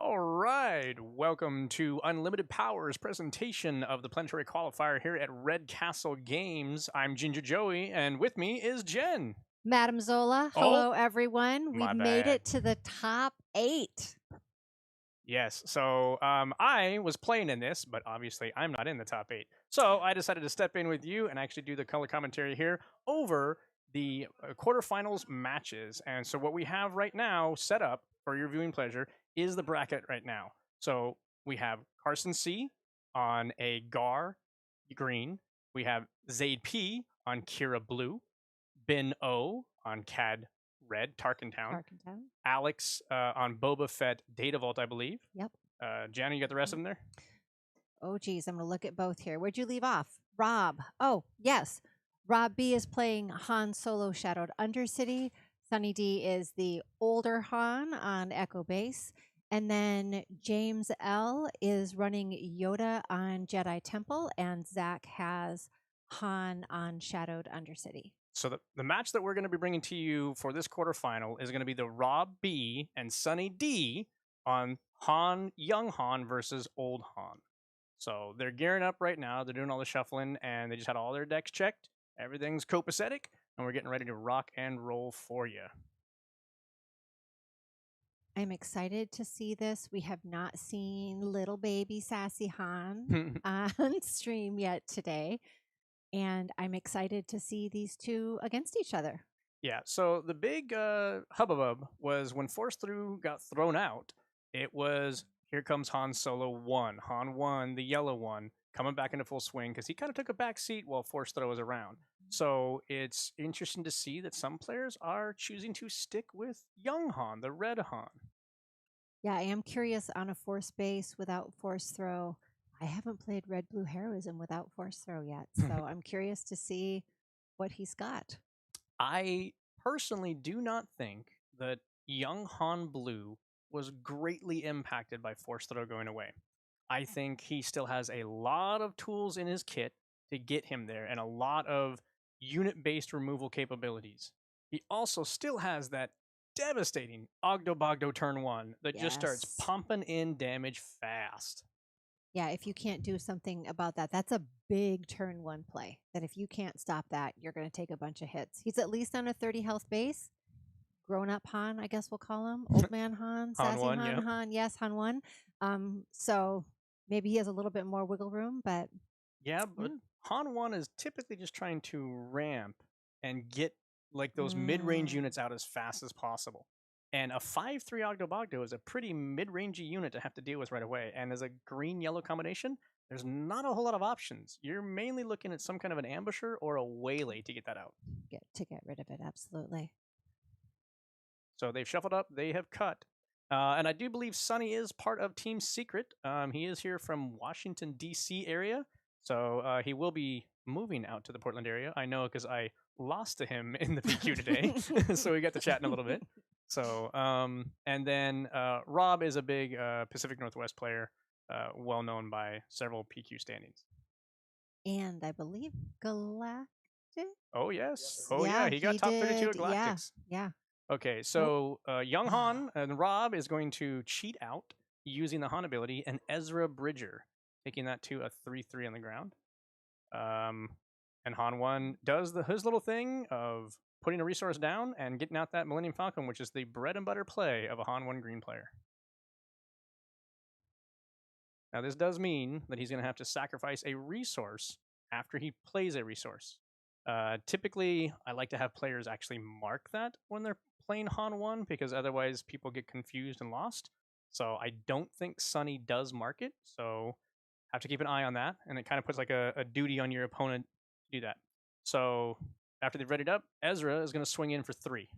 All right, welcome to Unlimited Power's presentation of the Planetary Qualifier here at Red Castle Games. I'm Ginger Joey, and with me is Jen. Madamzola, Oh, hello everyone. my We've made bad. it to the top 8. Yes, so I was playing in this, but obviously I'm not in the top 8. So I decided to step in with you and actually do the color commentary here over the quarterfinals matches. And so what we have right now set up for your viewing pleasure is the bracket right now. So we have Carson C on a Gar green. We have Zaid P on Kira blue. Ben O on Cad red, Tarkentown. Tarkentown. Alex on Boba Fett Data Vault, I believe. Yep. Jana, you got the rest of them there? Oh, geez. I'm going to look at both here. Where'd you leave off? Rob. Oh, yes. Rob B is playing Han Solo Shadowed Undercity. Sunny D is the older Han on Echo Base. And then James L is running Yoda on Jedi Temple. And Zach has Han on Shadowed Undercity. So the match that we're going to be bringing to you for this quarterfinal is going to be the Rob B and Sunny D on Young Han versus Old Han. So they're gearing up right now. They're doing all the shuffling, and they just had all their decks checked. Everything's copacetic, and we're getting ready to rock and roll for you. I'm excited to see this. We have not seen little baby Sassy Han on stream yet today. And I'm excited to see these two against each other. Yeah, so the big hubbub was when Force Through got thrown out, it was here comes Han Solo 1. Han 1, the yellow one, coming back into full swing because he kind of took a back seat while Force Throw was around. So it's interesting to see that some players are choosing to stick with young Han, the red Han. Yeah, I am curious on a Force base without Force Throw. I haven't played Red Blue Heroism without Force Throw yet, so I'm curious to see what he's got. I personally do not think that young Han Blue was greatly impacted by Force Throw going away. I think he still has a lot of tools in his kit to get him there and a lot of unit-based removal capabilities. He also still has that devastating Ogdo Bogdo turn 1 that just starts pumping in damage fast. Yeah, if you can't do something about that, that's a big turn 1 play. That if you can't stop that, you're going to take a bunch of hits. He's at least on a 30 health base. Grown up Han, I guess we'll call him. Old man Han, sassy Han 1, Han, yep. Han, yes, Han 1. So maybe he has a little bit more wiggle room, but yeah, but Han 1 is typically just trying to ramp and get like those mid-range units out as fast as possible. And a 5-3 Ogdo Bogdo is a pretty mid-rangey unit to have to deal with right away. And as a green-yellow combination, there's not a whole lot of options. You're mainly looking at some kind of an ambusher or a waylay to get that out. To get rid of it, absolutely. So they've shuffled up, they have cut. And I do believe Sunny is part of Team Secret. He is here from Washington, D.C. area. So he will be moving out to the Portland area. I know because I lost to him in the PQ today. So we got to chatting a little bit. So, and then Rob is a big Pacific Northwest player, well known by several PQ standings. And I believe Galactic. Oh, yes. Oh, yeah. He got top 32 at Galactics. Yeah. Okay, so young Han and Rob is going to cheat out using the Han ability, and Ezra Bridger, taking that to a 3-3 on the ground. And Han 1 does his little thing of putting a resource down and getting out that Millennium Falcon, which is the bread and butter play of a Han 1 green player. Now, this does mean that he's going to have to sacrifice a resource after he plays a resource. Typically, I like to have players actually mark that when they're playing Han 1 because otherwise people get confused and lost. So I don't think Sunny does mark it. So have to keep an eye on that. And it kind of puts like a duty on your opponent to do that. So after they've readied up, Ezra is going to swing in for 3.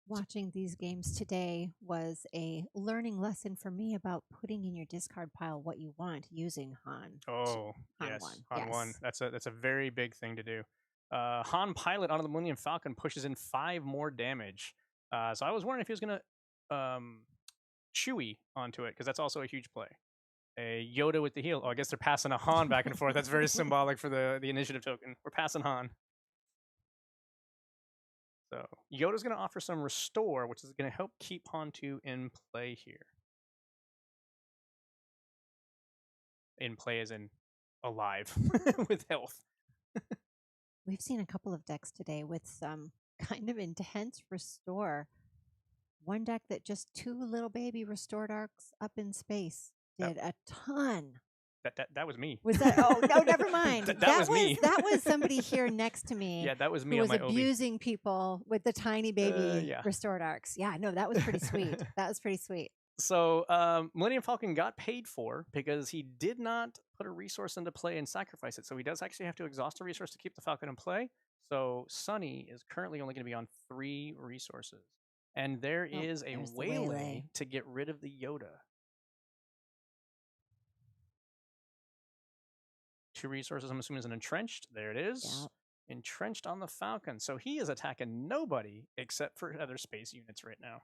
Watching these games today was a learning lesson for me about putting in your discard pile what you want using Han. Oh, Han yes. 1. Han 1. That's a very big thing to do. Han Pilot onto the Millennium Falcon pushes in 5 more damage. So I was wondering if he was going to Chewie onto it, because that's also a huge play. A Yoda with the heal. Oh, I guess they're passing a Han back and forth. That's very symbolic for the initiative token. We're passing Han. So Yoda's going to offer some restore, which is going to help keep Hantu in play here. In play as in alive with health. We've seen a couple of decks today with some kind of intense restore. One deck that just 2 little baby restored arcs up in space did a ton. That was me. Was that? Oh no, never mind. that was me. That was somebody here next to me. Yeah, that was me who on was my abusing people with the tiny baby yeah. restored arcs. Yeah, no, that was pretty sweet. That was pretty sweet. So Millennium Falcon got paid for because he did not put a resource into play and sacrifice it. So he does actually have to exhaust a resource to keep the Falcon in play. So Sunny is currently only going to be on 3 resources. And there is a waylay to get rid of the Yoda. 2 resources, I'm assuming, is an entrenched. There it is. Yep. Entrenched on the Falcon. So he is attacking nobody except for other space units right now.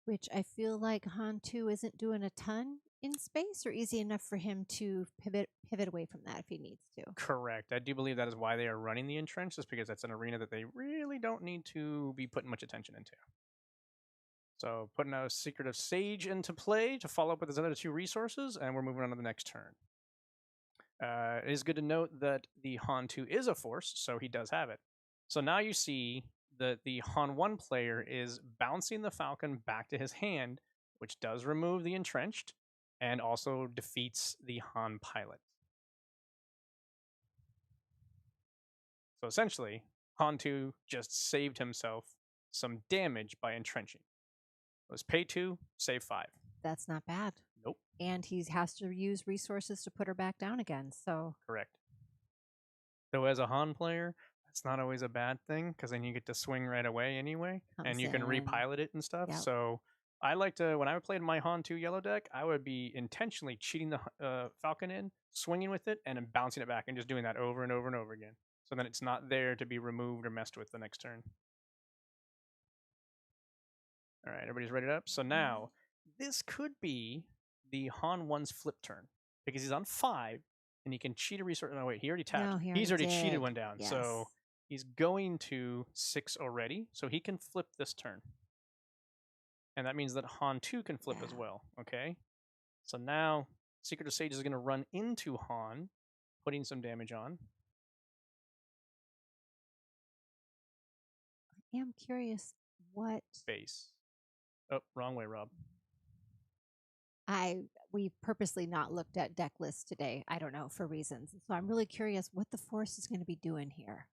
Which I feel like Hantu isn't doing a ton in space, or easy enough for him to pivot away from that if he needs to. Correct. I do believe that is why they are running the entrenched, just because that's an arena that they really don't need to be putting much attention into. So putting a Secret of Sage into play to follow up with his other 2 resources, and we're moving on to the next turn. It is good to note that the Han2 is a force, so he does have it. So now you see that the Han 1 player is bouncing the Falcon back to his hand, which does remove the entrenched, and also defeats the Han pilot. So essentially, Han 2 just saved himself some damage by entrenching. It was pay 2, save 5. That's not bad. Nope. And he has to use resources to put her back down again. So correct. Though as a Han player, that's not always a bad thing, because then you get to swing right away anyway, and you can repilot it and stuff. Yep. So I like to, when I played my Han 2 yellow deck, I would be intentionally cheating the Falcon in, swinging with it, and then bouncing it back, and just doing that over and over and over again. So then it's not there to be removed or messed with the next turn. All right, everybody's ready up. So now, this could be the Han 1's flip turn, because he's on 5, and he can cheat a resource. No, wait, he already tapped. No, he's already cheated one down. Yes. So he's going to 6 already, so he can flip this turn. And that means that Han 2 can flip as well, okay? So now, Secret of Sage is going to run into Han, putting some damage on. I am curious what... Base. Oh, wrong way, Rob. We purposely not looked at deck lists today. I don't know, for reasons. So I'm really curious what the Force is going to be doing here.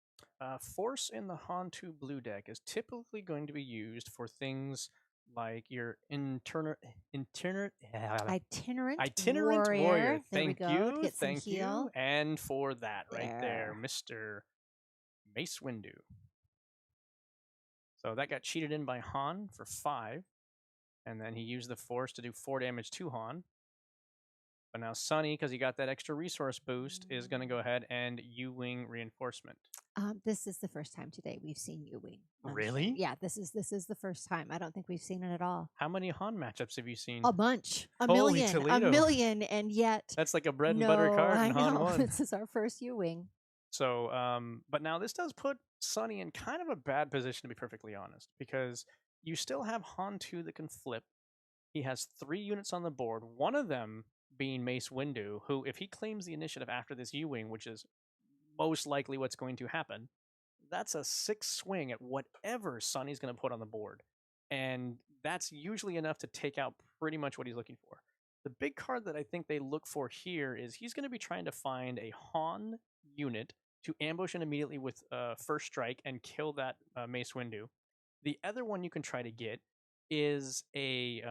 Force in the Han 2 blue deck is typically going to be used for things like your itinerant warrior. Thank you. Thank you. And for that right there, Mr. Mace Windu. So that got cheated in by Han for 5. And then he used the Force to do 4 damage to Han. But now Sunny, because he got that extra resource boost, is going to go ahead and U-Wing reinforcement. This is the first time today we've seen U-Wing. Really? Yeah, this is the first time. I don't think we've seen it at all. How many Han matchups have you seen? A bunch. Holy million. Toledo. A million, and yet... That's like a bread and butter card in Han 1. This is our first U-Wing. So, but now this does put Sunny in kind of a bad position, to be perfectly honest, because you still have Han 2 that can flip. He has 3 units on the board, one of them being Mace Windu, who, if he claims the initiative after this U-Wing, which is most likely what's going to happen, that's a 6 swing at whatever Sunny's going to put on the board. And that's usually enough to take out pretty much what he's looking for. The big card that I think they look for here is he's going to be trying to find a Han unit to ambush it immediately with first strike and kill that Mace Windu. The other one you can try to get is a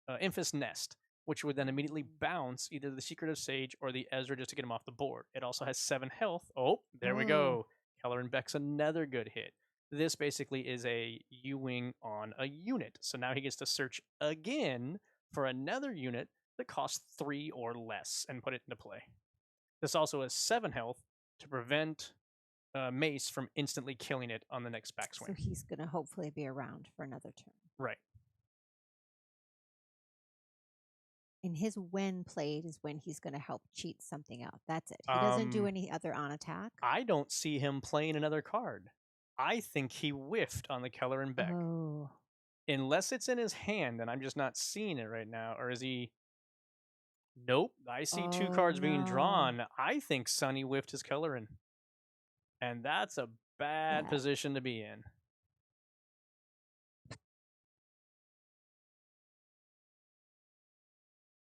Infus Nest, which would then immediately bounce either the Secret of Sage or the Ezra just to get him off the board. It also has 7 health. Oh, there we go. Keller and Beck's another good hit. This basically is a U-Wing on a unit. So now he gets to search again for another unit that costs 3 or less and put it into play. This also has 7 health to prevent Mace from instantly killing it on the next backswing. So he's going to hopefully be around for another turn. Right. And his when played is when he's going to help cheat something out. That's it. He doesn't do any other on attack. I don't see him playing another card. I think he whiffed on the Keller and Beck. Oh. Unless it's in his hand and I'm just not seeing it right now. Or is he? Nope. I see two Oh, cards being no. drawn. I think Sonny whiffed his Kellerin. And that's a bad Yeah. position to be in.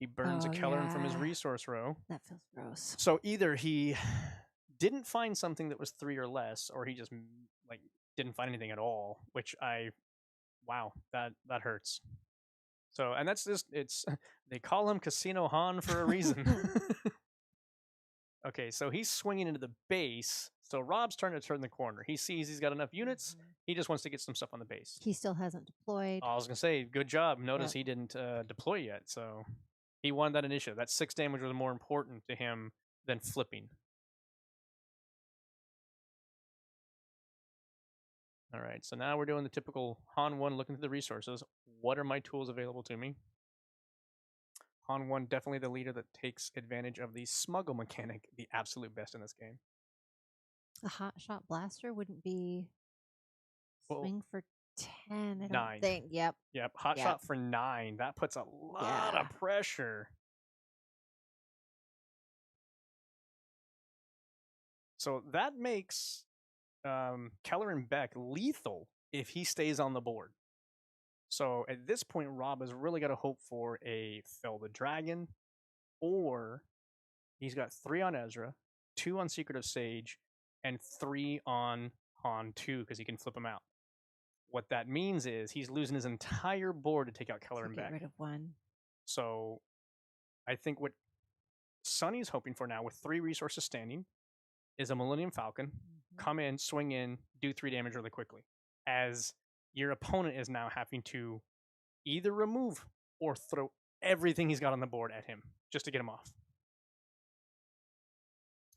He burns a Oh, Kellerin from his yeah. resource row. That feels gross. So either he didn't find something that was 3 or less, or he just like didn't find anything at all, which wow, that hurts. So, and that's just it's they call him Casino Han for a reason. Okay, so he's swinging into the base. So Rob's trying to turn the corner. He sees he's got enough units. Mhm. He just wants to get some stuff on the base. He still hasn't deployed. I was gonna say, good job. Notice Yep. he didn't deploy yet, so he won that initiative. That 6 damage was more important to him than flipping. All right, so now we're doing the typical Han 1 looking through the resources. What are my tools available to me? Han 1 definitely the leader that takes advantage of the smuggle mechanic, the absolute best in this game. A hot shot blaster wouldn't be Well, swing for 10, I don't 9. think. Yep. Yep, hot Yep. shot for 9. That puts a lot Yeah. of pressure. So that makes Keller and Beck lethal if he stays on the board. So at this point, Rob has really got to hope for a Fell the Dragon, or he's got 3 on Ezra, 2 on Secret of Sage, and 3 on Han 2 because he can flip them out. What that means is he's losing his entire board to take out Keller To and get Beck. rid of one. So I think what Sonny's hoping for now with 3 resources standing is a Millennium Falcon, come in, swing in, do 3 damage really quickly. As your opponent is now having to either remove or throw everything he's got on the board at him just to get him off.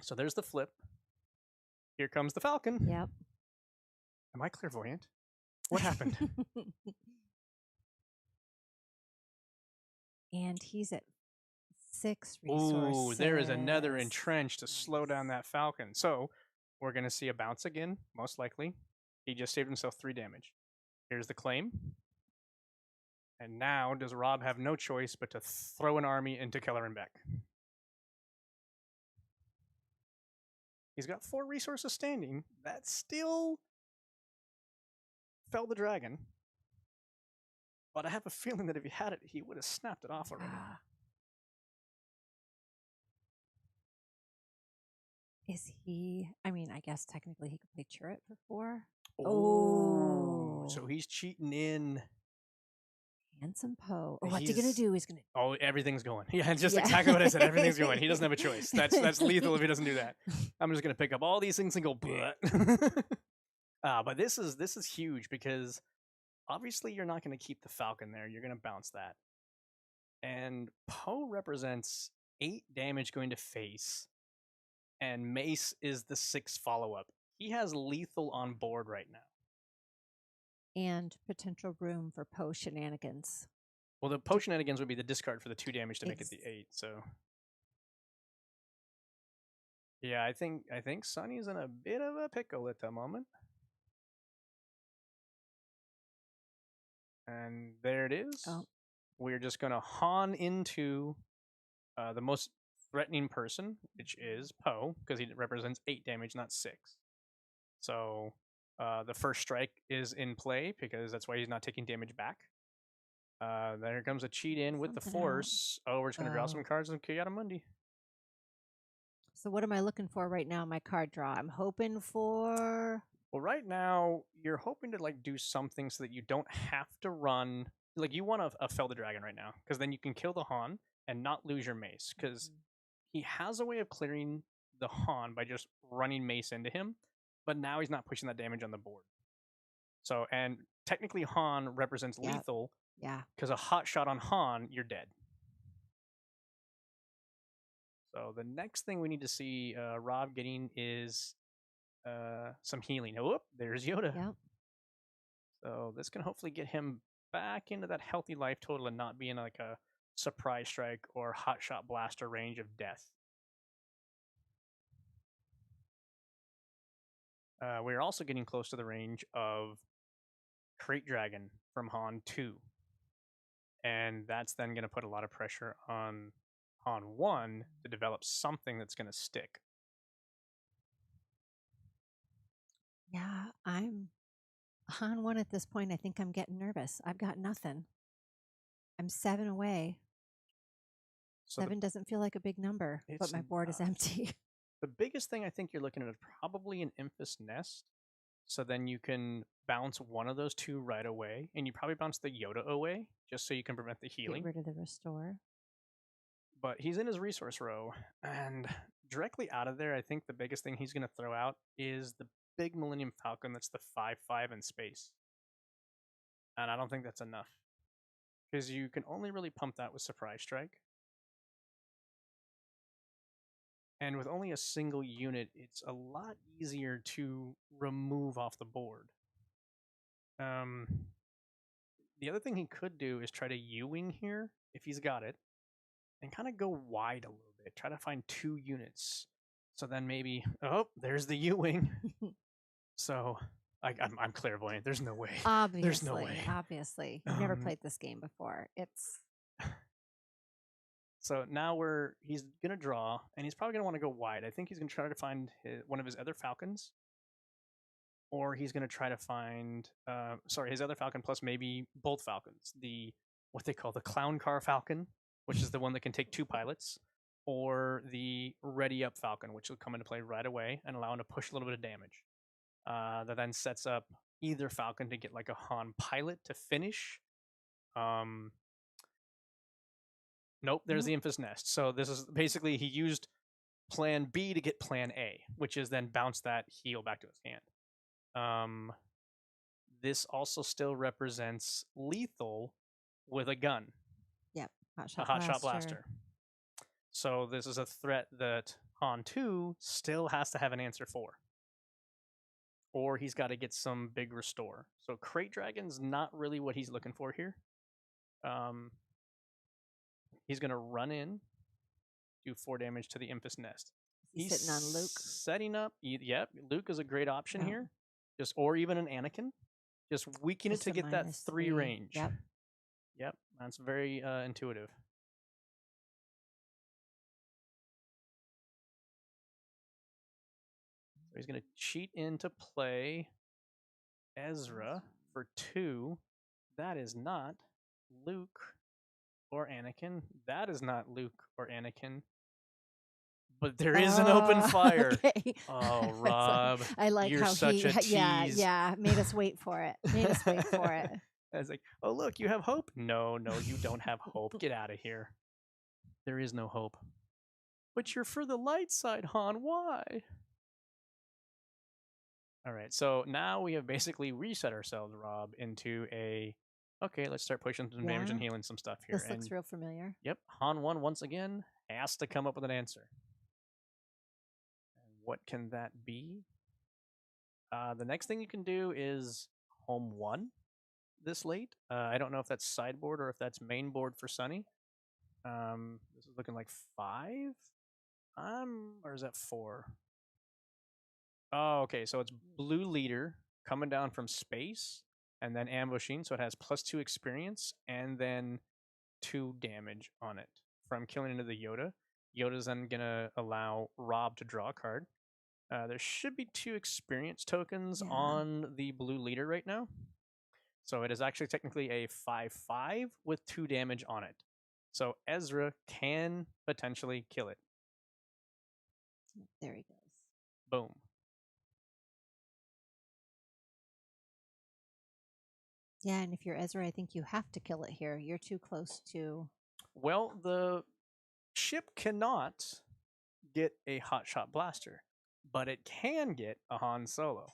So there's the flip. Here comes the Falcon. Yep. Am I clairvoyant? What happened? And he's at 6 resources. Ooh, there is another entrench to slow down that Falcon. So we're going to see a bounce again, most likely. He just saved himself 3 damage. Here's the claim. And now does Rob have no choice but to throw an army into Keller and Beck? He's got 4 resources standing. That still fell the dragon. But I have a feeling that if he had it, he would have snapped it off already. Is he? I mean, I guess technically he could play Turret for 4. Oh, so he's cheating in. Handsome Poe. Oh, what's he gonna do? He's gonna. Oh, everything's going. Yeah, just exactly what I said. Everything's going. He doesn't have a choice. That's lethal if he doesn't do that. I'm just gonna pick up all these things and go. But this is huge because obviously you're not gonna keep the Falcon there. You're gonna bounce that. And Poe represents 8 damage going to face, and Mace is the 6 follow up. He has lethal on board right now. And potential room for Poe shenanigans. Well, the Poe shenanigans would be the discard for the 2 damage to make it the 8. So, yeah, I think Sonny's in a bit of a pickle at the moment. And there it is. Oh. We're just gonna Han into the most threatening person, which is Poe, because he represents 8 damage, not 6. So the first strike is in play because that's why he's not taking damage back. There comes a cheat in with the Force. Oh, we're just going to draw some cards and Kiyata Mundi. So what am I looking for right now in my card draw? I'm hoping for... Well, right now, you're hoping to like do something so that you don't have to run... Like, you want a Fell the Dragon right now, because then you can kill the Han and not lose your Mace, because he has a way of clearing the Han by just running Mace into him, but now he's not pushing that damage on the board. So, and technically Han represents lethal. Yeah. Because a hot shot on Han, you're dead. So the next thing we need to see Rob getting is some healing. Oh, there's Yoda. Yep. So this can hopefully get him back into that healthy life total and not be in like a surprise strike or hot shot blaster range of death. We're also getting close to the range of Crate Dragon from Han 2. And that's then going to put a lot of pressure on Han 1 to develop something that's going to stick. Yeah, I'm on 1 at this point. I think I'm getting nervous. I've got nothing. I'm 7 away. So 7 doesn't feel like a big number, but It's my board is not. empty. the biggest thing I think you're looking at is probably an Impus Nest. So then you can bounce one of those two right away, and you probably bounce the Yoda away just so you can prevent the Get healing. rid of the restore. But he's in his resource row, and directly out of there, I think the biggest thing he's going to throw out is the big Millennium Falcon that's the 5/5 in space. And I don't think that's enough, because you can only really pump that with Surprise Strike. And with only a single unit, it's a lot easier to remove off the board. The other thing he could do is try to U-wing here, if he's got it, and kind of go wide a little bit. Try to find 2 units. So then maybe, oh, there's the U-wing. So I'm clairvoyant. There's no way. Obviously, There's no way. Obviously. You've never played this game before. It's So now he's gonna draw, and he's probably gonna want to go wide. I think he's gonna try to find one of his other falcons, or he's gonna try to find his other falcon plus maybe both falcons. What they call the clown car falcon, which is the one that can take 2 pilots, or the ready up falcon, which will come into play right away and allow him to push a little bit of damage. That then sets up either falcon to get like a Han pilot to finish. Nope, there's the Impus Nest. So this is basically he used plan B to get plan A, which is then bounce that heal back to his hand. This also still represents lethal with a gun. Yep, a hot shot blaster. So this is a threat that Han 2 still has to have an answer for. Or he's got to get some big restore. So Crate Dragon's not really what he's looking for here. He's going to run in, do 4 damage to the Impus Nest. He's sitting on Luke. Setting up. Yep, Luke is a great option here. Or even an Anakin. Just weaken it to get that 3 range. Yep, that's very intuitive. So he's going to cheat into play Ezra for 2. That is not Luke or Anakin. That is not Luke or Anakin. But there is an open fire. Okay. Oh, Rob. I like you're how such a tease. Yeah, made us wait for it. I was like, oh, look, you have hope. No, you don't have hope. Get out of here. There is no hope. But you're for the light side, Han. Why? All right, so now we have basically reset ourselves, Rob, into okay, let's start pushing some damage and healing some stuff here. This looks real familiar. Yep, Han 1 once again has to come up with an answer. And what can that be? The next thing you can do is home 1 this late. I don't know if that's sideboard or if that's main board for Sunny. This is looking like 5. Or is that 4? Oh, okay. So it's blue leader coming down from space and then ambushing. So it has +2 experience and then 2 damage on it from killing into the Yoda. Yoda's then going to allow Rob to draw a card. There should be 2 experience tokens on the blue leader right now. So it is actually technically a 5/5 with 2 damage on it. So Ezra can potentially kill it. There he goes. Boom. Yeah, and if you're Ezra, I think you have to kill it here. You're too close to... Well, the ship cannot get a hotshot blaster, but it can get a Han Solo.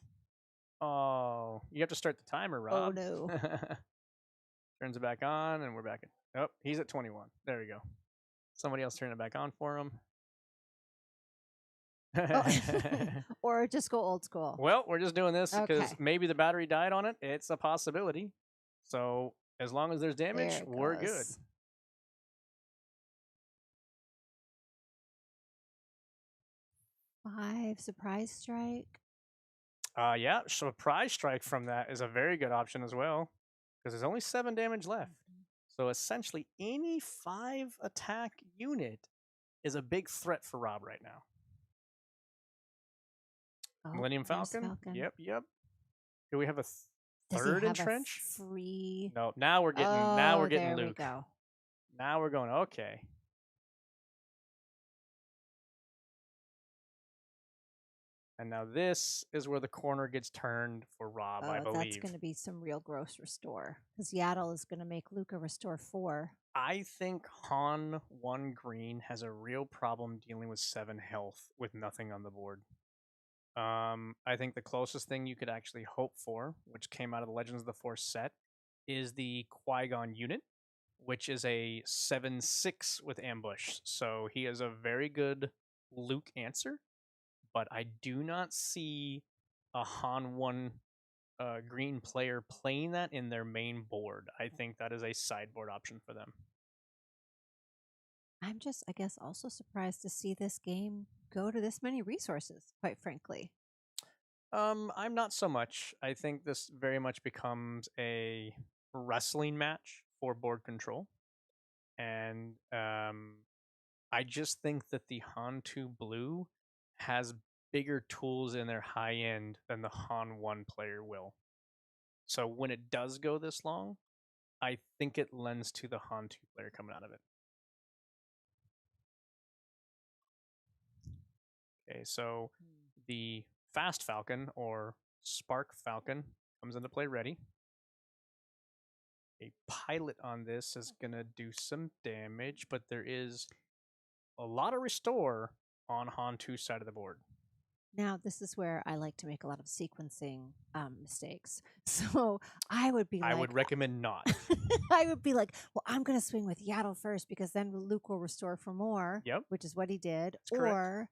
Oh, you have to start the timer, Rob. Oh, no. Turns it back on, and we're back at... Oh, he's at 21. There we go. Somebody else turn it back on for him. Or just go old school. Well, we're just doing this because maybe the battery died on it. It's a possibility. So as long as there's damage, we're good. 5 surprise strike. Yeah, surprise strike from that is a very good option as well, because there's only 7 damage left. So essentially, any 5 attack unit is a big threat for Rob right now. Oh, Millennium there's Falcon. Falcon. Yep, yep. Do we have a Does he third have a entrench? free? No. Now we're getting. Oh, now we're getting there we Luke. go. Now we're going. Okay. And now this is where the corner gets turned for Rob, I Oh, that's believe. going to be some real gross restore because Yaddle is going to make Luca restore 4. I think Han 1 green has a real problem dealing with 7 health with nothing on the board. I think the closest thing you could actually hope for, which came out of the Legends of the Force set, is the Qui-Gon unit, which is a 7/6 with ambush. So he is a very good Luke answer, but I do not see a Han 1 green player playing that in their main board. I think that is a sideboard option for them. I'm just, I guess, also surprised to see this game go to this many resources, quite frankly. I'm not so much. I think this very much becomes a wrestling match for board control. And I just think that the Han 2 blue has bigger tools in their high end than the Han 1 player will. So when it does go this long, I think it lends to the Han 2 player coming out of it. Okay, so the Fast Falcon or Spark Falcon comes into play ready. A pilot on this is going to do some damage, but there is a lot of restore on Han 2's side of the board. Now, this is where I like to make a lot of sequencing mistakes. So I would be I like, would recommend not. I would be like, well, I'm going to swing with Yaddle first because then Luke will restore for more, Yep. which is what he did. That's correct. Or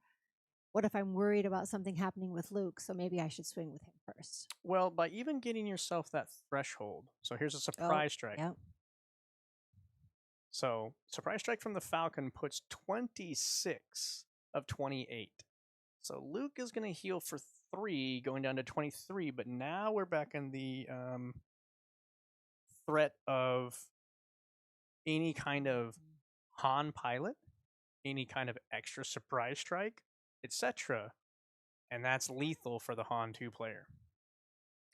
what if I'm worried about something happening with Luke? So maybe I should swing with him first. Well, by even getting yourself that threshold. So here's a surprise strike. Yep. So surprise strike from the Falcon puts 26 of 28. So Luke is going to heal for 3, going down to 23. But now we're back in the threat of any kind of Han pilot, any kind of extra surprise strike, etc. And that's lethal for the Han 2 player.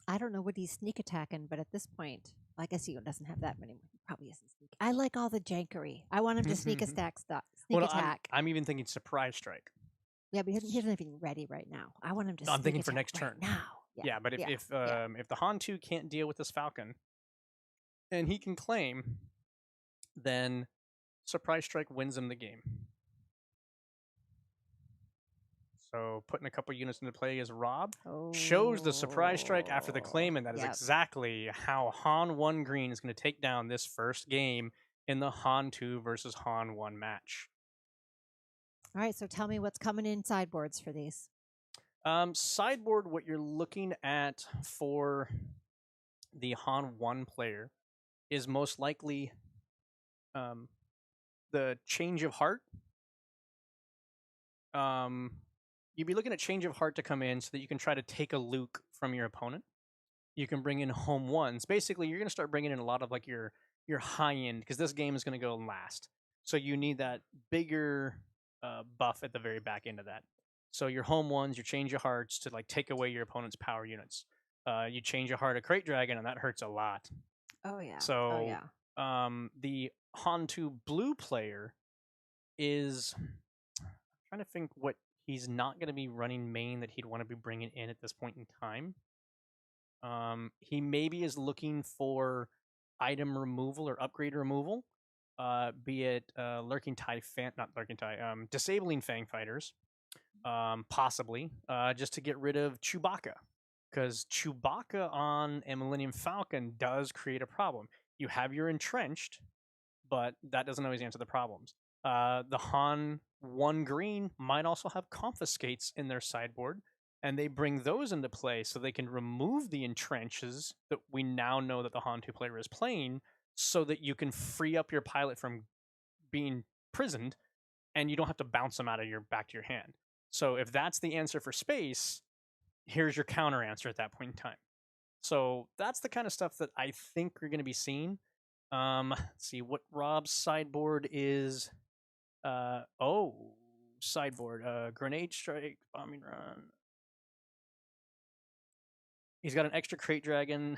I don't know what he's sneak attacking, but at this point, I guess he doesn't have that many. He probably isn't sneak. I like all the jankery. I want him to sneak attack. I'm even thinking surprise strike. Yeah, but he doesn't have anything ready right now. I want him to. I'm thinking for next turn now. Yeah, but if the Han 2 can't deal with this Falcon, and he can claim, then surprise strike wins him the game. So putting a couple units into play as Rob shows the surprise strike after the claim, and that is exactly how Han 1 green is going to take down this first game in the Han 2 versus Han 1 match. All right, so tell me what's coming in sideboards for these. Sideboard, what you're looking at for the Han 1 player is most likely the Change of Heart. You'd be looking at Change of Heart to come in so that you can try to take a Luke from your opponent. You can bring in home ones. Basically, you're going to start bringing in a lot of like your high end, because this game is going to go last. So you need that bigger buff at the very back end of that. So your home ones, your Change of Hearts to like take away your opponent's power units. You change a Heart of Crate Dragon, and that hurts a lot. Oh yeah. So the Han 2 blue player is trying to think what he's not going to be running main that he'd want to be bringing in at this point in time. He maybe is looking for item removal or upgrade removal, be it disabling Fang Fighters, possibly, just to get rid of Chewbacca. Because Chewbacca on a Millennium Falcon does create a problem. You have your entrenched, but that doesn't always answer the problems. The Han 1 green might also have confiscates in their sideboard, and they bring those into play so they can remove the entrenches that we now know that the Han 2 player is playing, so that you can free up your pilot from being prisoned, and you don't have to bounce them out of your back to your hand. So if that's the answer for space, here's your counter answer at that point in time. So that's the kind of stuff that I think we're going to be seeing. Let's see what Rob's sideboard is. Sideboard. Grenade strike, bombing run. He's got an extra crate dragon.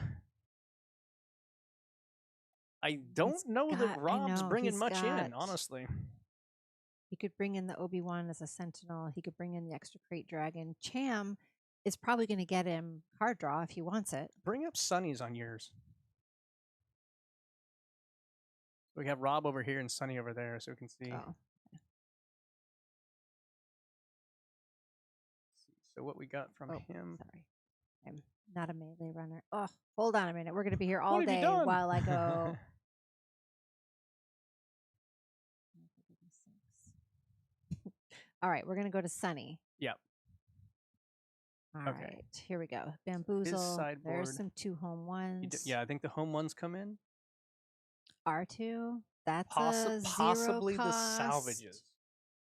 I don't know that Rob's bringing much in, honestly. He could bring in the Obi-Wan as a sentinel. He could bring in the extra crate dragon. Cham is probably going to get him card draw if he wants it. Bring up Sunny's on yours. We have Rob over here and Sunny over there, so we can see. Oh. So what we got from him. Sorry. I'm not a melee runner. Oh, hold on a minute. We're going to be here all day while I go. All right, we're going to go to Sunny. Yep. All right, here we go. Bamboozle. There's some 2 home ones. Yeah, I think the home ones come in. R2. That's possibly zero cost. The salvages.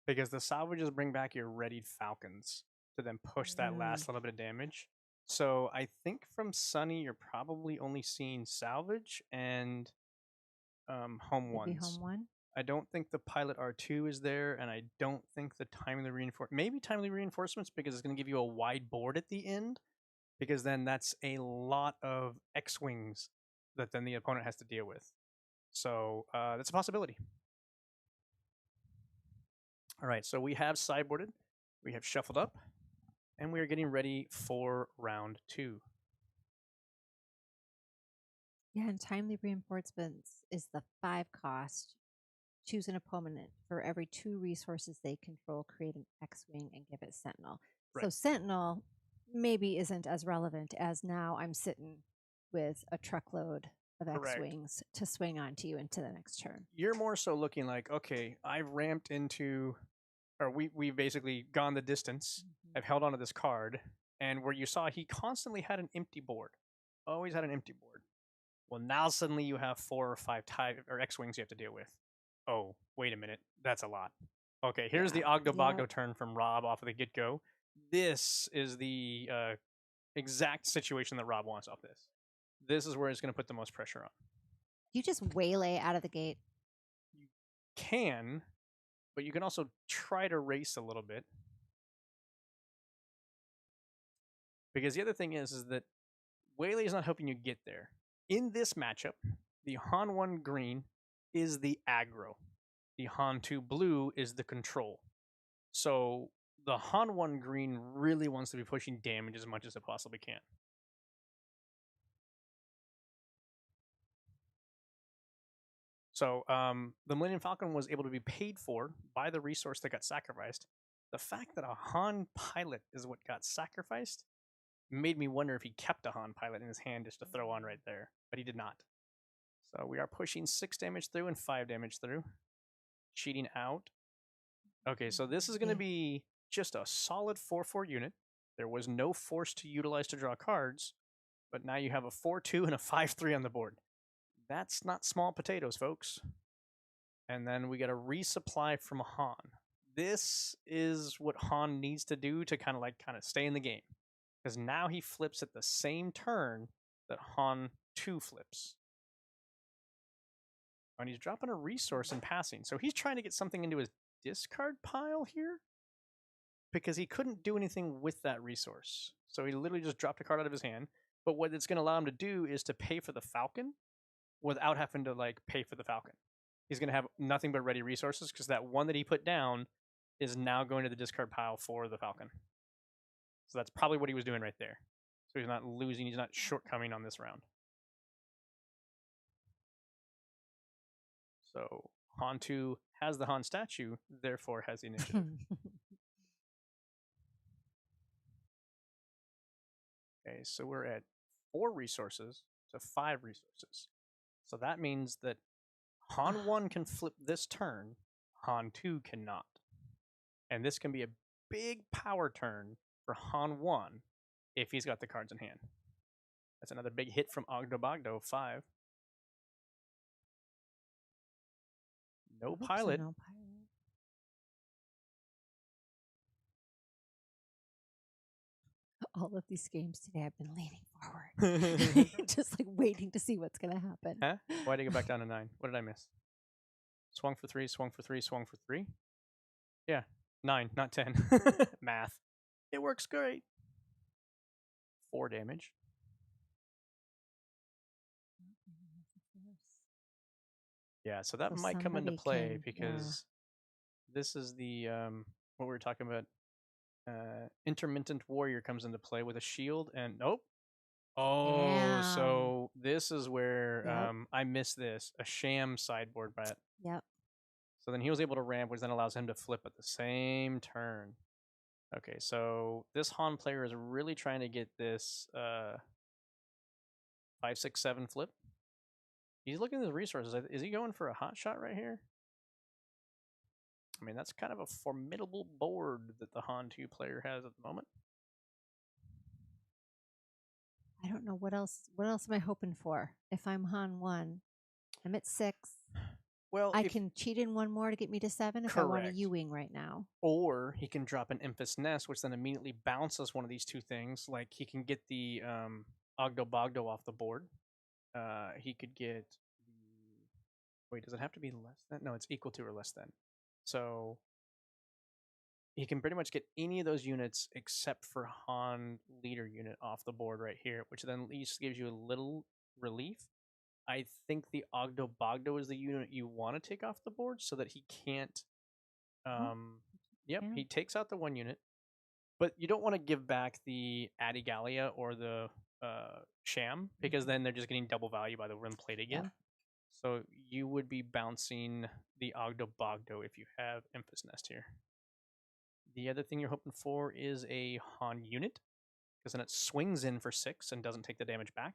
Because the salvages bring back your readied falcons to then push that last little bit of damage. So I think from Sunny, you're probably only seeing salvage and home ones. Home one. I don't think the pilot R2 is there, and I don't think the timely reinforcement. Maybe timely reinforcements because it's going to give you a wide board at the end. Because then that's a lot of X-wings that then the opponent has to deal with. So that's a possibility. All right, so we have sideboarded, we have shuffled up, and we are getting ready for round 2. Yeah, and timely reinforcements is the 5 cost. Choose an opponent. For every 2 resources they control, create an X-wing and give it Sentinel. Right. So Sentinel maybe isn't as relevant as now I'm sitting with a truckload of X-wings to swing onto you into the next turn. You're more so looking like, okay, I've ramped into, or we've basically gone the distance. I've held onto this card, and where you saw he constantly had an empty board. Always had an empty board. Well, now suddenly you have 4 or 5 X-wings you have to deal with. Oh, wait a minute. That's a lot. Okay, here's the Ogdo Bogdo turn from Rob off of the get-go. This is the exact situation that Rob wants off this. This is where it's going to put the most pressure on. You just waylay out of the gate. You can, but you can also try to race a little bit. Because the other thing is that waylay is not helping you get there. In this matchup, the Han 1 green is the aggro. The Han 2 blue is the control. So the Han 1 green really wants to be pushing damage as much as it possibly can. So the Millennium Falcon was able to be paid for by the resource that got sacrificed. The fact that a Han pilot is what got sacrificed made me wonder if he kept a Han pilot in his hand just to throw on right there, but he did not. So we are pushing 6 damage through and 5 damage through. Cheating out. Okay, so this is going to be just a solid 4/4 unit. There was no force to utilize to draw cards, but now you have a 4/2 and a 5/3 on the board. That's not small potatoes, folks. And then we get a resupply from Han. This is what Han needs to do to kind of stay in the game. Because now he flips at the same turn that Han 2 flips. And he's dropping a resource in passing. So he's trying to get something into his discard pile here. Because he couldn't do anything with that resource. So he literally just dropped a card out of his hand. But what it's going to allow him to do is to pay for the Falcon without having to pay for the Falcon. He's going to have nothing but ready resources because that one that he put down is now going to the discard pile for the Falcon. So that's probably what he was doing right there. So he's not losing, he's not shortcoming on this round. So Han 2 has the Han statue, therefore has the initiative. Okay, so we're at 4 resources to 5 resources. So that means that Han 1 can flip this turn, Han 2 cannot. And this can be a big power turn for Han 1 if he's got the cards in hand. That's another big hit from Ogdo Bogdo, 5. No pilot. No pilot. All of these games today, I've been leaning forward, just like waiting to see what's gonna happen. Huh? Why'd I go back down to 9? What did I miss? Swung for 3, swung for 3, swung for 3? Yeah, 9, not 10. Math. It works great. 4 damage. Yeah, so that So might come into somebody play can, because this is the what we were talking about. Intermittent warrior comes into play with a shield, and nope. Oh, Damn. so this is where Yep. I missed this, a sham sideboard bet. Yep. So then he was able to ramp, which then allows him to flip at the same turn. Okay, so this Han player is really trying to get this 5, 6, 7 flip. He's looking at his resources. Is he going for a hot shot right here? I mean, that's kind of a formidable board that the Han 2 player has at the moment. I don't know what else. What else am I hoping for? If I'm Han 1, I'm at 6. Well, I can cheat in one more to get me to 7 if I want a U-wing right now. Or he can drop an Emphas Nest, which then immediately bounces one of these two things. Like he can get the Ogdo Bogdo off the board. He could get the. Wait, does it have to be less than? No, it's equal to or less than. So he can pretty much get any of those units except for Han leader unit off the board right here, which then at least gives you a little relief. I think the Ogdo Bogdo is the unit you want to take off the board so that he can't. Yep, he takes out the one unit, but you don't want to give back the Adigalia or the Sham because then they're just getting double value by the rim plate again. Yeah. So you would be bouncing the Ogdo Bogdo if you have Emphas Nest here. The other thing you're hoping for is a Han unit, because then it swings in for 6 and doesn't take the damage back.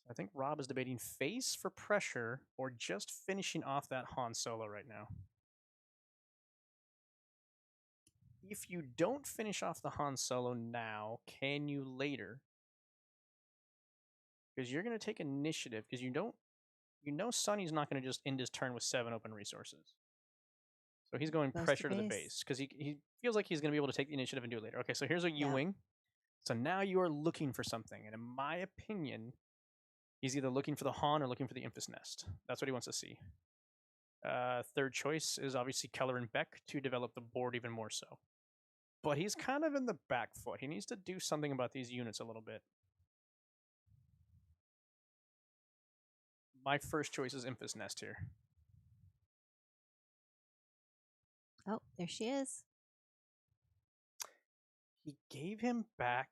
So I think Rob is debating face for pressure or just finishing off that Han Solo right now. If you don't finish off the Han Solo now, can you later? Because you're going to take initiative, because you know Sonny's not going to just end his turn with 7 open resources. So he's going pressure to the base, because he feels like he's going to be able to take the initiative and do it later. Okay, so here's a U-Wing. So now you are looking for something, and in my opinion, he's either looking for the Han or looking for the Emphas Nest. That's what he wants to see. Third choice is obviously Keller and Beck to develop the board even more so. But he's kind of in the back foot. He needs to do something about these units a little bit. My first choice is Emphas Nest here. Oh, there she is. He gave him back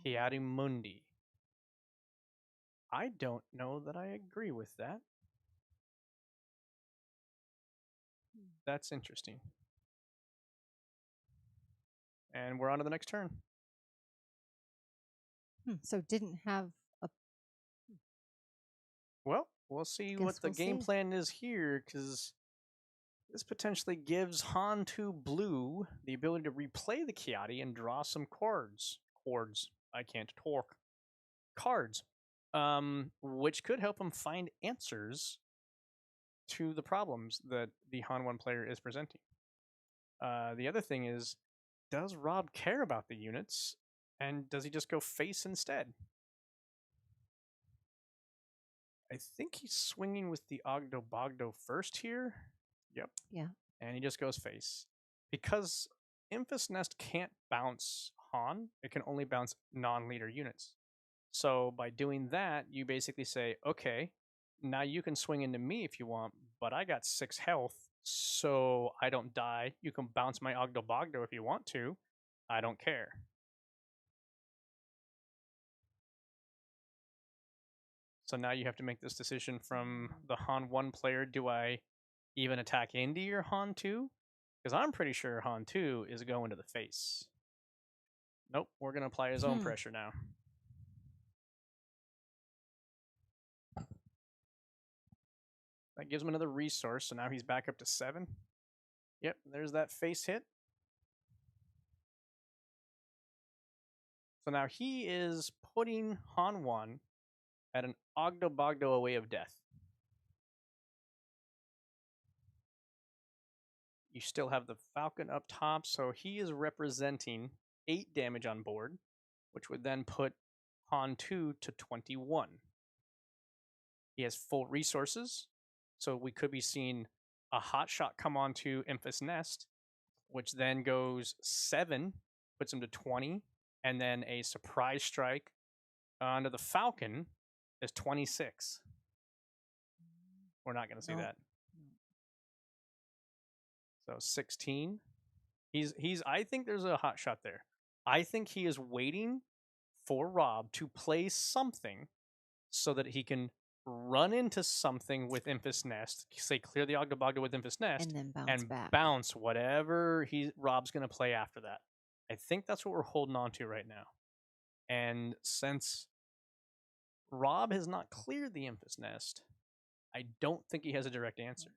Mundi. I don't know that I agree with that. That's interesting. And we're on to the next turn. So didn't have a. Well, we'll see what the game plan is here, because this potentially gives Han 2 Blue the ability to replay the Kiadi and draw some cards. I can't talk. Cards. Which could help him find answers to the problems that the Han 1 player is presenting. The other thing is, does Rob care about the units, and does he just go face instead? I think he's swinging with the Ogdo Bogdo first here. Yep. Yeah. And he just goes face. Because Emphas Nest can't bounce Han, it can only bounce non-leader units. So by doing that, you basically say, okay, now you can swing into me if you want, but I got 6 health, so I don't die. You can bounce my Ogdo Bogdo if you want to. I don't care. So now you have to make this decision from the Han 1 player. Do I even attack into your Han 2? Because I'm pretty sure Han 2 is going to the face. Nope, we're going to apply his own pressure now. That gives him another resource, so now he's back up to 7. Yep, there's that face hit. So now he is putting Han 1 at an Ogdo Bogdo away of death. You still have the Falcon up top, so he is representing 8 damage on board, which would then put Han 2 to 21. He has full resources, so we could be seeing a hot shot come onto Emphas Nest, which then goes 7, puts him to 20, and then a surprise strike onto the Falcon is 26. We're not going to see Nope. that. So 16. He's I think there's a hot shot there. I think he is waiting for Rob to play something so that he can run into something with Emphas Nest, say clear the Ogdobogdo with Emphas Nest, And then bounce and back. bounce whatever Rob's gonna play after that. I think that's what we're holding on to right now. And since Rob has not cleared the Emphas Nest, I don't think he has a direct answer.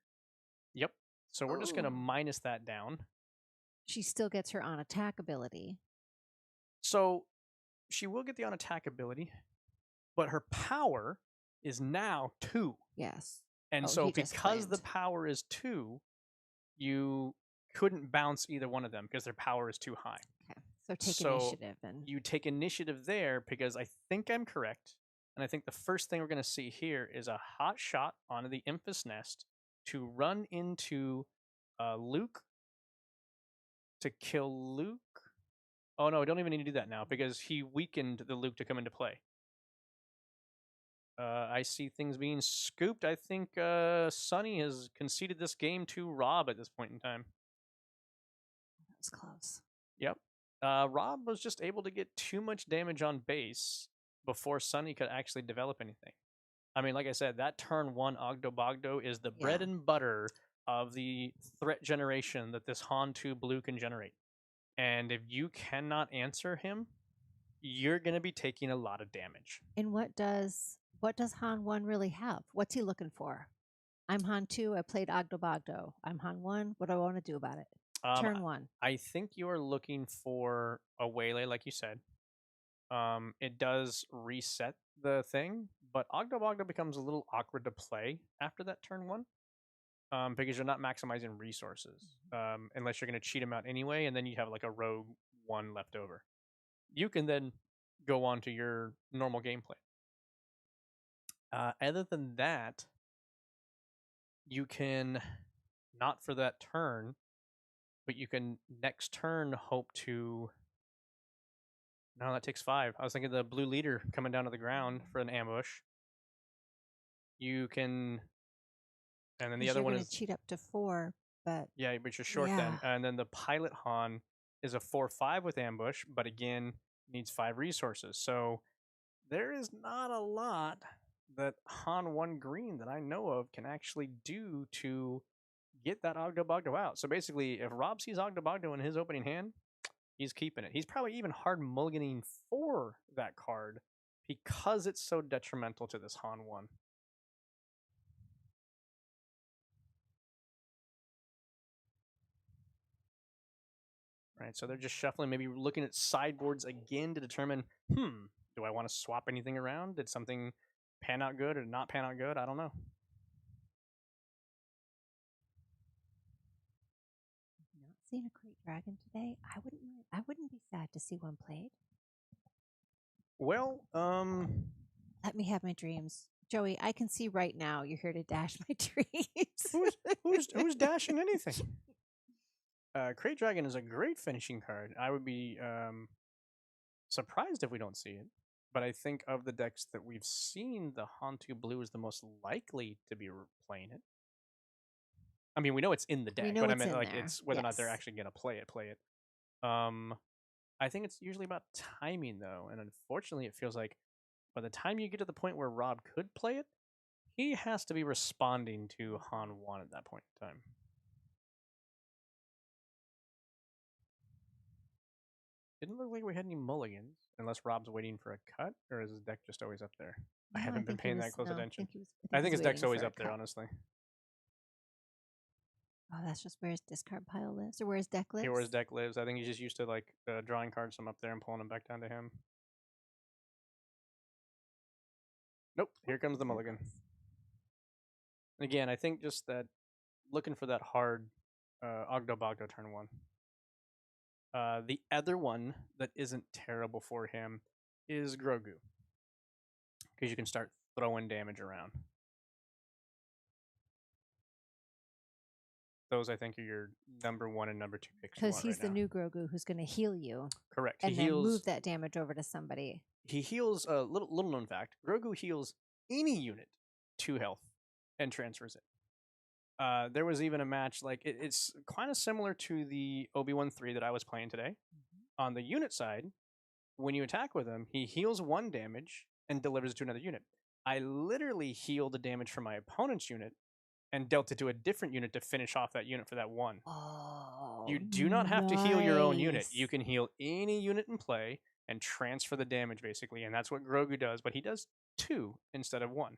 Yep. So we're just gonna Ooh. minus that down. She still gets her on attack ability. So she will get the on attack ability, but her power is now 2. Yes. And Oh, so he just because the claimed. power is 2, you couldn't bounce either one of them because their power is too high. Okay. So take So initiative and you take initiative there because I think I'm correct. And I think the first thing we're going to see here is a hot shot onto the Emphas Nest to run into Luke to kill Luke. Oh no, we don't even need to do that now because he weakened the Luke to come into play. I see things being scooped. I think Sonny has conceded this game to Rob at this point in time. that was close. Yep. Rob was just able to get too much damage on base before Sonny could actually develop anything. I mean, like I said, that turn 1 Ogdobogdo is the bread Yeah. and butter of the threat generation that this Han 2 blue can generate. And if you cannot answer him, you're going to be taking a lot of damage. And what does Han 1 really have? What's he looking for? I'm Han 2. I played Ogdobogdo. I'm Han 1. What do I want to do about it? Turn 1. I think you are looking for a waylay, like you said. It does reset the thing, but Ogdobogdo becomes a little awkward to play after that turn 1. Because you're not maximizing resources. Unless you're going to cheat him out anyway, and then you have like a rogue 1 left over. You can then go on to your normal gameplay. Other than that, you can, not for that turn, but you can next turn hope to. No, that takes 5. I was thinking the blue leader coming down to the ground for an ambush. You can, and then the other one is cheat up to 4, but yeah, but you're short then. And then the pilot Han is a 4/5 with ambush, but again needs 5 resources. So there is not a lot that Han 1 green that I know of can actually do to get that Ogdobogdo out. So basically, if Rob sees Ogdobogdo in his opening hand, he's keeping it. He's probably even hard mulliganing for that card because it's so detrimental to this Han 1. Right, so they're just shuffling, maybe looking at sideboards again to determine, do I want to swap anything around? Did something pan out good or not pan out good? I don't know. not seen a Great Dragon today. I wouldn't be sad to see one played. Well, Let me have my dreams. Joey, I can see right now you're here to dash my dreams. who's dashing anything? Crate Dragon is a great finishing card. I would be surprised if we don't see it. But I think of the decks that we've seen, the Hantu Blue is the most likely to be playing it. I mean, we know it's in the deck, but I meant like it's whether or not they're actually going to play it. I think it's usually about timing though, and unfortunately, it feels like by the time you get to the point where Rob could play it, he has to be responding to Han 1 at that point in time. Didn't look like we had any mulligans, unless Rob's waiting for a cut, or is his deck just always up there? No, I haven't been paying that close attention. I think his deck's always up there, honestly. Oh, that's just where his discard pile lives, or where his deck lives? Here where his deck lives. I think he's just used to like drawing cards from up there and pulling them back down to him. Nope, here comes the mulligan. Again, I think just that looking for that hard Ogdo Bogdo turn 1. The other one that isn't terrible for him is Grogu, because you can start throwing damage around. Those, I think, are your number 1 and number 2 picks. Because he's right the now. new Grogu who's going to heal you. Correct. And then move that damage over to somebody. He heals, a little known fact, Grogu heals any unit 2 health and transfers it. There was even a match, like, it's kind of similar to the Obi-Wan 3 that I was playing today. Mm-hmm. On the unit side, when you attack with him, he heals 1 damage and delivers it to another unit. I literally healed the damage from my opponent's unit and dealt it to a different unit to finish off that unit for that 1. Oh, you do not have to heal your own unit. You can heal any unit in play and transfer the damage, basically, and that's what Grogu does, but he does 2 instead of 1.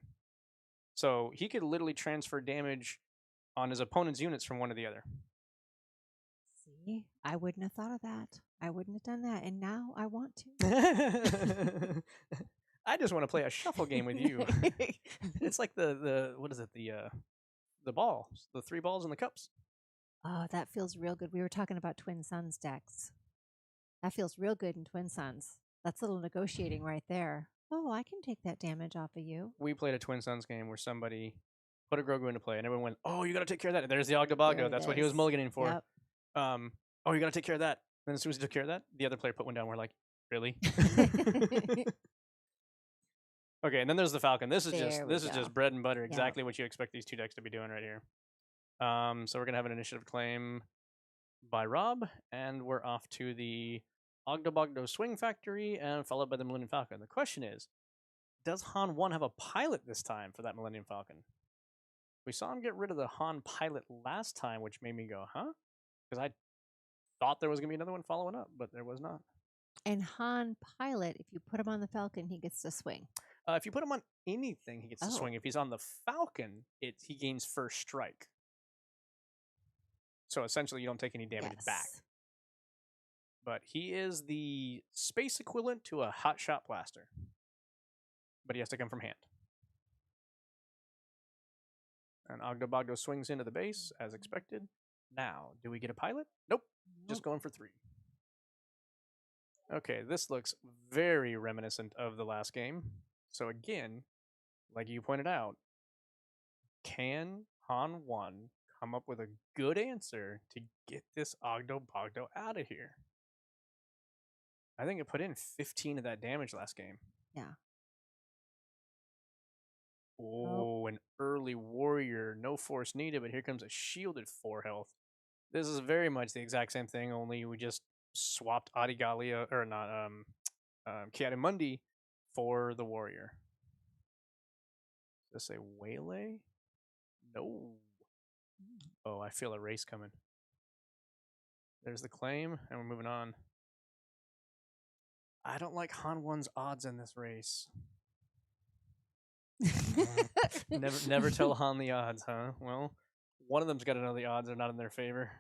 So he could literally transfer damage on his opponent's units from one to the other. See, I wouldn't have thought of that. I wouldn't have done that, and now I want to. I just want to play a shuffle game with you. It's like the what is it, the balls, the 3 balls in the cups. Oh, that feels real good. We were talking about Twin Suns decks. That feels real good in Twin Suns. That's a little negotiating right there. Oh, I can take that damage off of you. We played a Twin Suns game where somebody put a Grogu into play, and everyone went, "Oh, you got to take care of that." And there's the Ogdo Bogdo. That's what he was mulliganing for. Yep. Oh, you got to take care of that. And as soon as he took care of that, the other player put one down. We're like, really? Okay, and then there's the Falcon. This is just bread and butter. Exactly what you expect these 2 decks to be doing right here. So we're gonna have an initiative claim by Rob, and we're off to the Ogdo Bogdo Swing Factory, and followed by the Millennium Falcon. The question is, does Han 1 have a pilot this time for that Millennium Falcon? We saw him get rid of the Han pilot last time, which made me go, huh? Because I thought there was going to be another one following up, but there was not. And Han pilot, if you put him on the Falcon, he gets to swing. If you put him on anything, he gets to swing. If he's on the Falcon, he gains first strike. So essentially, you don't take any damage back. But he is the space equivalent to a hot shot blaster. But he has to come from hand. And Ogdo Bogdo swings into the base, as expected. Now, do we get a pilot? Nope. Just going for 3. Okay, this looks very reminiscent of the last game. So again, like you pointed out, can Han 1 come up with a good answer to get this Ogdo Bogdo out of here? I think it put in 15 of that damage last game. Yeah. Oh, an early warrior. No force needed, but here comes a shielded 4 health. This is very much the exact same thing, only we just swapped Adigalia, or not, Kiadimundi for the warrior. Does this say Waylay? No. Oh, I feel a race coming. There's the claim, and we're moving on. I don't like Han 1's odds in this race. Never tell Han the odds, huh? Well, one of them's got to know the odds are not in their favor.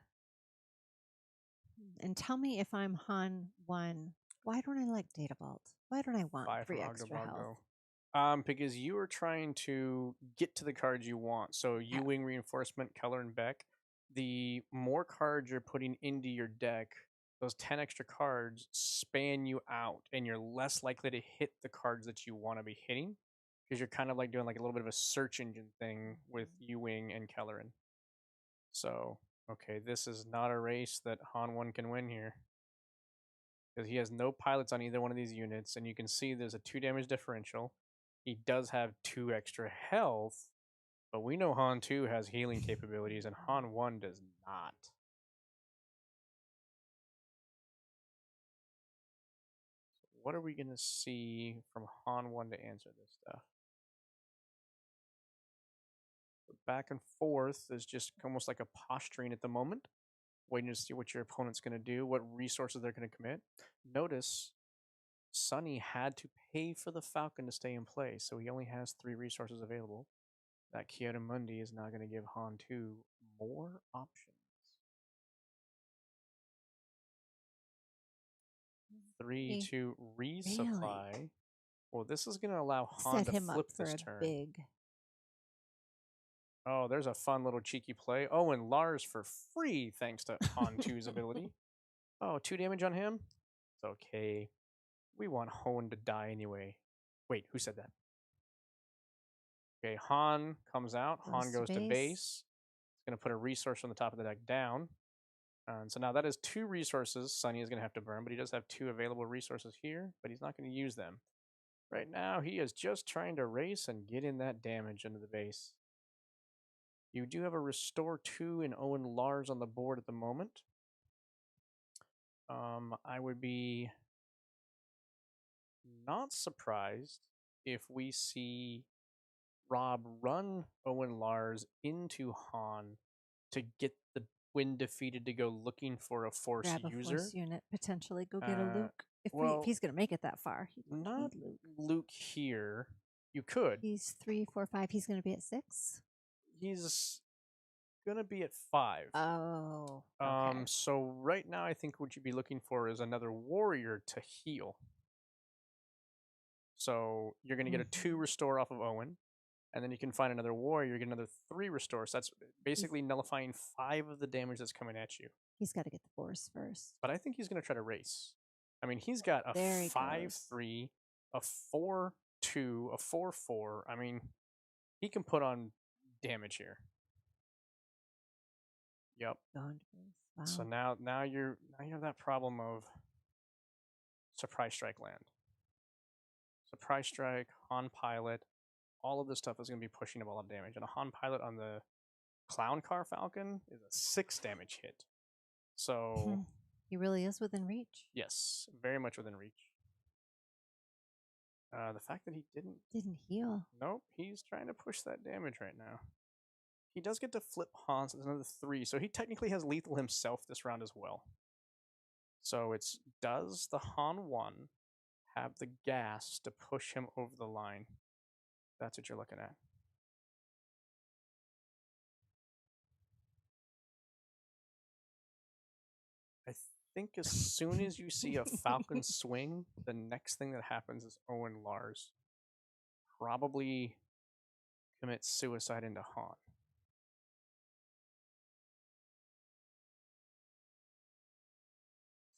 And tell me, if I'm Han 1, why don't I like Data Vault? Why don't I want 3 extra health? Because you are trying to get to the cards you want. So U-Wing, Reinforcement, Keller, and Beck. The more cards you're putting into your deck, those 10 extra cards span you out, and you're less likely to hit the cards that you want to be hitting, because you're kind of like doing like a little bit of a search engine thing with U-Wing and Kellerin. So, okay, this is not a race that Han 1 can win here, because he has no pilots on either one of these units, and you can see there's a 2 damage differential. He does have 2 extra health, but we know Han 2 has healing capabilities, and Han 1 does not. So what are we going to see from Han 1 to answer this stuff? Back and forth is just almost like a posturing at the moment, waiting to see what your opponent's going to do, what resources they're going to commit. Notice Sonny had to pay for the Falcon to stay in play, so he only has 3 resources available. That Kiadimundi is now going to give Han 2 more options. 3 to resupply. Really? Well, this is going to allow Han to flip this turn. Oh, there's a fun little cheeky play. Oh, and Lars for free thanks to Han 2's ability. Oh, 2 damage on him? It's okay. We want Hone to die anyway. Wait, who said that? Okay, Han comes out. Han goes to base. It's going to put a resource on the top of the deck down. And so now that is 2 resources Sunny is going to have to burn, but he does have 2 available resources here, but he's not going to use them. Right now, he is just trying to race and get in that damage into the base. You do have a Restore 2 and Owen Lars on the board at the moment. I would be not surprised if we see Rob run Owen Lars into Han to get the win defeated to go looking for a force Grab a user. force unit, potentially go get a Luke. If well, he's going to make it that far, not Luke. Luke here. You could. He's 3, 4, 5. He's going to be at 6. He's gonna be at 5. Oh. Okay. So right now, I think what you'd be looking for is another warrior to heal. So you're gonna get a 2 restore off of Owen, and then you can find another warrior, get another 3 restore. So that's basically nullifying 5 of the damage that's coming at you. He's got to get the force first. But I think he's gonna try to race. I mean, he's got a 5-3, a 4-2, a 4-4. I mean, he can put on damage here. Yep. Wow. So now you have that problem of Surprise Strike land. Surprise Strike, Han Pilot, all of this stuff is going to be pushing a lot of damage. And a Han Pilot on the Clown Car Falcon is a 6 damage hit. So he really is within reach. Yes, very much within reach. The fact that he didn't heal. Nope, he's trying to push that damage right now. He does get to flip Han, so there's another 3. So he technically has lethal himself this round as well. So it's, does the Han 1 have the gas to push him over the line? That's what you're looking at. I think as soon as you see a Falcon swing, the next thing that happens is Owen Lars probably commits suicide into Han.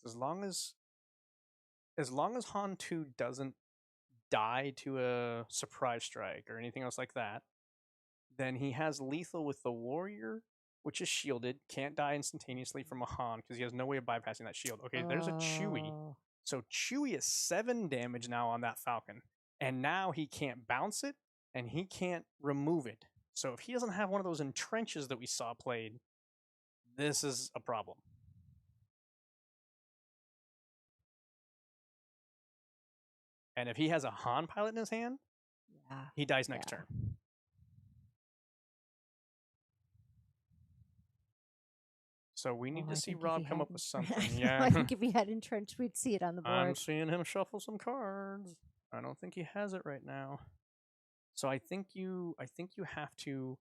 As long as Han 2 doesn't die to a surprise strike or anything else like that, then he has lethal with the warrior, which is shielded, can't die instantaneously from a Han because he has no way of bypassing that shield. Okay, there's a Chewie. So Chewie is 7 damage now on that Falcon, and now he can't bounce it and he can't remove it. So if he doesn't have one of those entrenches that we saw played, this is a problem. And if he has a Han Pilot in his hand, he dies next turn. So we need to see Rob come up with something. Yeah. I think if he had entrenched, we'd see it on the board. I'm seeing him shuffle some cards. I don't think he has it right now. So I think you have to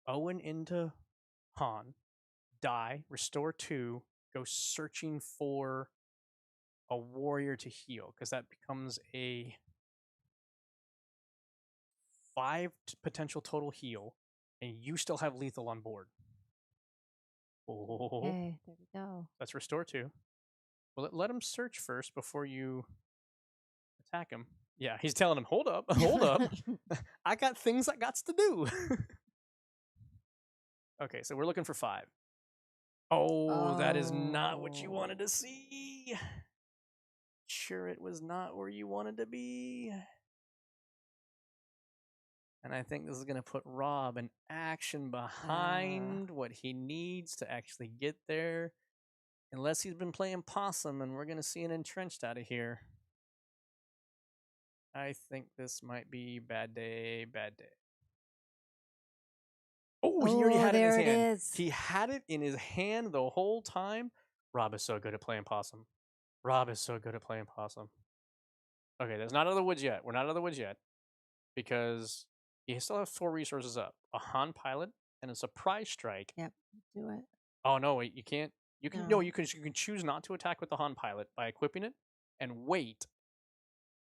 Owen into Han, die, restore 2, go searching for a warrior to heal, because that becomes a 5 potential total heal, and you still have lethal on board. Oh, okay, there we go. Let's restore 2. Well, let him search first before you attack him. Yeah, he's telling him, hold up, hold up. I got things I got to do. Okay, so we're looking for 5. Oh, that is not what you wanted to see. Sure, it was not where you wanted to be. And I think this is going to put Rob in action behind what he needs to actually get there. Unless he's been playing possum and we're going to see an entrenched out of here. I think this might be bad day, bad day. Oh, he already had it in his hand. It is. He had it in his hand the whole time. Rob is so good at playing possum. Rob is so good at playing possum. Okay, that's not out of the woods yet. We're not out of the woods yet. Because he still has 4 resources up. A Han Pilot and a Surprise Strike. Yep, do it. Oh, no, wait, you can't. You can you can choose not to attack with the Han Pilot by equipping it and wait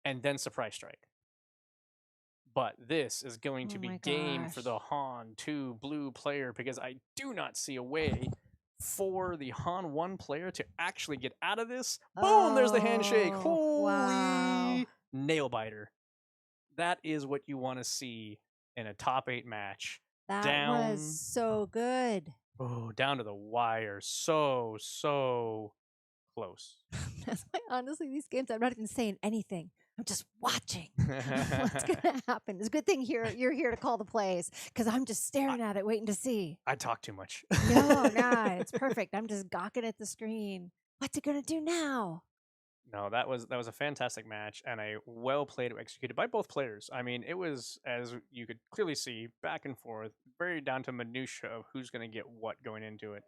and then Surprise Strike. But this is going to Oh be my game for gosh. the Han 2 blue player because I do not see a way for the Han 1 player to actually get out of this. Boom! There's the handshake. Oh, wow. Holy nail biter. That is what you want to see in a top 8 match. That was Down, so good. down to the wire. So close. That's why, honestly, these games, I'm not even saying anything. I'm just watching what's going to happen. It's a good thing you're here to call the plays because I'm just staring at it, waiting to see. I talk too much. No, nah, it's perfect. I'm just gawking at the screen. What's it going to do now? No, that was a fantastic match and a well played, executed by both players. I mean, it was, as you could clearly see, back and forth, very down to minutia of who's going to get what going into it.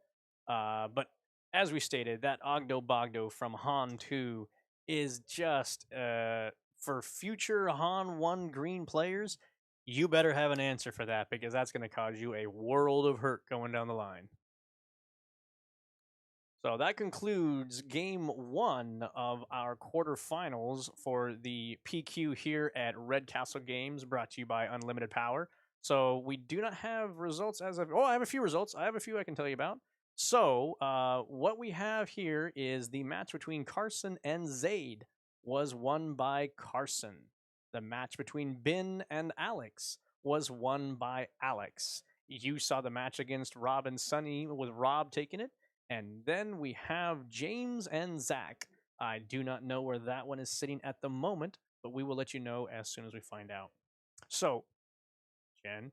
But as we stated, that Ogdo Bogdo from Han 2 is just for future Han 1 green players. You better have an answer for that because that's going to cause you a world of hurt going down the line. So that concludes game 1 of our quarterfinals for the PQ here at Red Castle Games, brought to you by Unlimited Power. So we do not have results as of. Oh, I have a few results. I have a few I can tell you about. So what we have here is the match between Carson and Zaid was won by Carson. The match between Bin and Alex was won by Alex. You saw the match against Rob and Sunny with Rob taking it. And then we have James and Zach. I do not know where that one is sitting at the moment, but we will let you know as soon as we find out. So, Jen,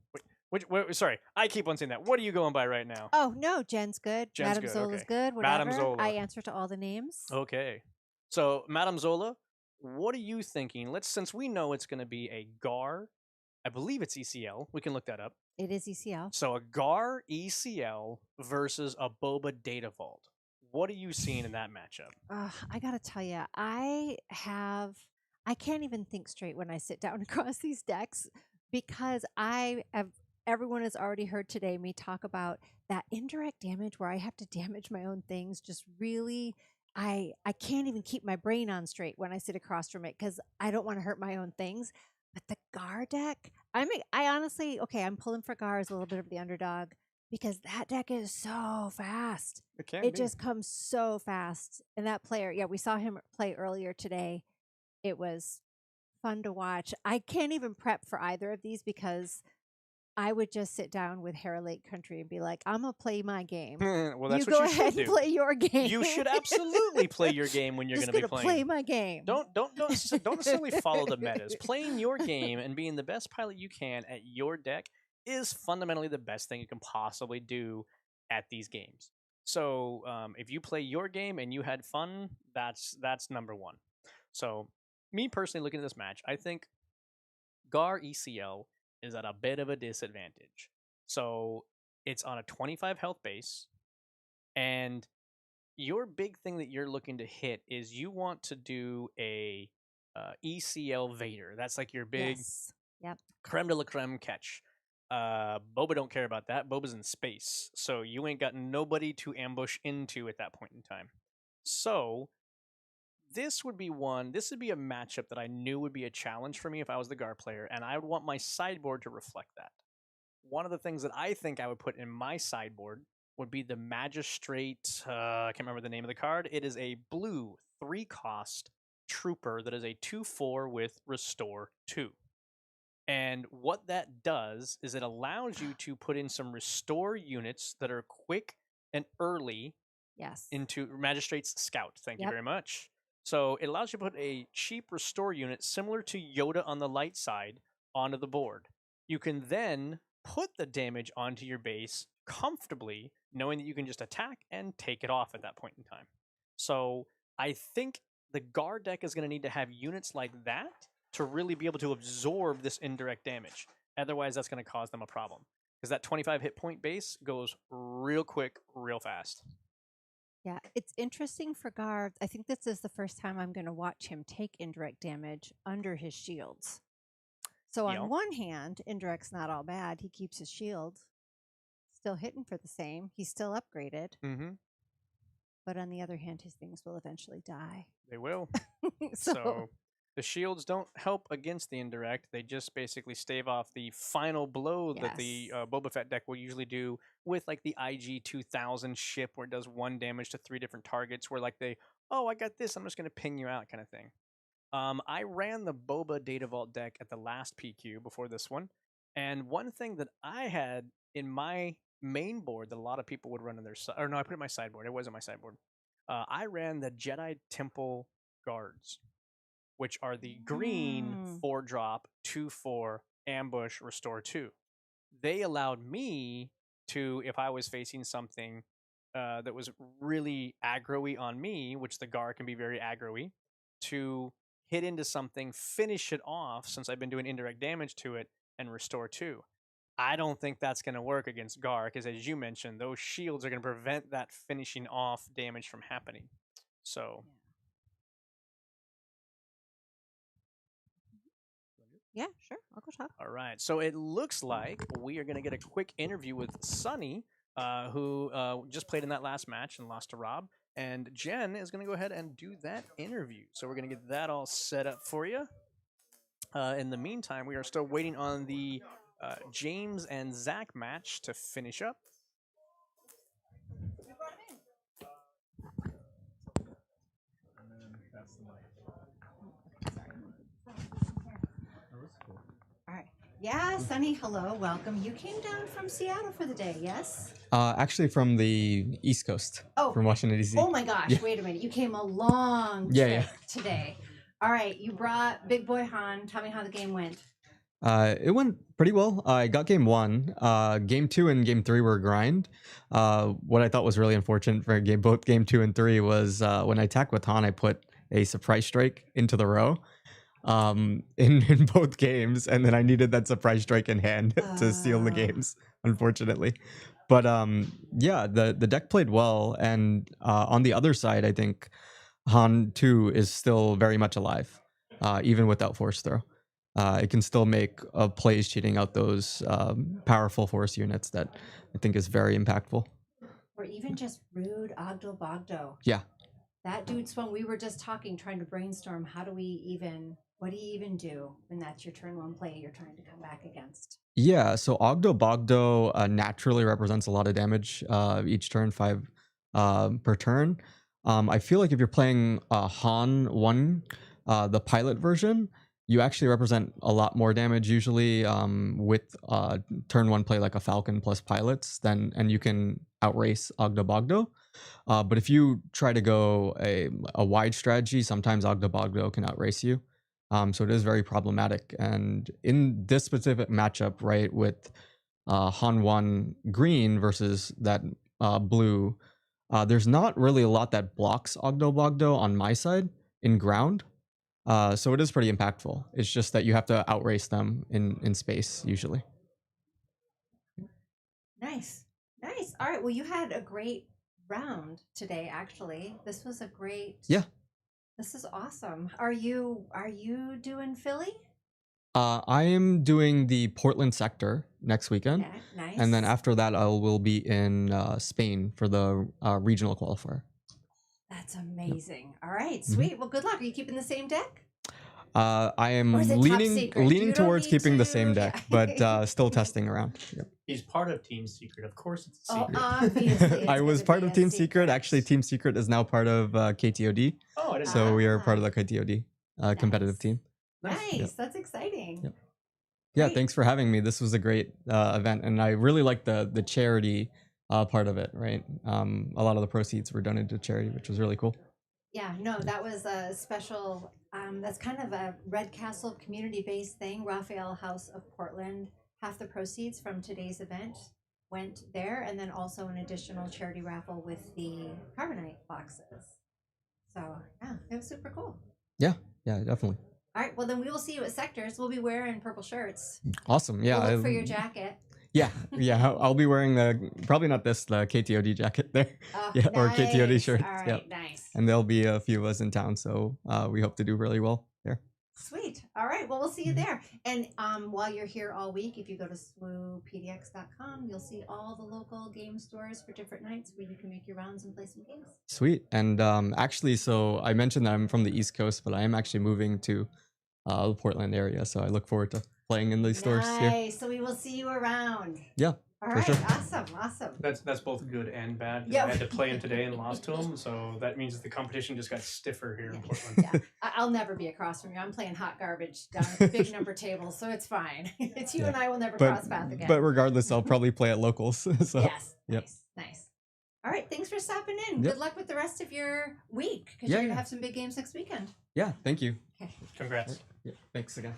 sorry, I keep on saying that. What are you going by right now? Oh, no, Jen's good. Jen's Madame good, Zola's okay. good. Whatever. Madamzola. I answer to all the names. Okay. So, Madamzola, what are you thinking? Since we know it's going to be a GAR, I believe it's ECL. We can look that up. It is ECL. So, a GAR ECL versus a Boba Data Vault. What are you seeing in that matchup? I got to tell you, I can't even think straight when I sit down across these decks because everyone has already heard today me talk about that indirect damage where I have to damage my own things. Just really, I can't even keep my brain on straight when I sit across from it because I don't want to hurt my own things. But the Gar deck, I honestly, okay, I'm pulling for Gar as a little bit of the underdog because that deck is so fast. It just comes so fast. And that player, yeah, we saw him play earlier today. It was fun to watch. I can't even prep for either of these because I would just sit down with Hare Lake Country and be like, I'm going to play my game. Well, that's you what go you ahead should and do. play your game. You should absolutely play your game when you're going to be playing. Play my game. Don't necessarily follow the metas. Playing your game and being the best pilot you can at your deck is fundamentally the best thing you can possibly do at these games. So if you play your game and you had fun, that's number one. So me personally looking at this match, I think Gar ECL is at a bit of a disadvantage. So it's on a 25 health base, and your big thing that you're looking to hit is you want to do a ECL Vader. That's like your big creme de la creme catch. Boba don't care about that. Boba's in space, so you ain't got nobody to ambush into at that point in time. So this would be a matchup that I knew would be a challenge for me if I was the Gar player, and I would want my sideboard to reflect that. One of the things that I think I would put in my sideboard would be the Magistrate. I can't remember the name of the card. It is a blue 3-cost trooper that is a 2/4 with Restore 2. And what that does is it allows you to put in some Restore units that are quick and early into Magistrate's Scout. Thank you very much. So it allows you to put a cheap Restore unit similar to Yoda on the light side onto the board. You can then put the damage onto your base comfortably, knowing that you can just attack and take it off at that point in time. So I think the Gar deck is going to need to have units like that to really be able to absorb this indirect damage. Otherwise, that's going to cause them a problem. Because that 25 hit point base goes real quick, real fast. Yeah, it's interesting for Gar. I think this is the first time I'm going to watch him take indirect damage under his shields. So on one hand, indirect's not all bad. He keeps his shield still hitting for the same. He's still upgraded. Mm-hmm. But on the other hand, his things will eventually die. They will. So The shields don't help against the indirect. They just basically stave off the final blow that the Yes. Boba Fett deck will usually do with like the IG 2000 ship, where it does 1 damage to 3 different targets. Where like oh, I got this, I'm just gonna ping you out, kind of thing. I ran the Boba Data Vault deck at the last PQ before this one, and one thing that I had in my main board that a lot of people would run on their side, or no, I put it in my sideboard. It wasn't my sideboard. I ran the Jedi Temple Guards, which are the green Mm. 4-drop 2/4 ambush restore 2. They allowed me to, if I was facing something that was really aggro-y on me, which the Gar can be very aggro-y, to hit into something, finish it off since I've been doing indirect damage to it, and restore 2. I don't think that's going to work against Gar because, as you mentioned, those shields are going to prevent that finishing off damage from happening. So, Yeah, sure. I'll go talk. all right. So it looks like we are going to get a quick interview with Sunny, who just played in that last match and lost to Rob. And Jen is going to go ahead and do that interview. So we're going to get that all set up for you. In the meantime, we are still waiting on the James and Zach match to finish up. All right. Yeah, Sunny, hello, welcome. You came down from Seattle for the day, yes? Actually, from the East Coast. Oh. From Washington D.C. Oh my gosh, Yeah. wait a minute. You came a long trip today. All right, you brought Big Boy Han. Tell me how the game went. It went pretty well. I got game 1. Game 2 and game 3 were grind. What I thought was really unfortunate for both game 2 and 3 was when I attacked with Han, I put a surprise strike into the row in both games, and then I needed that surprise strike in hand to seal the games, unfortunately. But yeah, the deck played well, and on the other side, I think Han 2 is still very much alive, even without Force Throw. It can still make plays cheating out those powerful Force units that I think is very impactful. Or even just rude Ogdo Bogdo. Yeah. That dude's fun. We were just talking, trying to brainstorm what do you even do when that's your turn 1 play you're trying to come back against? Yeah, so Ogdo Bogdo naturally represents a lot of damage each turn, 5 per turn. I feel like if you're playing Han 1, the pilot version, you actually represent a lot more damage usually with turn 1 play like a Falcon plus pilots, and you can outrace Ogdo Bogdo. But if you try to go a wide strategy, sometimes Ogdo Bogdo can outrace you. So it is very problematic. And in this specific matchup, right, with Han 1 green versus that blue, there's not really a lot that blocks Ogdo Bogdo on my side in ground. So it is pretty impactful. It's just that you have to outrace them in space usually. Nice. Nice. All right. Well, you had a great round today, actually. This was a great. Yeah. This is awesome. Are you doing Philly? I am doing the Portland sector next weekend. Yeah, nice. And then after that, I will be in Spain for the regional qualifier. That's amazing. All right, sweet. Well, good luck. Are you keeping the same deck? I am Or is it top secret? You leaning don't towards need keeping the to- same deck, but still testing around. Yep. He's part of Team Secret. Of course, it's a Oh, secret. obviously. it's I was gonna part be of a Team Secret. Actually, secret. Team Secret is now part of KTOD. Oh, I didn't So know. we are part of the KTOD competitive Nice. team. Nice. Yep. That's exciting. Yep. Yeah, Great. thanks for having me. This was a great event, and I really like the charity part of it. Right, a lot of the proceeds were donated to charity, which was really cool. Yeah, no, that was a special. That's kind of a Red Castle community-based thing. Raphael House of Portland. Half the proceeds from today's event went there, and then also an additional charity raffle with the carbonite boxes. So yeah, it was super cool. Yeah, definitely. All right, well then we will see you at sectors. We'll be wearing purple shirts. Awesome. Yeah, We'll look for your jacket. Yeah, I'll be wearing probably not this, the KTOD jacket there. Oh, Yeah, or nice. KTOD shirts. All right, Yep. nice. And there'll be a few of us in town, so we hope to do really well there. Sweet. All right. Well, we'll see you there. And while you're here all week, if you go to swoopdx.com, you'll see all the local game stores for different nights where you can make your rounds and play some games. Sweet. And actually, so I mentioned that I'm from the East Coast, but I am actually moving to the Portland area. So I look forward to playing in these stores here. Nice. So we will see you around. Yeah. All for right. sure. Awesome. That's both good and bad. 'Cause Yeah. I had to play him today and lost to him, so that means the competition just got stiffer here in Yeah. Portland. Yeah. I'll never be across from you. I'm playing hot garbage down at the big number table, so it's fine. It's you Yeah. and I will never cross paths again. But regardless, I'll probably play at locals. So Yes. Yep. Nice. All right. Thanks for stopping in. Yep. Good luck with the rest of your week because Yeah, you're going to yeah. have some big games next weekend. yeah, thank you. Okay. Congrats. Yeah, thanks again.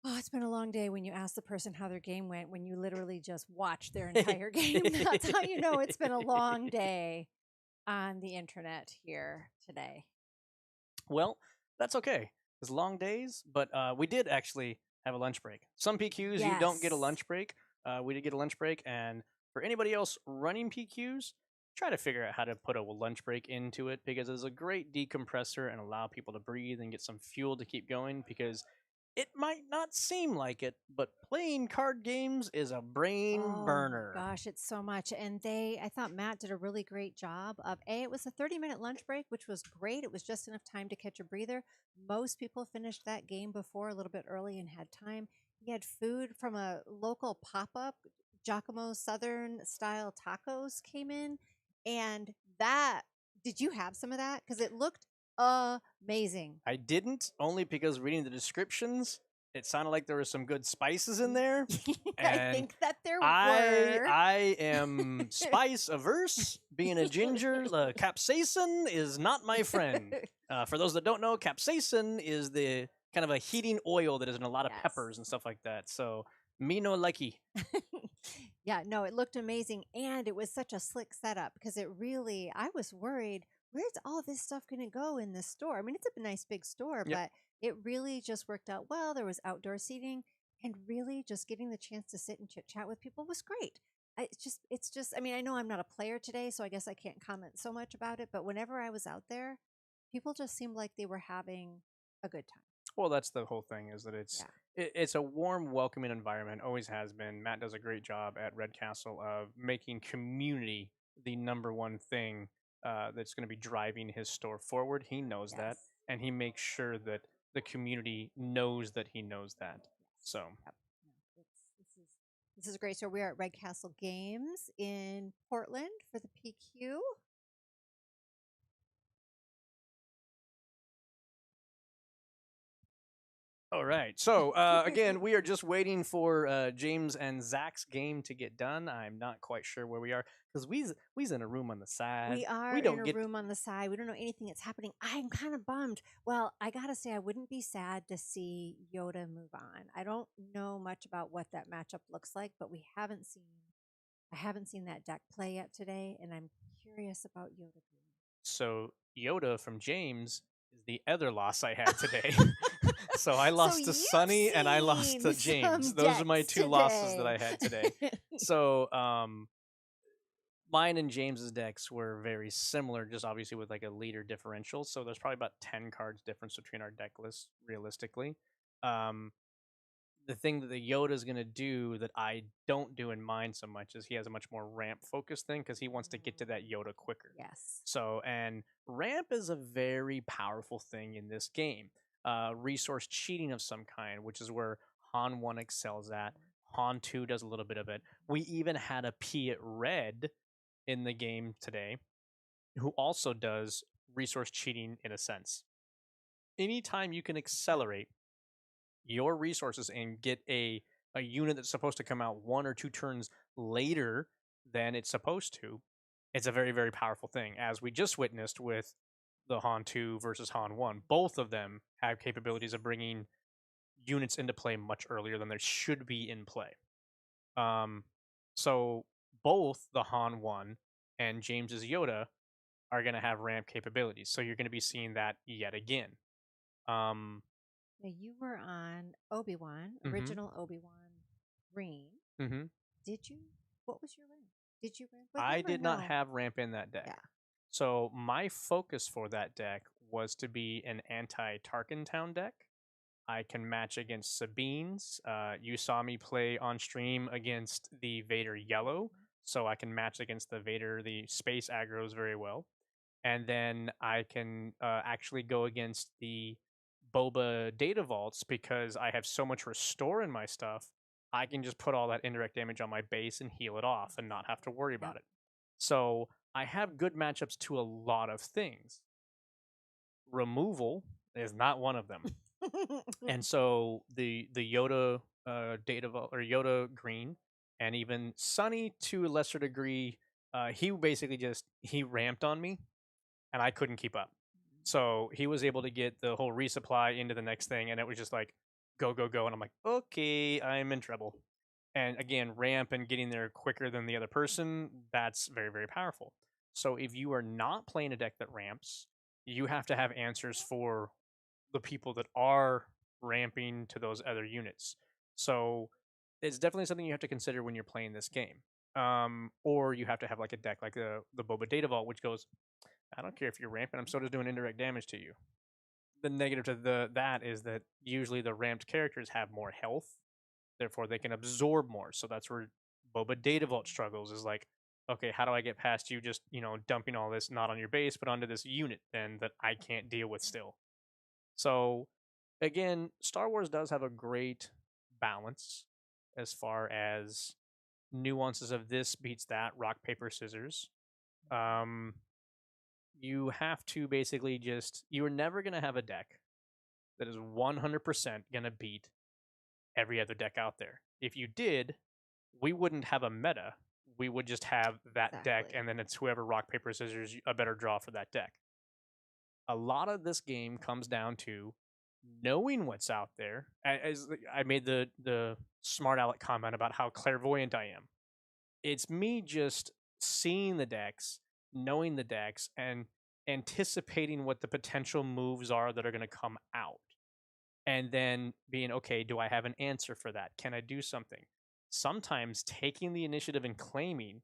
Oh, it's been a long day when you ask the person how their game went when you literally just watch their entire game. That's how you know it's been a long day on the internet here today. Well, that's okay. It's long days, but we did actually have a lunch break. Some PQs you don't get a Yes. lunch break. We did get a lunch break, and for anybody else running PQs, try to figure out how to put a lunch break into it because it's a great decompressor and allow people to breathe and get some fuel to keep going because it might not seem like it, but playing card games is a brain burner. Gosh, it's so much. And I thought Matt did a really great job of it was a 30-minute lunch break, which was great. It was just enough time to catch a breather. Most people finished that game before a little bit early and had time. He had food from a local pop-up. Giacomo Southern style tacos came in. And did you have some of that? Because it looked amazing. I didn't, only because reading the descriptions, it sounded like there were some good spices in there. I And think that there I were. I am spice averse. Being a ginger, capsaicin is not my friend. For those that don't know, capsaicin is the kind of a heating oil that is in a lot of Yes. peppers and stuff like that. So me no likey. Yeah, no, it looked amazing. And it was such a slick setup because I was worried, where's all this stuff going to go in this store? I mean, it's a nice big store, Yep. but it really just worked out well. There was outdoor seating and really just getting the chance to sit and chit chat with people was great. I mean, I know I'm not a player today, so I guess I can't comment so much about it, but whenever I was out there, people just seemed like they were having a good time. Well, that's the whole thing is that it's a warm, welcoming environment. Always has been. Matt does a great job at Red Castle of making community the number one thing that's going to be driving his store forward. He knows that, Yes. and he makes sure that the community knows that he knows that. So Yep. No, this is great. So we are at Red Castle Games in Portland for the PQ. all right. So again, we are just waiting for James and Zach's game to get done. I'm not quite sure where we are because we's in a room on the side. We are We don't in a get room on the side. We don't know anything that's happening. I'm kind of bummed. Well, I gotta say, I wouldn't be sad to see Yoda move on. I don't know much about what that matchup looks like, but I haven't seen that deck play yet today, and I'm curious about Yoda. So Yoda from James is the other loss I had today. So I lost to you've Sunny and I lost seen to James. some Those are my decks two losses that I today. had today. So mine and James's decks were very similar, just obviously with like a leader differential. So there's probably about 10 cards difference between our deck lists, realistically. The thing that the Yoda is going to do that I don't do in mine so much is he has a much more ramp focused thing because he wants to get to that Yoda quicker. Yes. So, and ramp is a very powerful thing in this game. Resource cheating of some kind, which is where Han 1 excels at. Han 2 does a little bit of it. We even had a P at red in the game today who also does resource cheating in a sense. Anytime you can accelerate your resources and get a unit that's supposed to come out 1 or 2 turns later than it's supposed to, it's a very, very powerful thing, as we just witnessed with the Han 2 versus Han 1. Both of them have capabilities of bringing units into play much earlier than they should be in play. So both the Han 1 and James's Yoda are going to have ramp capabilities. So you're going to be seeing that yet again. Now you were on Obi-Wan, Mhm. original Obi-Wan green. Mm-hmm. Did you? What was your rank? Did you rank with I him or did not no? have ramp in that deck. Yeah. So my focus for that deck was to be an anti-Tarkin Town deck. I can match against Sabines. You saw me play on stream against the Vader Yellow, so I can match against the Vader, the space aggros very well. And then I can actually go against the Boba Data Vaults because I have so much restore in my stuff. I can just put all that indirect damage on my base and heal it off and not have to worry about Yep. it. So I have good matchups to a lot of things. Removal is not one of them. And so the Yoda data or Yoda green, and even Sunny to a lesser degree, he basically just he ramped on me, and I couldn't keep up. So he was able to get the whole resupply into the next thing, and it was just like go go go, and I'm like, okay, I'm in trouble. And again, ramp and getting there quicker than the other person, that's very very powerful. So if you are not playing a deck that ramps, you have to have answers for the people that are ramping to those other units. So it's definitely something you have to consider when you're playing this game. Or you have to have like a deck like the Boba Data Vault, which goes, I don't care if you're ramping, I'm still just doing indirect damage to you. The negative to that is that usually the ramped characters have more health, therefore they can absorb more. So that's where Boba Data Vault struggles is like, okay, how do I get past you just, dumping all this not on your base, but onto this unit then that I can't deal with still. So again, Star Wars does have a great balance as far as nuances of this beats that, rock, paper, scissors. You have to basically you're never going to have a deck that is 100% going to beat every other deck out there. If you did, we wouldn't have a meta. We would just have that deck, Exactly. and then it's whoever rock, paper, scissors, a better draw for that deck. A lot of this game comes down to knowing what's out there. As I made the smart aleck comment about how clairvoyant I am, it's me just seeing the decks, knowing the decks, and anticipating what the potential moves are that are going to come out, and then being okay. Do I have an answer for that? Can I do something? Sometimes taking the initiative and claiming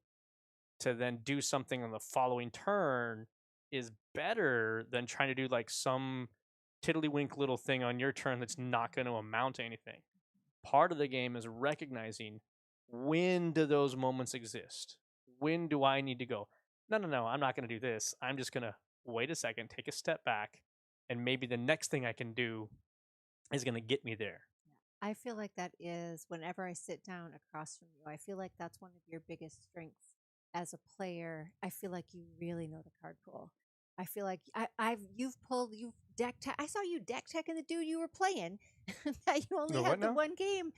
to then do something on the following turn is better than trying to do like some tiddlywink little thing on your turn that's not going to amount to anything. Part of the game is recognizing when do those moments exist? When do I need to go? No, I'm not going to do this. I'm just going to wait a second, take a step back, and maybe the next thing I can do is going to get me there. I feel like that is whenever I sit down across from you, I feel like that's one of your biggest strengths as a player. I feel like you really know the card pool. I feel like you've deck tech. I saw you deck tech and the dude you were playing. That you only The what had the now? one game.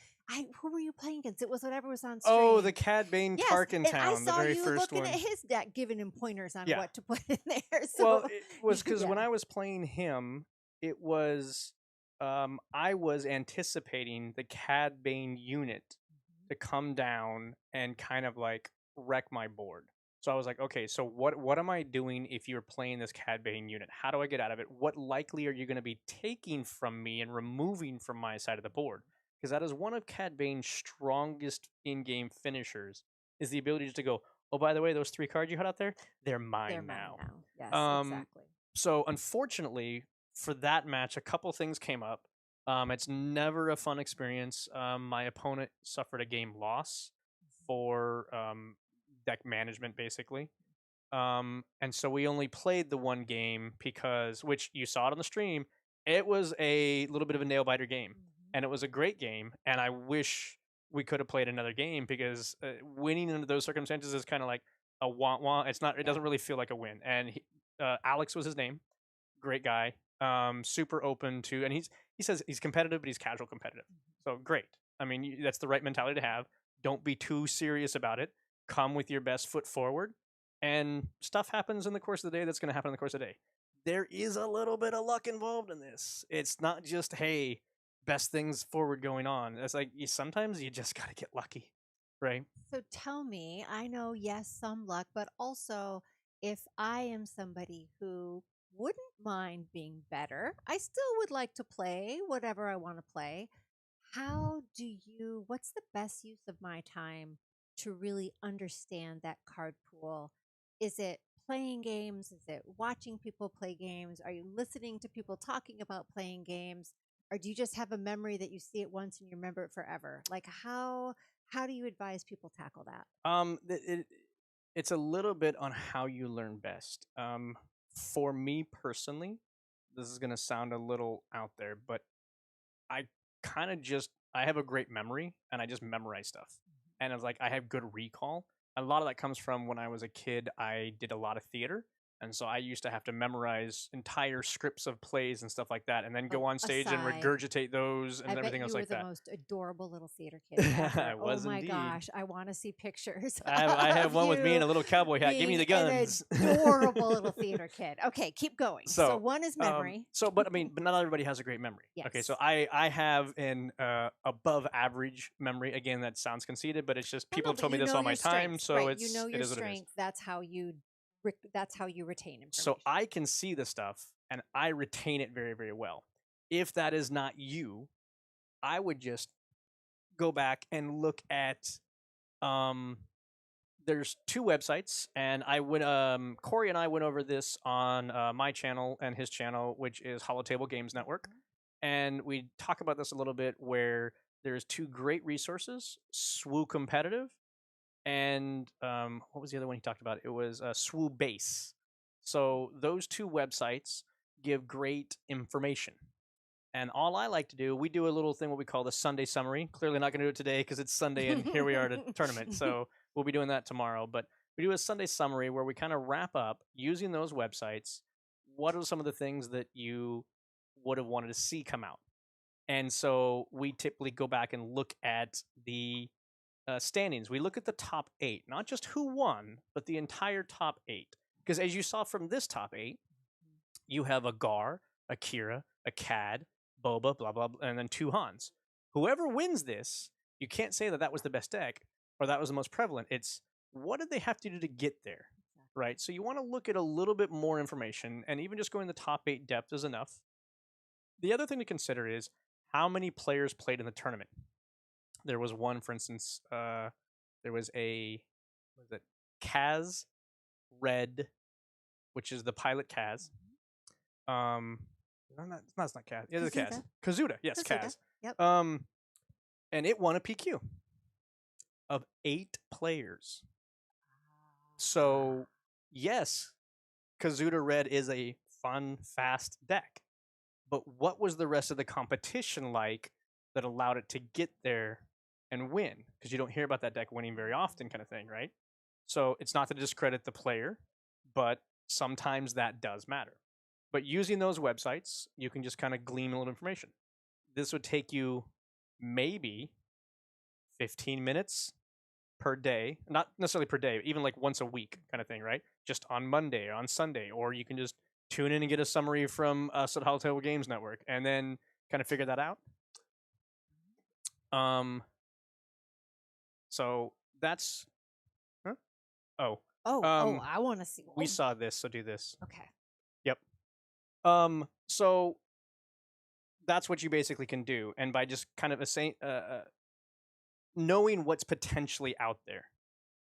Who were you playing against? It was whatever was on stream. Oh, the Cad Bane Yes, Tarkin and I Town, the saw very you first looking one. at his deck, giving him pointers on Yeah. what to put in there. So Well, it was because when yeah. I was playing him, it was I was anticipating the Cad Bane unit to come down and kind of like wreck my board. So I was like, okay, so what am I doing if you're playing this Cad Bane unit? How do I get out of it? What likely are you going to be taking from me and removing from my side of the board? Because that is one of Cad Bane's strongest in-game finishers, is the ability just to go, oh, by the way, those 3 cards you had out there, they're mine They're mine now. now. Yes, Um, exactly. So unfortunately for that match, a couple things came up. It's never a fun experience. My opponent suffered a game loss for deck management, basically. And so we only played the one game because, which you saw it on the stream, it was a little bit of a nail biter game, and it was a great game. And I wish we could have played another game because winning under those circumstances is kind of like a want. It's not. It doesn't really feel like a win. And Alex was his name. Great guy. Super open to, and he says he's competitive, but he's casual competitive. So great. I mean, that's the right mentality to have. Don't be too serious about it. Come with your best foot forward, and stuff happens in the course of the day that's going to happen in the course of the day. There is a little bit of luck involved in this. It's not just, hey, best things forward going on. It's like sometimes you just got to get lucky, right? So tell me, I know, yes, some luck, but also if I am somebody who wouldn't mind being better, I still would like to play whatever I want to play. What's the best use of my time to really understand that card pool? Is it playing games? Is it watching people play games? Are you listening to people talking about playing games? Or do you just have a memory that you see it once and you remember it forever? Like how do you advise people tackle that? It's a little bit on how you learn best. For me personally, this is gonna sound a little out there, but I kind of just I have a great memory and I just memorize stuff. And it's like I have good recall. A lot of that comes from when I was a kid, I did a lot of theater. And so I used to have to memorize entire scripts of plays and stuff like that, and then go Oh, on stage and aside, regurgitate those and I bet everything else you were like the that. most adorable little theater kid ever. I Oh was my indeed. gosh, I want to see pictures I have of one with me in you a little cowboy hat. Give me being the an guns. adorable little theater kid. Okay, keep going. So So, one is memory. but I mean, but not everybody has a great memory. Okay, so Yes. I have an above average memory. Again, that sounds conceited, but it's just Well, people no, have but told me you this know all my your time, strengths, so right? You know it your is what it is. strength. That's how you retain So information. I can see the stuff and I retain it very, very well. If that is not you, I would just go back and look at um there's two websites, and I went Corey and I went over this on my channel and his channel, which is Holotable Games Network. And we talk about this a little bit where there's two great resources, Swoo Competitive and what was the other one he talked about? It was Swoo Base. So those two websites give great information. And all I like to do, we do a little thing what we call the Sunday summary. Clearly not going to do it today because it's Sunday and here we are at a tournament. So we'll be doing that tomorrow. But we do a Sunday summary where we kind of wrap up using those websites. What are some of the things that you would have wanted to see come out? And so we typically go back and look at the standings. We look at the top 8, not just who won, but the entire top 8. Because as you saw from this top 8, you have a Gar, a Kira, a Cad, Boba, blah, blah, blah, and then 2 Hans. Whoever wins this, you can't say that that was the best deck or that was the most prevalent. It's what did they have to do to get there, right? So you want to look at a little bit more information, and even just going the top 8 depth is enough. The other thing to consider is how many players played in the tournament. There was one, for instance, there was what is it, Kaz Red, which is the pilot Kaz. It's not Kaz. It is Kaz. Kazuda, yes, Kazuda, Kaz. yep. And it won a PQ of 8 players. So, yes, Kazuda Red is a fun, fast deck. But what was the rest of the competition like that allowed it to get there and win? Because you don't hear about that deck winning very often, kind of thing, right? So it's not to discredit the player, but sometimes that does matter. But using those websites, you can just kind of glean a little information. This would take you maybe 15 minutes per day, not necessarily per day, even like once a week kind of thing, right? Just on Monday or on Sunday, or you can just tune in and get a summary from us at Holotable Games Network and then kind of figure that out. So that's Oh, I want to see. We saw this, so do this. Okay. Yep. So that's what you basically can do, and by just kind of knowing what's potentially out there,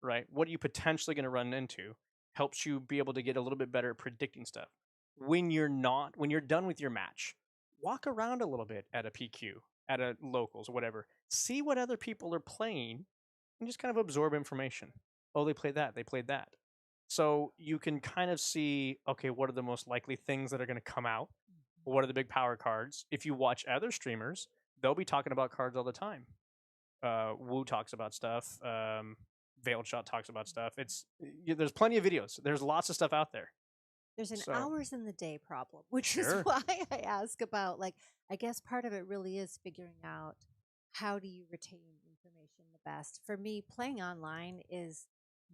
right? What are you potentially going to run into helps you be able to get a little bit better at predicting stuff. When you're done with your match, walk around a little bit at a PQ, at a locals, or whatever. See what other people are playing, and just kind of absorb information. Oh, they played that. They played that. So you can kind of see, okay, what are the most likely things that are going to come out? What are the big power cards? If you watch other streamers, they'll be talking about cards all the time. Wu talks about stuff. Veiled Shot talks about stuff. There's plenty of videos. There's lots of stuff out there. There's an hours in the day problem, which Sure. is why I ask about, like, I guess part of it really is figuring out how do you retain information the best. For me, playing online is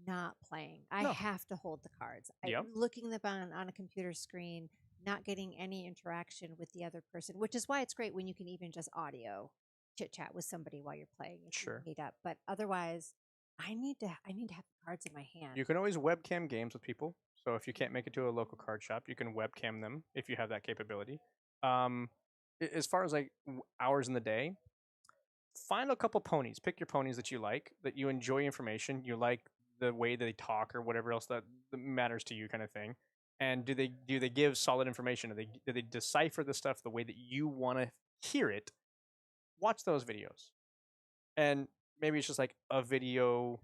not playing. I No. have to hold the cards. Yep. Looking them on a computer screen, not getting any interaction with the other person, which is why it's great when you can even just audio chit chat with somebody while you're playing. If Sure. you meet up, but otherwise, I need to have the cards in my hand. You can always webcam games with people. So if you can't make it to a local card shop, you can webcam them if you have that capability. As far as like hours in the day, find a couple ponies. Pick your ponies that you like, that you enjoy information. You like the way that they talk or whatever else that matters to you, kind of thing. And do they give solid information? Do they decipher the stuff the way that you want to hear it? Watch those videos, and maybe it's just like a video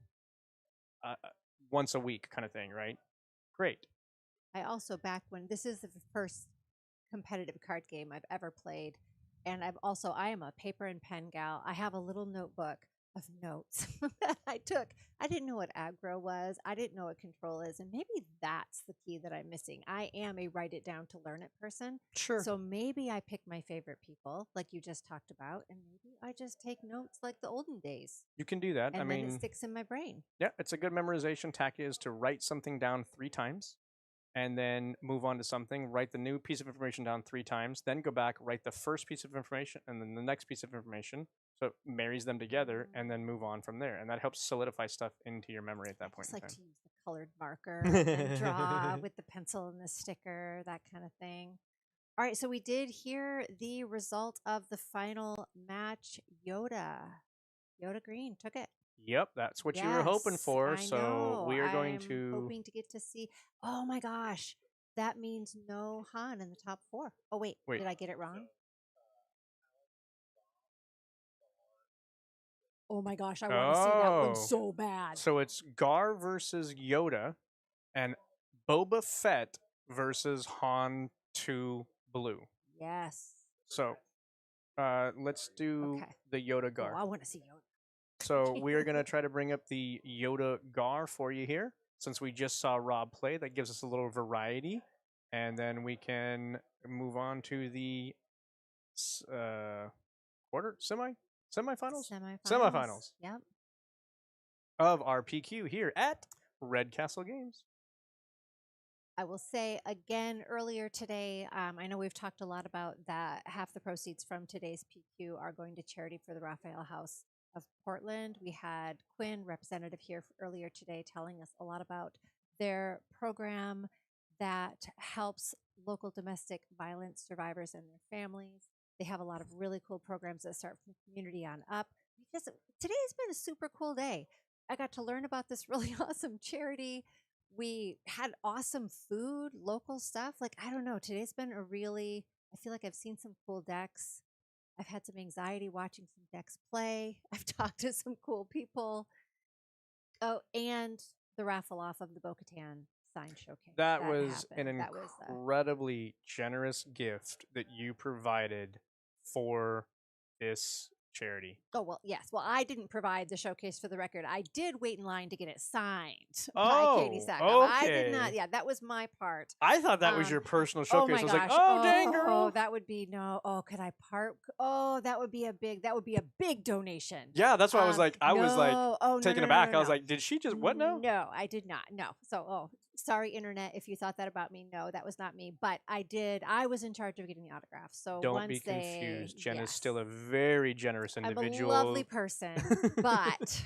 once a week kind of thing, right? Great. I also, back when this is the first competitive card game I've ever played, and I am a paper and pen gal. I have a little notebook of notes that I took. I didn't know what aggro was. I didn't know what control is, and maybe that's the key that I'm missing. I am a write it down to learn it person. Sure. So maybe I pick my favorite people, like you just talked about, and maybe I just take notes like the olden days, You can do that. and I then it mean, sticks in my brain. yeah, it's a good memorization tack is to write something down 3 times and then move on to something, write the new piece of information down 3 times, then go back, write the first piece of information and then the next piece of information. So it marries them together and then move on from there. And that helps solidify stuff into your memory at that point Just in like time. to use the colored marker and then draw with the pencil and the sticker, that kind of thing. All right, so we did hear the result of the final match. Yoda Green took it. Yep, that's what you were hoping Yes, for. I So know. we are going I'm to. hoping to get to see. Oh my gosh, that means no Han in the top 4. Oh wait, Wait. did I get it wrong? Oh my gosh, I want to see that one Oh. so bad. So it's Gar versus Yoda and Boba Fett versus Han 2 Blue. Yes. So let's do Okay. the Yoda Oh, Gar. I want to see Yoda. So we are going to try to bring up the Yoda Gar for you here. Since we just saw Rob play, that gives us a little variety. And then we can move on to the semifinals Semifinals. Yep. of our PQ here at Red Castle Games. I will say again earlier today, I know we've talked a lot about that half the proceeds from today's PQ are going to charity for the Raphael House of Portland. We had Quinn, representative here earlier today, telling us a lot about their program that helps local domestic violence survivors and their families. They have a lot of really cool programs that start from community on up. Today has been a super cool day. I got to learn about this really awesome charity. We had awesome food, local stuff. Like, I don't know, today's been I feel like I've seen some cool decks. I've had some anxiety watching some decks play. I've talked to some cool people. Oh, and the raffle off of the Bo-Katan sign showcase. That was an happened. That was incredibly generous gift that you provided for this charity. Oh, well, yes. Well, I didn't provide the showcase for the record. I did wait in line to get it signed by Katie Sackhoff. I did not. Okay. Yeah, that was my part. I thought that was your personal Oh showcase. my I was gosh. like, oh, dang, girl. Oh, that would be no. Oh, could I part? Oh, that would be a big donation. Yeah, that's why I was like, taken aback. I was no. like, did she just what now? No, I did not. No. So, sorry, internet, if you thought that about me. No, that was not me. But I was in charge of getting the autographs. So Don't be confused. Jen is yes. still a very generous individual. I'm a lovely person, but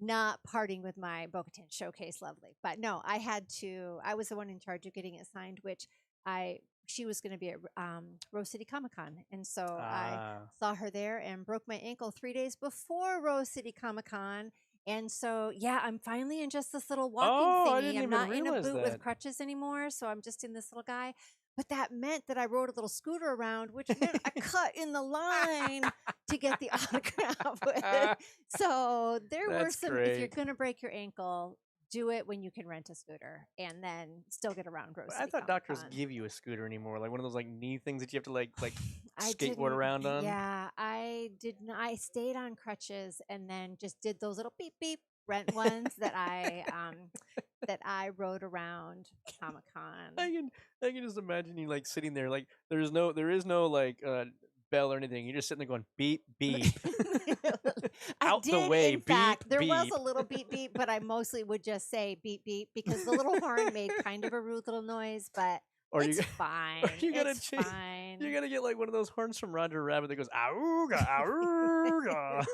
not parting with my Bo-Katan showcase lovely. But no, I was the one in charge of getting it signed, which she was going to be at Rose City Comic-Con. And so I saw her there and broke my ankle 3 days before Rose City Comic-Con. And so, yeah, I'm finally in just this little walking I thingy. didn't I'm even not in a realize boot that. with crutches anymore. So I'm just in this little guy. But that meant that I rode a little scooter around, which meant I cut in the line to get the autograph with. So there were That's some, if you're great. going to break your ankle, do it when you can rent a scooter and then still get around Rose I City thought doctors Comic-Con. give you a scooter anymore, like one of those like knee things that you have to like I skateboard didn't- around on. Yeah, I didn't. I stayed on crutches and then just did those little beep beep rent ones that I rode around Comic-Con. I can just imagine you like sitting there, like there is no like bell or anything. You're just sitting there going beep beep. Out the way, in fact, beep, there was beep. a little beep beep, but I mostly would just say beep beep because the little horn made kind of a rude little noise, but Or it's you, fine. or you gotta It's change. fine. You gotta get like one of those horns from Roger Rabbit that goes auga auga.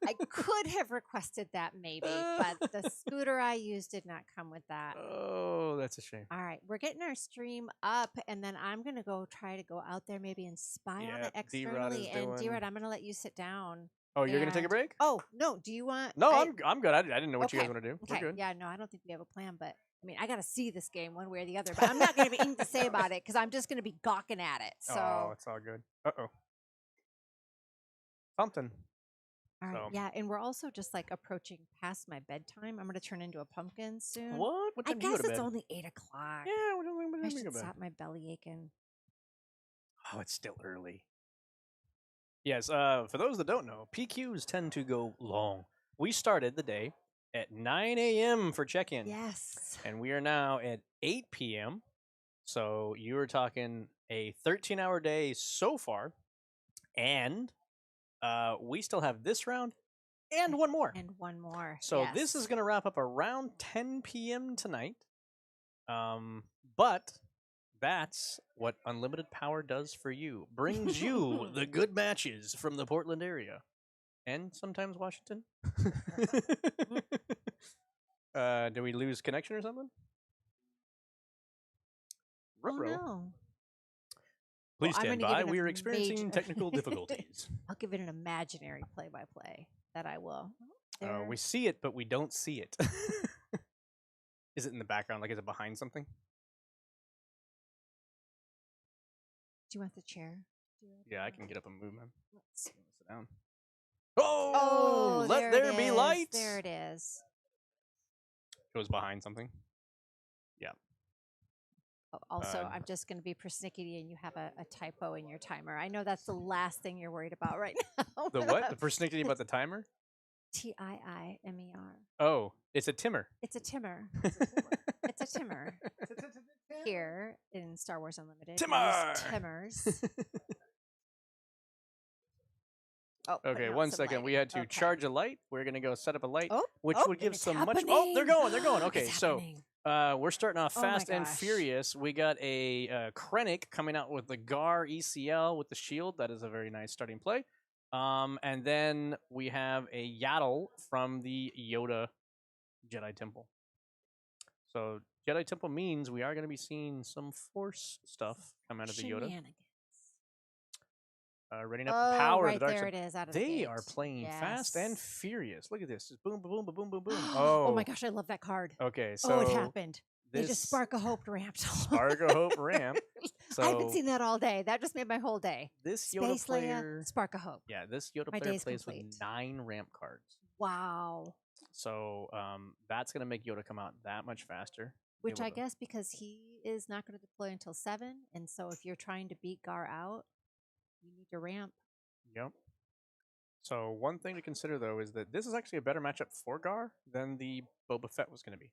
I could have requested that maybe, but the scooter I used did not come with that. Oh, that's a shame. All right, we're getting our stream up, and then I'm gonna try to go out there maybe and spy on Yeah, it D-Rod is externally. And doing- D-Rod, I'm gonna let you sit down. Oh, you're gonna take a And- break? Oh no, do you want? No, I'm good. I didn't know what you guys Okay, want to do. Okay, We're good. yeah, no, I don't think we have a plan, but I mean, I got to see this game one way or the other. But I'm not going to have anything to say about it because I'm just going to be gawking at it. So, Oh, it's all good. Uh-oh. Something. all right, so- yeah, and we're also just like approaching past my bedtime. I'm going to turn into a pumpkin soon. What? What I time do you guess go to it's bed? only 8 o'clock. Yeah, what time I do you should go to bed? stop my belly aching. Oh, it's still early. Yes, for those that don't know, PQs tend to go long. We started the day at 9 a.m. for check-in. Yes. And we are now at 8 p.m. So you were talking a 13-hour day so far. And we still have this round and one more. And one more. So this is going to wrap up around 10 p.m. tonight. But that's what Unlimited Power does for you. Brings you the good matches from the Portland area. And sometimes Washington. Do we lose connection or something? Oh, Ruh-roh. no. Please I'm stand gonna give by. it a We are experiencing major- technical difficulties. I'll give it an imaginary play-by-play that I will. We see it, but we don't see it. Is it in the background? Like, is it behind something? Do you want the chair? Yeah, I can get up and move, man. Let's- Sit down. Oh, let there it be is. light. There it is. It was behind something. Oh, also, Um, I'm just going to be persnickety, and you have a typo in your timer. I know that's the last thing you're worried about right now. The what? The persnickety about the timer? Tiimer. Oh, it's a timmer. It's a timmer. It's a timmer. Here in Star Wars Unlimited, we use Timmer! timmers. Oh, Okay, putting out 1 some second. We lighting. had to Okay. charge a light. We're gonna go set up a light, Oh, which oh, would give it's some much. Oh, they're going. They're going. happening. Okay, It's so happening. we're starting off Oh my fast and gosh. furious. We got a Krennic coming out with the Gar ECL with the shield. That is a very nice starting play. And then we have a Yaddle from the Yoda Jedi Temple. So Jedi Temple means we are going to be seeing some Force stuff come out of the Yoda. Shenanigans. Readying up Oh, the power right of the dark there side. it is. Out of the They gate. are playing fast and Yes. furious. Look at this. Just boom, boom, boom, boom, boom, boom. Oh my gosh, I love that card. Okay, so Oh, it happened. They this just Spark of Hope ramped. Spark of Hope ramp. I haven't So seen that all day. That just made my whole day. this Yoda Space player, Leia, Spark of Hope. yeah, this Yoda My player day's plays complete. with 9 ramp cards. Wow. So that's gonna make Yoda come out that much faster. be Which able I to- guess because he is not going to deploy until 7. And so if you're trying to beat Gar out, you need to ramp. Yep. So one thing to consider though is that this is actually a better matchup for Gar than the Boba Fett was gonna be.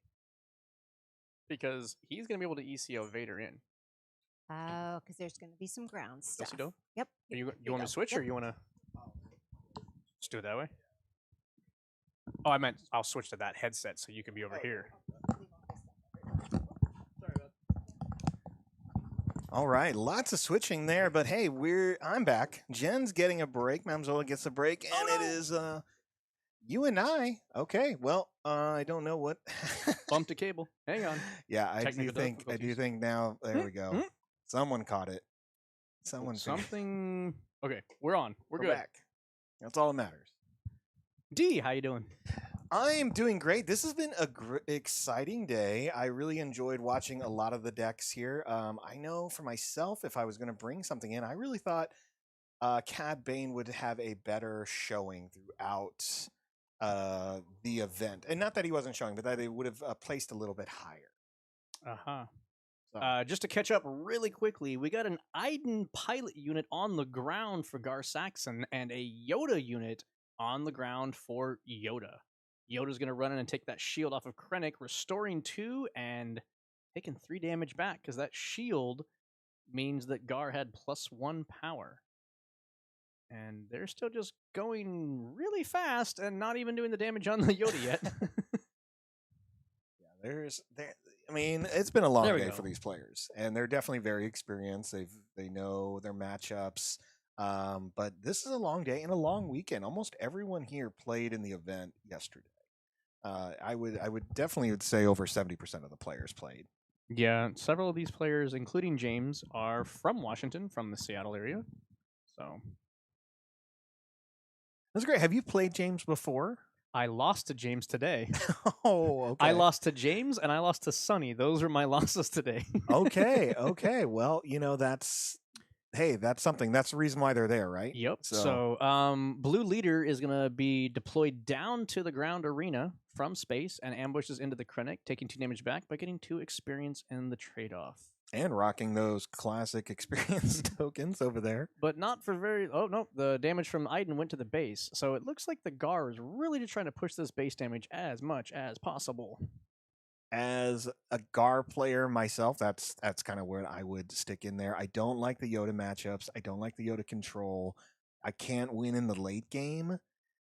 Because he's gonna be able to ECO Vader in. Oh, because there's going to be some ground stuff. Yes, you do? Yep. You here want me go. to switch Yep. or you wanna just do it that way? Oh, I meant I'll switch to that headset so you can be over here. All right, lots of switching there, but hey, I'm back. Jen's getting a break. Madamzola gets a break, and it is you and I. Okay, well, I don't know what. Bumped a cable. Hang on. Yeah, I do Technical think difficulties. now. There we go. Someone caught it. Someone figured- Something. Okay, we're on. We're good. back. That's all that matters. D, how you doing? I'm doing great. This has been a exciting day. I really enjoyed watching a lot of the decks here. I know for myself, if I was going to bring something in, I really thought Cad Bane would have a better showing throughout the event. And not that he wasn't showing, but that he would have placed a little bit higher. Uh-huh. So, Just to catch up really quickly, we got an Iden pilot unit on the ground for Gar Saxon and a Yoda unit on the ground for Yoda. Yoda's going to run in and take that shield off of Krennic, restoring 2 and taking 3 damage back because that shield means that Gar had +1 power. And they're still just going really fast and not even doing the damage on the Yoda yet. yeah, I mean, it's been a long There we day go. for these players, and they're definitely very experienced. They know their matchups. But this is a long day and a long weekend. Almost everyone here played in the event yesterday. I would definitely say over 70% of the players played. Yeah, several of these players, including James, are from Washington, from the Seattle area. So That's great. Have you played James before? I lost to James today. Oh, okay. I lost to James and I lost to Sunny. Those are my losses today. Okay, okay. Well, that's something. That's the reason why they're there, right? Yep. So, So, blue leader is gonna be deployed down to the ground arena from space and ambushes into the Krennic, taking 2 damage back by getting 2 experience in the trade-off. and rocking those classic experience tokens over there. But not for very. Oh no, the damage from Iden went to the base, so it looks like the Gar is really just trying to push this base damage as much as possible. As a Gar player myself, that's kind of where I would stick in there. I don't like the Yoda matchups. I don't like the Yoda control. I can't win in the late game.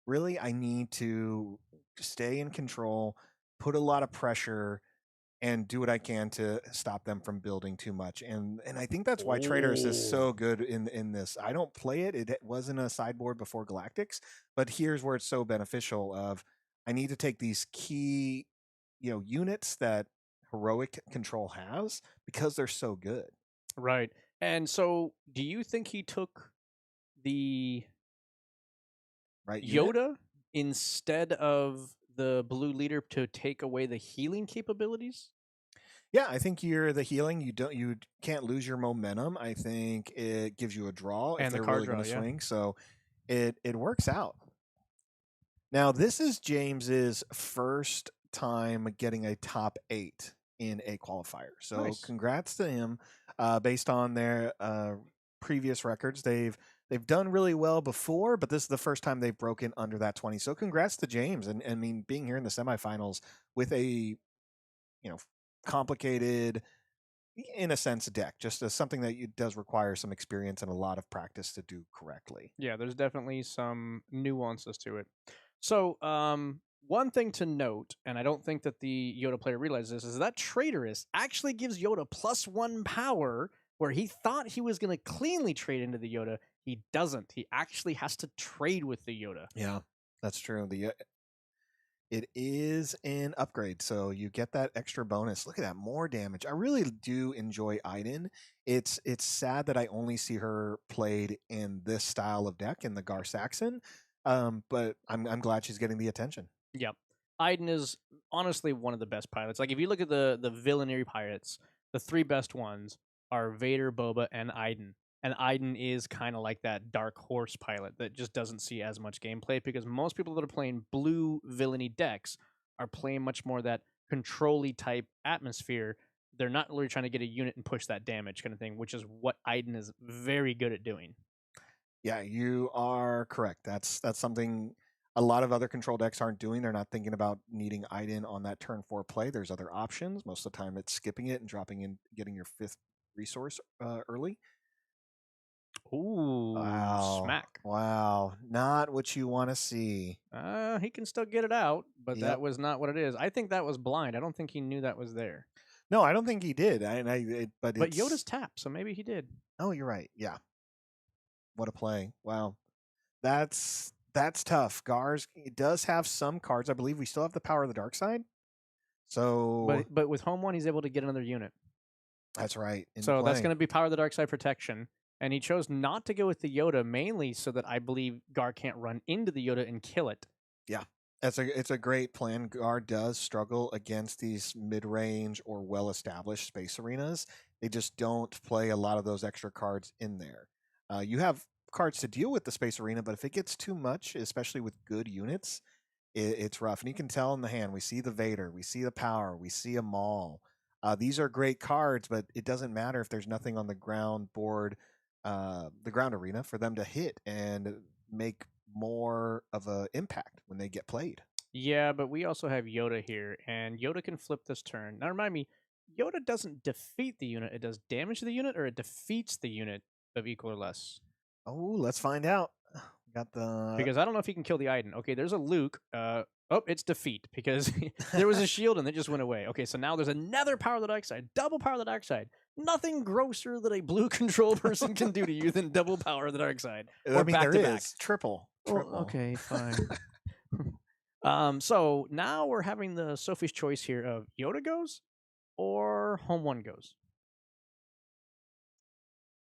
Really, I need to stay in control, put a lot of pressure, and do what I can to stop them from building too much. And I think that's why Traders is so good in this. I don't play it. It wasn't a sideboard before Galactics, but here's where it's so beneficial of I need to take these key, units that heroic control has because they're so good. Right. And so, do you think he took the Right? Unit? Yoda instead of the blue leader to take away the healing capabilities? Yeah, I think you're the healing. You can't lose your momentum. I think it gives you a draw And if the they're card really going to draw, yeah. swing. So it works out. Now, this is James's first time getting a top 8 in a qualifier. So Nice. congrats to him. Based on their previous records, they've done really well before, but this is the first time they've broken under that 20. So congrats to James. And I mean, being here in the semifinals with a complicated, in a sense, deck, just as something that does require some experience and a lot of practice to do correctly. Yeah, there's definitely some nuances to it. So, one thing to note, and I don't think that the Yoda player realizes this, is that Traitorous actually gives Yoda +1 power, where he thought he was going to cleanly trade into the Yoda. He doesn't. He actually has to trade with the Yoda. Yeah, that's true. It is an upgrade, so you get that extra bonus. Look at that, more damage. I really do enjoy Iden. It's sad that I only see her played in this style of deck in the Gar Saxon, but I'm glad she's getting the attention. Yep. Iden is honestly one of the best pilots. Like, if you look at the villainary pirates, the 3 best ones are Vader, Boba, and Iden. And Iden is kind of like that dark horse pilot that just doesn't see as much gameplay, because most people that are playing blue villainy decks are playing much more that control-y type atmosphere. They're not really trying to get a unit and push that damage kind of thing, which is what Iden is very good at doing. Yeah, you are correct. That's something a lot of other control decks aren't doing. They're not thinking about needing Iden on that turn 4 play. There's other options. Most of the time, it's skipping it and dropping in, getting your 5th resource early. Ooh, Wow. smack. Wow. Not what you want to see. He can still get it out, but Yep. that was not what it is. I think that was blind. I don't think he knew that was there. No, I don't think he did. But But Yoda's tap, so maybe he did. Oh, you're right. Yeah. What a play. Wow. That's tough. Gars, it does have some cards. I believe we still have the power of the dark side. So But with home one, he's able to get another unit. that's right. So that's going to be power of the dark side protection. And he chose not to go with the Yoda, mainly so that I believe Gar can't run into the Yoda and kill it. Yeah. It's a great plan. Gar does struggle against these mid-range or well-established space arenas. They just don't play a lot of those extra cards in there. You have cards to deal with the space arena, but if it gets too much, especially with good units, it's rough. And you can tell in the hand. We see the Vader, we see the power, we see a Maul. These are great cards, but it doesn't matter if there's nothing on the ground board, the ground arena for them to hit and make more of an impact when they get played. Yeah, but we also have Yoda here, and Yoda can flip this turn. Now, remind me, Yoda doesn't defeat the unit. It does damage to the unit, or it defeats the unit of equal or less. Oh, let's find out. Got the Because I don't know if he can kill the Iden. Okay, there's a Luke. It's defeat, because there was a shield and it just went away. Okay, so now there's another power of the dark side. Double power of the dark side. Nothing grosser that a blue control person can do to you than double power of the dark side. Or back to back. Triple. Well, okay, fine. So now we're having the Sophie's choice here of Yoda goes or home one goes.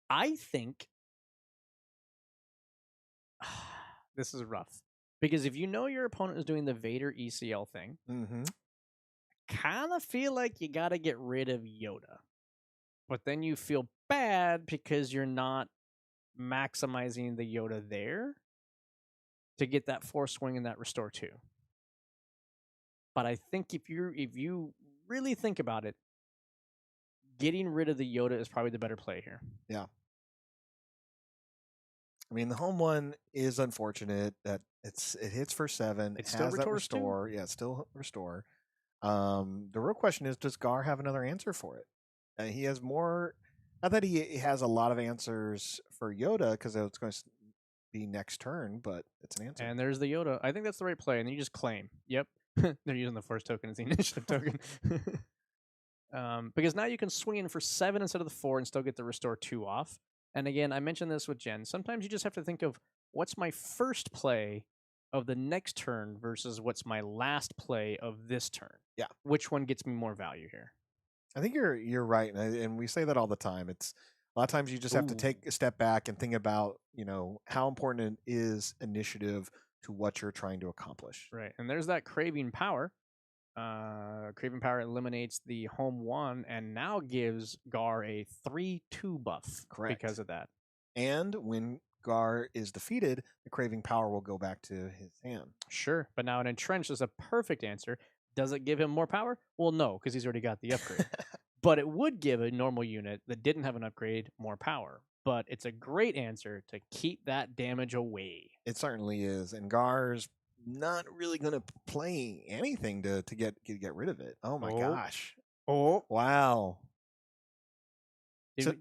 I think this is rough. Because if you know your opponent is doing the Vader ECL thing, Mm-hmm. kind of feel like you got to get rid of Yoda. But then you feel bad because you're not maximizing the Yoda there to get that Force swing and that restore 2. But I think if you really think about it, getting rid of the Yoda is probably the better play here. Yeah. I mean, the home one is unfortunate that it hits for 7. It's It still has that restores 2? restore. Yeah, it's still restore. The real question is, does Gar have another answer for it? He has more. Not that he has a lot of answers for Yoda because it's going to be next turn, but it's an answer. And there's the Yoda. I think that's the right play. And then you just claim. Yep. They're using the Force token as the initiative token. Because now you can swing in for 7 instead of the 4 and still get the restore 2 off. And again, I mentioned this with Jen. Sometimes you just have to think of what's my first play of the next turn versus what's my last play of this turn. Yeah. Which one gets me more value here? I think you're right, and we say that all the time. It's a lot of times you just have to take a step back and think about how important it is initiative to what you're trying to accomplish. Right. And there's that craving power. Craving power eliminates the home 1 and now gives Gar a 3/2 buff. Correct. Because of that. And when Gar is defeated, the craving power will go back to his hand. Sure. But now an entrenched is a perfect answer. Does it give him more power? Well, no, because he's already got the upgrade. But it would give a normal unit that didn't have an upgrade more power. But it's a great answer to keep that damage away. It certainly is. And Gar's not really going to play anything to get rid of it. Oh my gosh. Oh. Wow.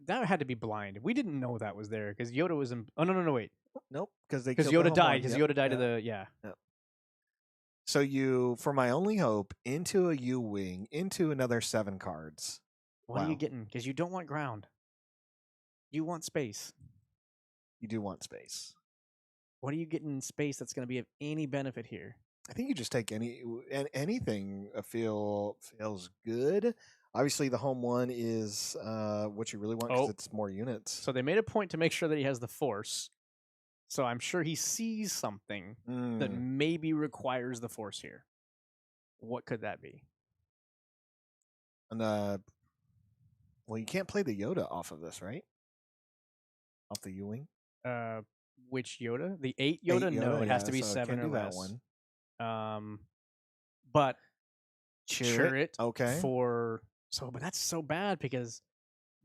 That had to be blind. We didn't know that was there because Yoda was in. Oh, no, wait. Nope. Because Yoda died. Because Yoda died to the. Yeah. Yep. So you, for my only hope, into a U-Wing, into another 7 cards. What are you getting? Because you don't want ground. You want space. You do want space. What are you getting in space that's going to be of any benefit here? I think you just take anything feels good. Obviously, the home one is what you really want because it's more units. So they made a point to make sure that he has the Force. So I'm sure he sees something that maybe requires the Force here. What could that be? And well, you can't play the Yoda off of this, right? Off the U-Wing. Which Yoda? The 8 Yoda? No, it has to be 7 or less. That one. But Chirrut okay. But that's so bad because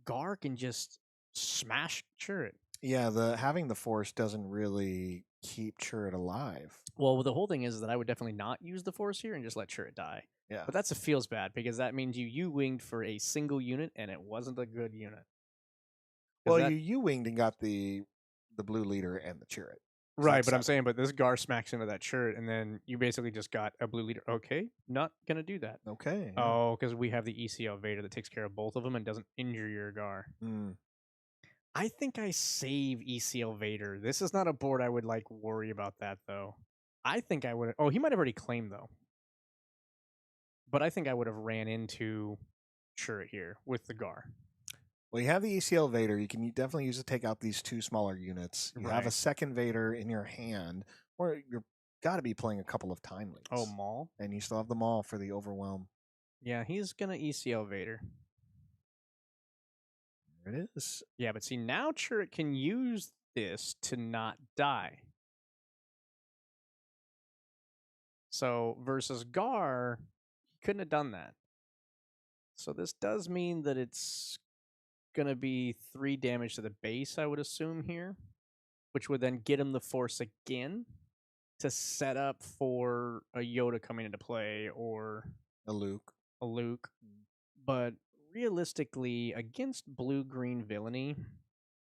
Gar can just smash Chirrut. Yeah, having the Force doesn't really keep Chirrut alive. Well, the whole thing is that I would definitely not use the Force here and just let Chirrut die. Yeah. But that feels bad because that means you winged for a single unit and it wasn't a good unit. Well, you winged and got the blue leader and the Chirrut. Right, but I'm saying, this Gar smacks into that Chirrut, and then you basically just got a blue leader. Okay, not gonna do that. Okay. Yeah. Oh, because we have the ECL Vader that takes care of both of them and doesn't injure your Gar. I think I save ECL Vader. This is not a board I would worry about that though. I think I would. Oh, he might have already claimed though. But I think I would have ran into Chirrut here with the Gar. Well, you have the ECL Vader. You can definitely use it to take out these 2 smaller units. You have a second Vader in your hand, or you're got to be playing a couple of timelies. Oh, Maul? And you still have the Maul for the overwhelm. Yeah, he's going to ECL Vader. There it is. Yeah, but see, now Chirrut can use this to not die. So, versus Gar, he couldn't have done that. So this does mean that it's going to be 3 damage to the base, I would assume here, which would then get him the Force again to set up for a Yoda coming into play or a Luke. But realistically, against blue-green villainy,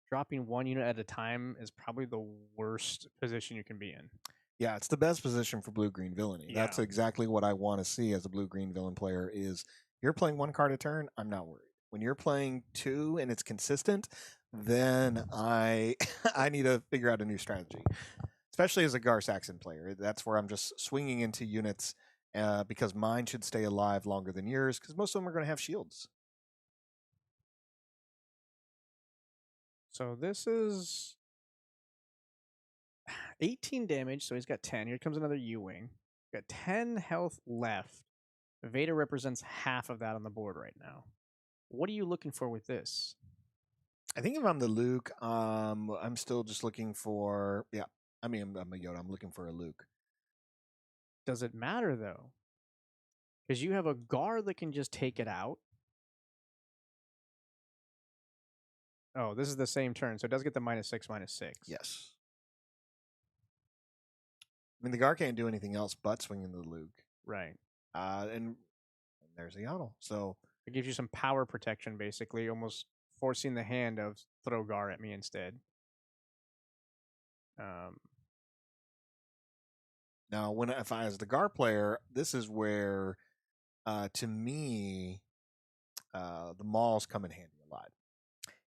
dropping 1 unit at a time is probably the worst position you can be in. Yeah, it's the best position for blue-green villainy. Yeah. That's exactly what I want to see as a blue-green villain player is you're playing 1 card a turn, I'm not worried. When you're playing 2 and it's consistent, then I need to figure out a new strategy. Especially as a Gar Saxon player. That's where I'm just swinging into units because mine should stay alive longer than yours because most of them are going to have shields. So this is... 18 damage, so he's got 10. Here comes another U-Wing. Got 10 health left. Vader represents half of that on the board right now. What are you looking for with this? I think if I'm the Luke, I'm still just looking for I'm a Yoda. I'm looking for a Luke. Does it matter though? Because you have a Gar that can just take it out. Oh, this is the same turn, so it does get the -6, -6. Yes. I mean, the Gar can't do anything else but swing into the Luke. Right. And there's a Yaddle. So it gives you some power protection, basically, almost forcing the hand of throw Gar at me instead. Now, if I as the Gar player, this is where, to me, the Mauls come in handy a lot.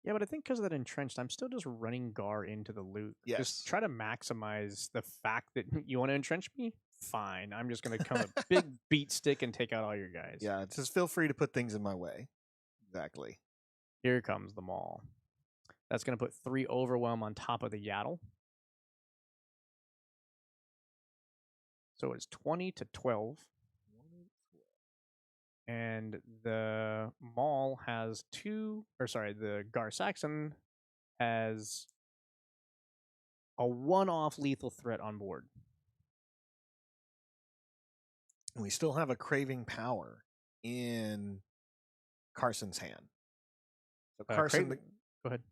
Yeah, but I think because of that entrenched, I'm still just running Gar into the loot. Yes. Just try to maximize the fact that you want to entrench me. Fine, I'm just going to come a big beat stick and take out all your guys. Yeah, just feel free to put things in my way. Exactly. Here comes the Maul. That's going to put 3 Overwhelm on top of the Yaddle. So it's 20 to 12. And the Maul has the Gar Saxon has a one-off lethal threat on board. And we still have a Craving Power in Carson's hand. So Carson, Go ahead.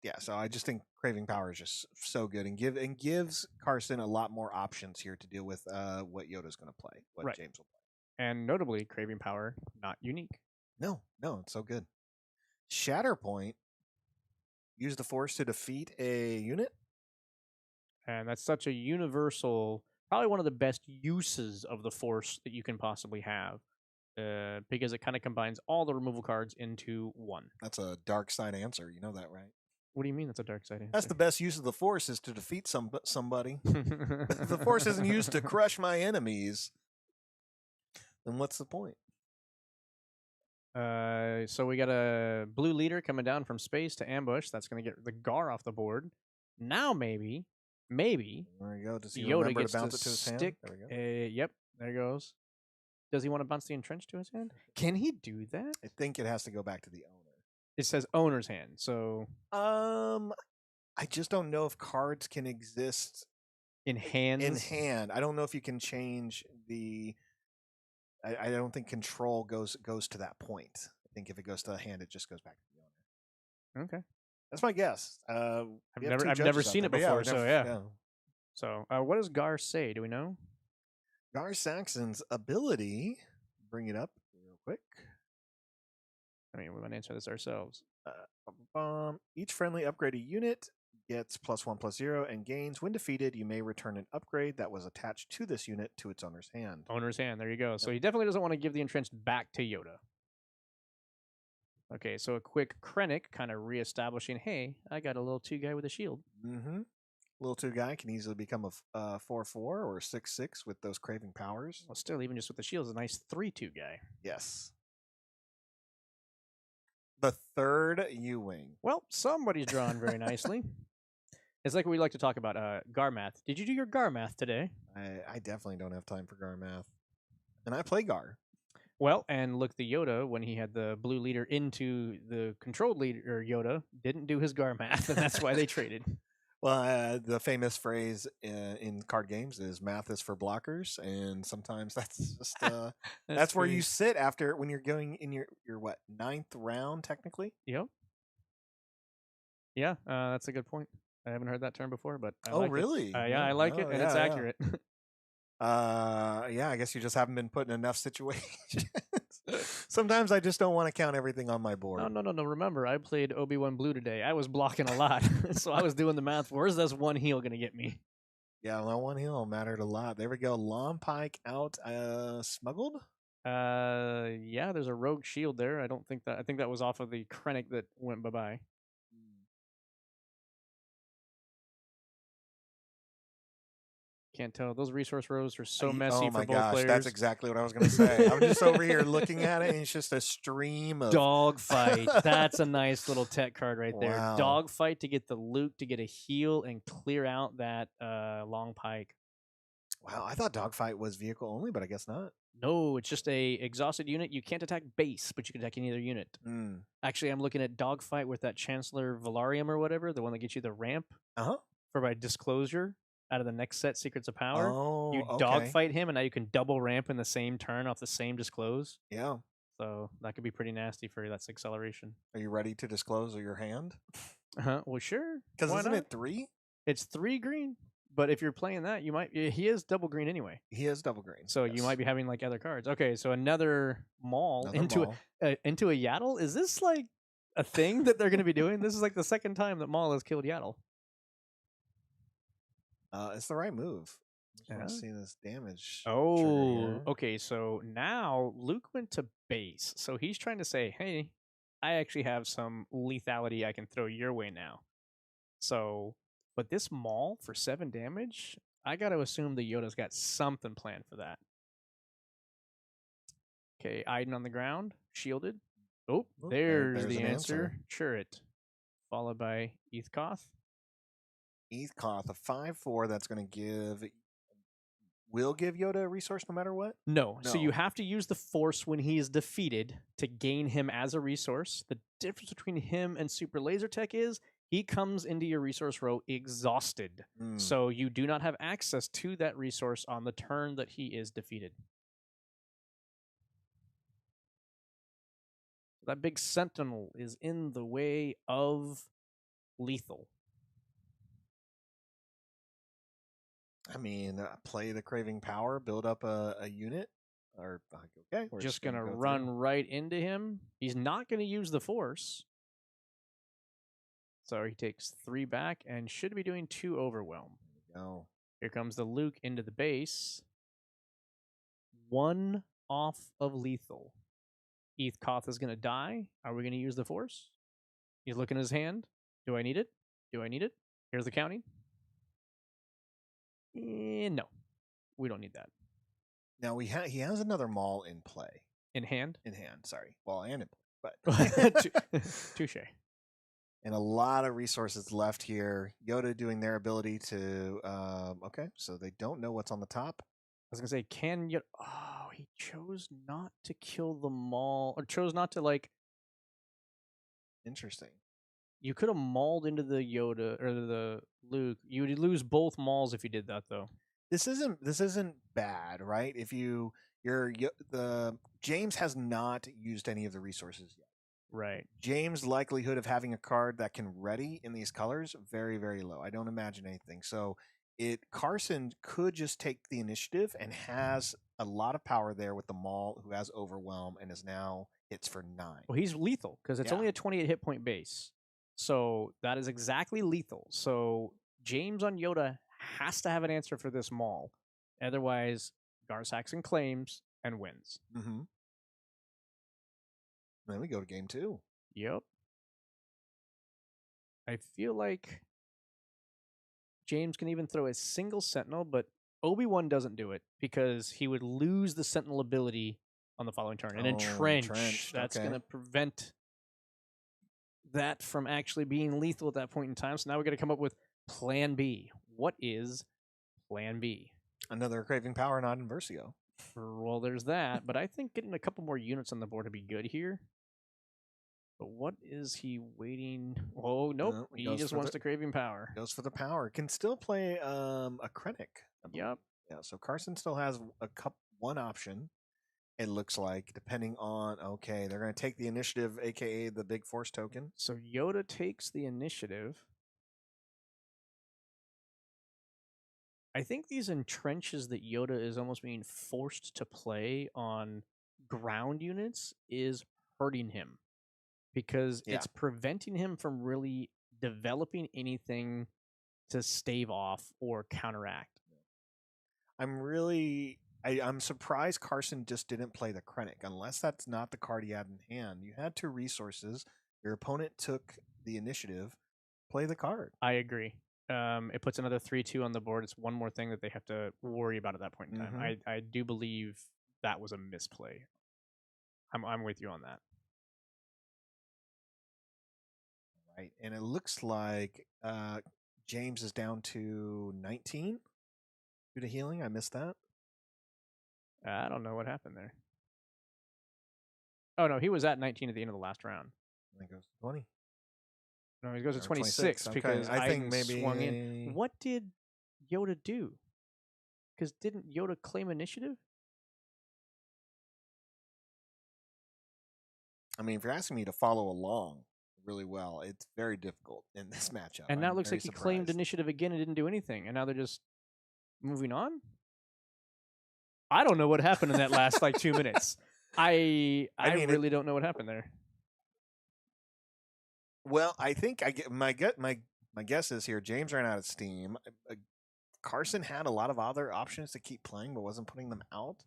Yeah. So I just think Craving Power is just so good and gives Carson a lot more options here to deal with what Yoda's going to play, what Right. James will play. And notably, Craving Power, not unique. No, it's so good. Shatterpoint, use the Force to defeat a unit. And that's such a universal, probably one of the best uses of the Force that you can possibly have. Because it kind of combines all the removal cards into one. That's a dark side answer. You know that, right? What do you mean that's a dark side answer? That's the best use of the Force is to defeat somebody. If the Force isn't used to crush my enemies, then what's the point? So we got a blue leader coming down from space to ambush. That's going to get the Gar off the board. Now maybe There we go. Does he Yoda remember gets to bounce to it to his stick. hand? There we go. Yep, there goes. Does he want to bounce the entrench to his hand? Can he do that? I think it has to go back to the owner. It says owner's hand, so I just don't know if cards can exist in hands. in hand. I don't know if you can change the. I don't think control goes to that point. I think if it goes to the hand, it just goes back to the owner. Okay, that's my guess. I've never seen it before, so yeah. So what does Gar say? Do we know? Gar Saxon's ability. Bring it up real quick. I mean, we want to answer this ourselves. Each friendly upgraded unit gets +1/+0 and gains. When defeated, you may return an upgrade that was attached to this unit to its owner's hand. Owner's hand. There you go. So he definitely doesn't want to give the entrenched back to Yoda. Okay, so a quick Krennic kind of reestablishing, hey, I got a little 2 guy with a shield. Mm-hmm. Little 2 guy can easily become a 4/4 or a 6/6 with those Craving Powers. Well, still, even just with the shield, is a nice 3/2 guy. Yes. The third U-Wing. Well, somebody's drawn very nicely. It's like we like to talk about Gar math. Did you do your Gar math today? I definitely don't have time for Gar math. And I play Gar. Well, and look, the Yoda, when he had the blue leader into the controlled leader, Yoda didn't do his Gar math, and that's why they traded. Well, the famous phrase in card games is "math is for blockers," and sometimes that's just that's where you sit after when you're going in your what 9th round technically. Yep. Yeah, that's a good point. I haven't heard that term before, but I oh like really? it. Yeah, I like it, and it's accurate. Yeah, I guess you just haven't been put in enough situations. Sometimes I just don't want to count everything on my board. No. Remember, I played Obi-Wan Blue today. I was blocking a lot, so I was doing the math. Where's this one heal going to get me? Yeah, well, one heal mattered a lot. There we go. Long Pike out smuggled? Yeah, there's a rogue shield there. I think that was off of the Krennic that went bye-bye. Can't tell. Those resource rows are so Ye- messy oh for my both gosh, players. that's exactly what I was going to say. I'm just over here looking at it, and it's just a stream of Dogfight. That's a nice little tech card right there. Wow. Dogfight to get the Luke to get a heal and clear out that long pike. Wow, I thought dogfight was vehicle only, but I guess not. No, it's just a exhausted unit. You can't attack base, but you can attack any other unit. Mm. Actually, I'm looking at Dogfight with that Chancellor Valarium or whatever, the one that gets you the ramp Uh-huh. for by disclosure out of the next set Secrets of Power. Oh, You okay. dogfight him, and now you can double ramp in the same turn off the same disclose. Yeah. So that could be pretty nasty for you. That's acceleration. Are you ready to disclose your hand? Well, sure. Because Why isn't not? it 3? It's 3 green, but if you're playing that, you might. He is double green anyway, He is double green. so you might be having like other cards. Okay, so another maul into into a Yaddle. Is this like a thing that they're going to be doing? This is like the second time that Maul has killed Yaddle. It's the right move. I Yeah. want to see this damage. trigger Oh, here. okay. So now Luke went to base. So he's trying to say, hey, I actually have some lethality I can throw your way now. So, but this Maul for 7 damage, I got to assume the Yoda's got something planned for that. Okay, Iden on the ground, shielded. Oh, Oh, there's there's the an answer. Churret, followed by Ethkoth. Ethkoth, a 5/4 that's going to will give Yoda a resource no matter what? No. So you No. have to use the Force when he is defeated to gain him as a resource. The difference between him and Super Laser Tech is he comes into your resource row exhausted. Mm. So you do not have access to that resource on the turn that he is defeated. That big Sentinel is in the way of lethal. I mean, play the Craving Power, build up a unit, or okay, we're Just going to go through. run right into him. He's not going to use the Force. So he takes 3 back and should be doing 2 overwhelm. No. Here comes the Luke into the base. 1 off of lethal. Ethkoth is going to die. Are we going to use the Force? He's looking at his hand. Do I need it? Do I need it? Here's the counting. No, we don't need that. Now he has another Maul in play. In hand? In hand, sorry. Well, and in play, but Touche. and a lot of resources left here. Yoda doing their ability to okay, so they don't know what's on the top. I was gonna say, can you? Oh, he chose not to kill the Maul, or chose not to like. Interesting. You could have mauled into the Yoda or the Luke. You would lose both mauls if you did that, though. This isn't bad, right? If the James has not used any of the resources yet. Right. James' likelihood of having a card that can ready in these colors very, very low. I don't imagine anything. So Carson could just take the initiative and has a lot of power there with the Maul, who has overwhelm and is now hits for 9. Well, he's lethal because it's only a 28 hit point base. So that is exactly lethal. So James on Yoda has to have an answer for this Maul. Otherwise, Gar Saxon claims and wins. Mm-hmm. Then we go to game 2. Yep. I feel like James can even throw a single Sentinel, but Obi-Wan doesn't do it because he would lose the Sentinel ability on the following turn. And entrench, that's going to prevent that from actually being lethal at that point in time. So now we're going to come up with Plan B. What is Plan B? Another Craving Power, not in Versio. Well, there's that, but I think getting a couple more units on the board would be good here. But what is he waiting? Oh, nope. No, he just wants the Craving Power. Goes for the power. Can still play a Krennic. Yep. Yeah, so Carson still has one option, it looks like, depending on, okay, they're going to take the initiative, a.k.a. the big Force token. So Yoda takes the initiative. I think these entrenches that Yoda is almost being forced to play on ground units is hurting him because it's preventing him from really developing anything to stave off or counteract. I'm surprised Carson just didn't play the Krennic, unless that's not the card he had in hand. You had 2 resources. Your opponent took the initiative. Play the card. I agree. it puts another 3-2 on the board. It's one more thing that they have to worry about at that point in time. Mhm. I do believe that was a misplay. I'm with you on that. Right, and it looks like James is down to 19 due to healing. I missed that. I don't know what happened there. Oh no, he was at 19 at the end of the last round. And it goes to 20. No, he goes to Or 26 26, okay. because I think Aiden swung in. maybe- What did Yoda do? Because didn't Yoda claim initiative? I mean, if you're asking me to follow along really well, it's very difficult in this matchup. And now it I'm looks very like he claimed surprised. initiative again and didn't do anything, and now they're just moving on. I don't know what happened in that last like 2 minutes. I mean, really don't know what happened there. Well, I think I get my guess is here. James ran out of steam. Carson had a lot of other options to keep playing, but wasn't putting them out.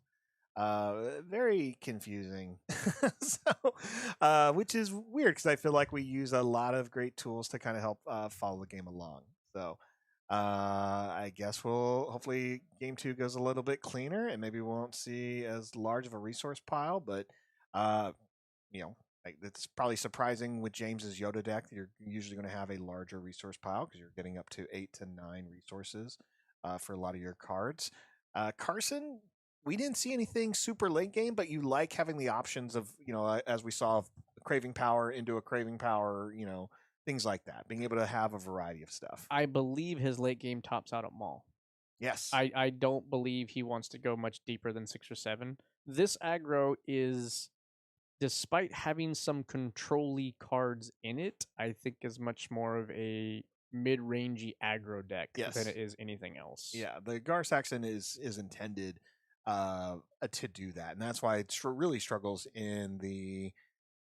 Very confusing. So, which is weird because I feel like we use a lot of great tools to kind of help follow the game along. So, I guess we'll hopefully game 2 goes a little bit cleaner and maybe we won't see as large of a resource pile, but you know, like it's probably surprising with James's Yoda deck that you're usually going to have a larger resource pile because you're getting up to 8 to 9 resources for a lot of your cards. Carson, we didn't see anything super late game, but you like having the options of, as we saw, craving power into a craving power, things like that, being able to have a variety of stuff. I believe his late game tops out at Maul. Yes. I don't believe he wants to go much deeper than 6 or 7. This aggro is, despite having some control-y cards in it, I think is much more of a mid-rangey aggro deck than it is anything else. Yeah, the Gar Saxon is intended to do that, and that's why it really struggles in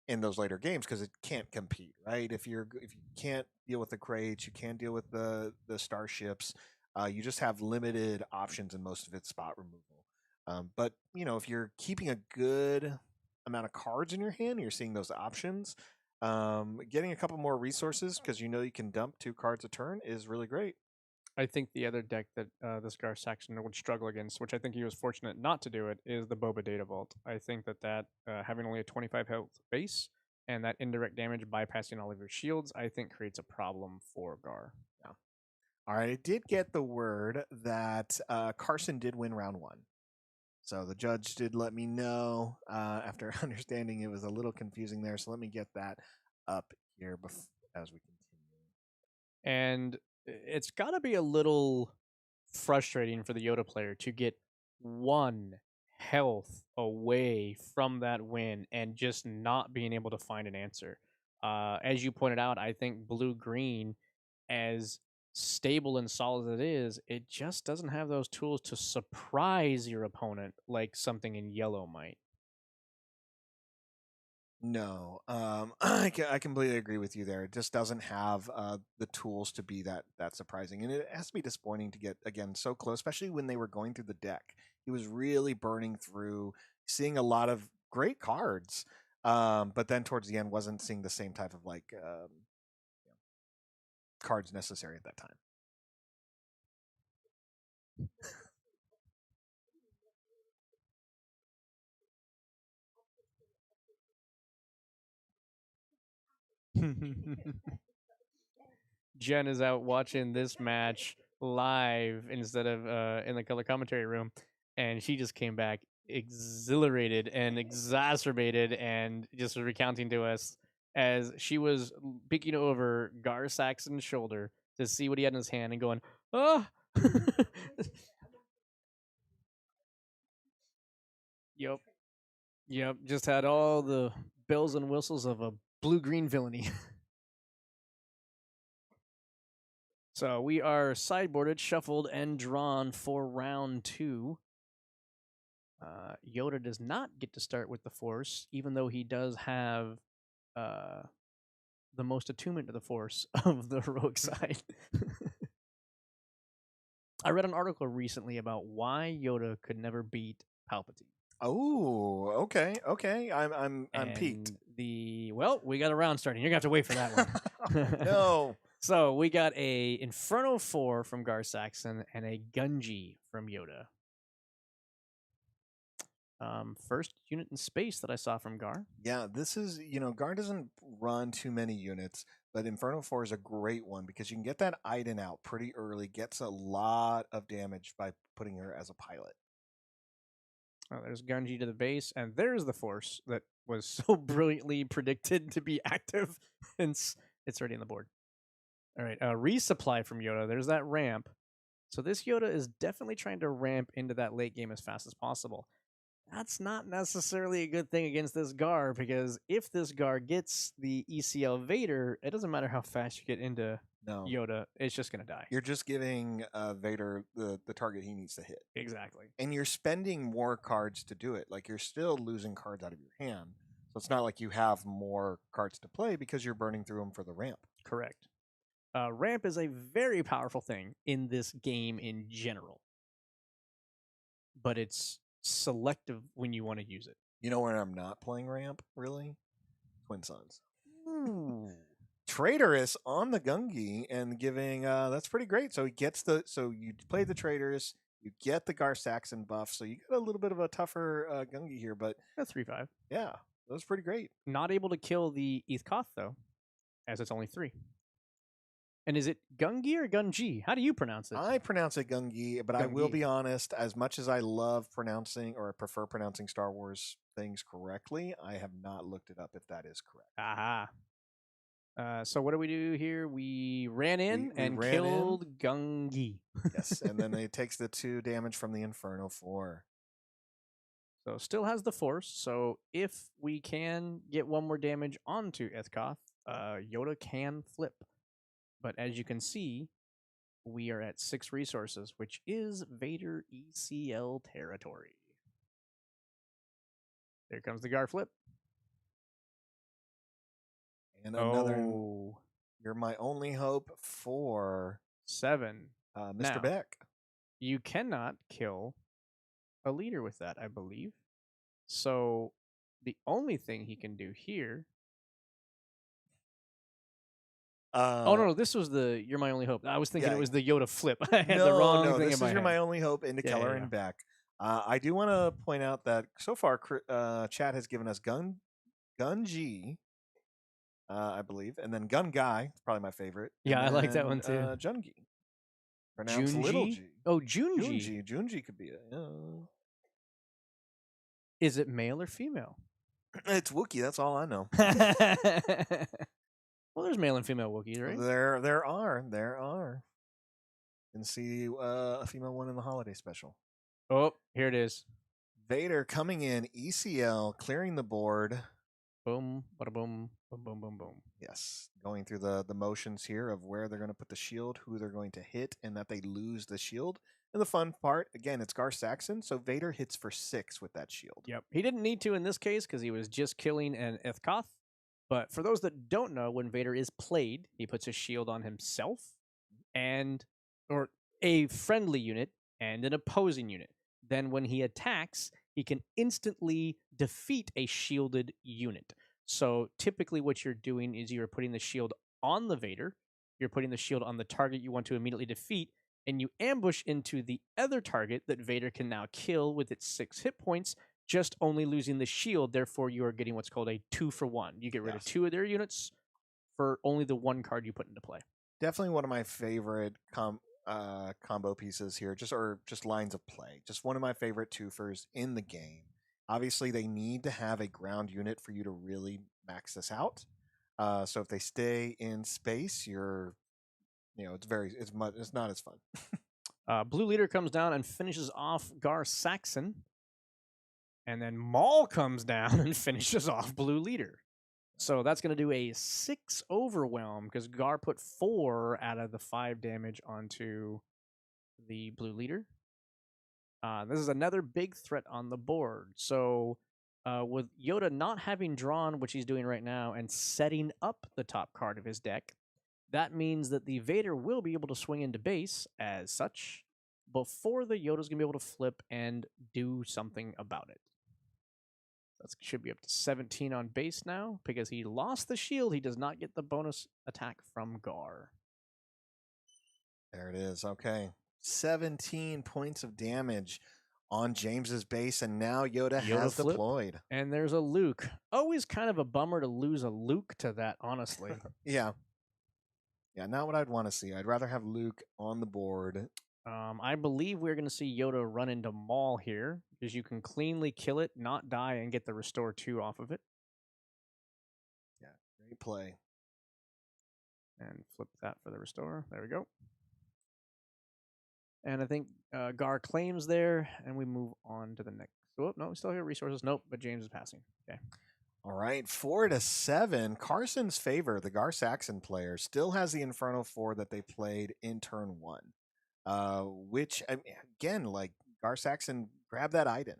those later games because it can't compete, right? If you can't deal with the crates, you can't deal with the starships. You just have limited options in most of its spot removal. But if you're keeping a good amount of cards in your hand, you're seeing those options. Getting a couple more resources because you can dump 2 cards a turn is really great. I think the other deck that this Gar Saxon would struggle against, which I think he was fortunate not to do it, is the Boba Data Vault. I think that having only a 25 health base and that indirect damage bypassing all of your shields, I think creates a problem for Gar. Yeah. All right, I did get the word that Carson did win round 1. So the judge did let me know after understanding it was a little confusing there. So let me get that up here as we continue. And it's got to be a little frustrating for the Yoda player to get 1 health away from that win and just not being able to find an answer. As you pointed out, I think blue-green, as stable and solid as it is, it just doesn't have those tools to surprise your opponent like something in yellow might. No, I completely agree with you there. It just doesn't have the tools to be that surprising, and it has to be disappointing to get again so close, especially when they were going through the deck. He was really burning through, seeing a lot of great cards, but then towards the end wasn't seeing the same type of cards necessary at that time. Jen is out watching this match live instead of in the color commentary room, and she just came back exhilarated and exacerbated and just recounting to us as she was peeking over Gar Saxon's shoulder to see what he had in his hand and going, "Oh." Yep, just had all the bells and whistles of a blue-green villainy. So we are sideboarded, shuffled, and drawn for round 2. Yoda does not get to start with the Force, even though he does have the most attunement to the Force of the heroic side. I read an article recently about why Yoda could never beat Palpatine. Oh, okay. I'm peaked. We got a round starting. You're gonna have to wait for that one. No. So we got a Inferno 4 from Gar Saxon and a Gunji from Yoda. First unit in space that I saw from Gar. Yeah, this is, Gar doesn't run too many units, but Inferno 4 is a great one because you can get that Iden out pretty early, gets a lot of damage by putting her as a pilot. Oh, there's Gunji to the base, and there's the Force that was so brilliantly predicted to be active, and it's already on the board. All right, resupply from Yoda. There's that ramp. So this Yoda is definitely trying to ramp into that late game as fast as possible. That's not necessarily a good thing against this Gar, because if this Gar gets the ECL Vader, it doesn't matter how fast you get into No, Yoda, it's just going to die. you're just giving Vader the target he needs to hit. Exactly. And you're spending more cards to do it. Like, you're still losing cards out of your hand. So it's not like you have more cards to play because you're burning through them for the ramp. Correct. Ramp is a very powerful thing in this game in general, but it's selective when you want to use it. You know where I'm not playing ramp, really? Twin Suns. Ooh. Traitorous on the Gungi and giving that's pretty great. So you play the Traitorous, you get the Gar Saxon buff, so you get a little bit of a tougher Gungi here, but That's 3/5. yeah, that was pretty great. Not able to kill the Ethkoth though, as it's only 3. And is it Gungi or Gunji? How do you pronounce it? I pronounce it Gungi, but I will Gungi. be honest, as much as I love pronouncing or I prefer pronouncing Star Wars things correctly, I have not looked it up if that is correct. Aha. So what do we do here? We ran in We and ran killed Gungi. Yes, and then it takes the 2 damage from the Inferno 4. So still has the Force. So if we can get 1 more damage onto Ethkoth, Yoda can flip. But as you can see, we are at 6 resources, which is Vader ECL territory. There comes the Gar flip. And another, Oh, you're my only hope for 7. Mr. Now. Beck. You cannot kill a leader with that, I believe. So the only thing he can do here. Oh no, this was the "You're My Only Hope." I was thinking yeah. it was the Yoda flip. I had the wrong thing this in my is You're head. My Only Hope into Yeah, Keller yeah, and Beck. I do want to point out that so far, chat has given us Gunji, I believe, and then Gun Guy, probably my favorite. Yeah, and I like that then, one too. Jungi, pronounced little G. Oh, Junji. Junji could be it. Is it male or female? It's Wookiee. That's all I know. Well, there's male and female Wookiees, right? There are. You can see a female one in the holiday special. Oh, here it is. Vader coming in, ECL, clearing the board. Boom, bada boom, boom, boom, boom, boom. Yes, going through the motions here of where they're going to put the shield, who they're going to hit, and that they lose the shield. And the fun part, again, it's Gar Saxon, so Vader hits for 6 with that shield. Yep. He didn't need to in this case because he was just killing an Ethkoth. But for those that don't know, when Vader is played, he puts a shield on himself or a friendly unit and an opposing unit. Then when he attacks, he can instantly defeat a shielded unit. So typically what you're doing is you're putting the shield on the Vader, you're putting the shield on the target you want to immediately defeat, and you ambush into the other target that Vader can now kill with its 6 hit points, just only losing the shield. Therefore, you are getting what's called a 2-for-1. You get rid of 2 of their units for only the 1 card you put into play. Definitely one of my favorite combo pieces here, just lines of play. Just one of my favorite twofers in the game. Obviously, they need to have a ground unit for you to really max this out. So if they stay in space, it's not as fun. Blue leader comes down and finishes off Gar Saxon. And then Maul comes down and finishes off Blue leader. So that's going to do a 6 overwhelm because Gar put 4 out of the 5 damage onto the blue leader. This is another big threat on the board. So with Yoda not having drawn, which he's doing right now, and setting up the top card of his deck, that means that the Vader will be able to swing into base as such before the Yoda's going to be able to flip and do something about it. That should be up to 17 on base now. Because he lost the shield, he does not get the bonus attack from Gar. There it is. Okay. 17 points of damage on James's base, and now Yoda has flip. deployed. And there's a Luke. Always kind of a bummer to lose a Luke to that, honestly. Yeah. Yeah, not what I'd want to see. I'd rather have Luke on the board. I believe we're going to see Yoda run into Maul here because you can cleanly kill it, not die, and get the Restore 2 off of it. Yeah, great play. And flip that for the Restore. There we go. And I think Gar claims there, and we move on to the next. Oh, no, we still have resources. Nope, but James is passing. Okay. All right, 4-7. Carson's favor, the Gar Saxon player, still has the Inferno 4 that they played in turn 1. Which, again, like Gar Saxon, grab that Iden.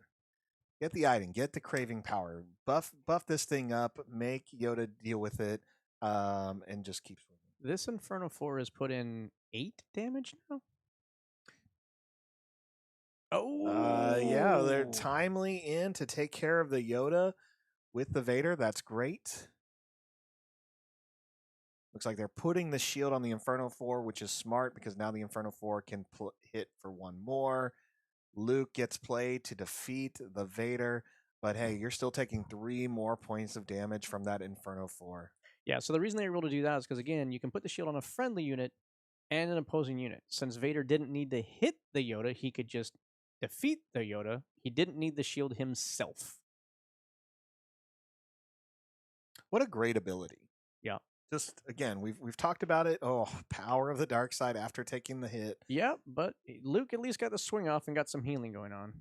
Get the Iden, get the Craving Power. Buff this thing up, make Yoda deal with it, and just keep swimming. This Inferno 4 has put in 8 damage now? Oh! Yeah, they're timely in to take care of the Yoda with the Vader. That's great. Looks like they're putting the shield on the Inferno 4, which is smart because now the Inferno 4 can hit for one more. Luke gets played to defeat the Vader, but hey, you're still taking 3 more points of damage from that Inferno 4. Yeah, so the reason they were able to do that is because, again, you can put the shield on a friendly unit and an opposing unit. Since Vader didn't need to hit the Yoda, he could just defeat the Yoda. He didn't need the shield himself. What a great ability. Yeah. Just, again, we've talked about it. Oh, power of the dark side after taking the hit. Yeah, but Luke at least got the swing off and got some healing going on.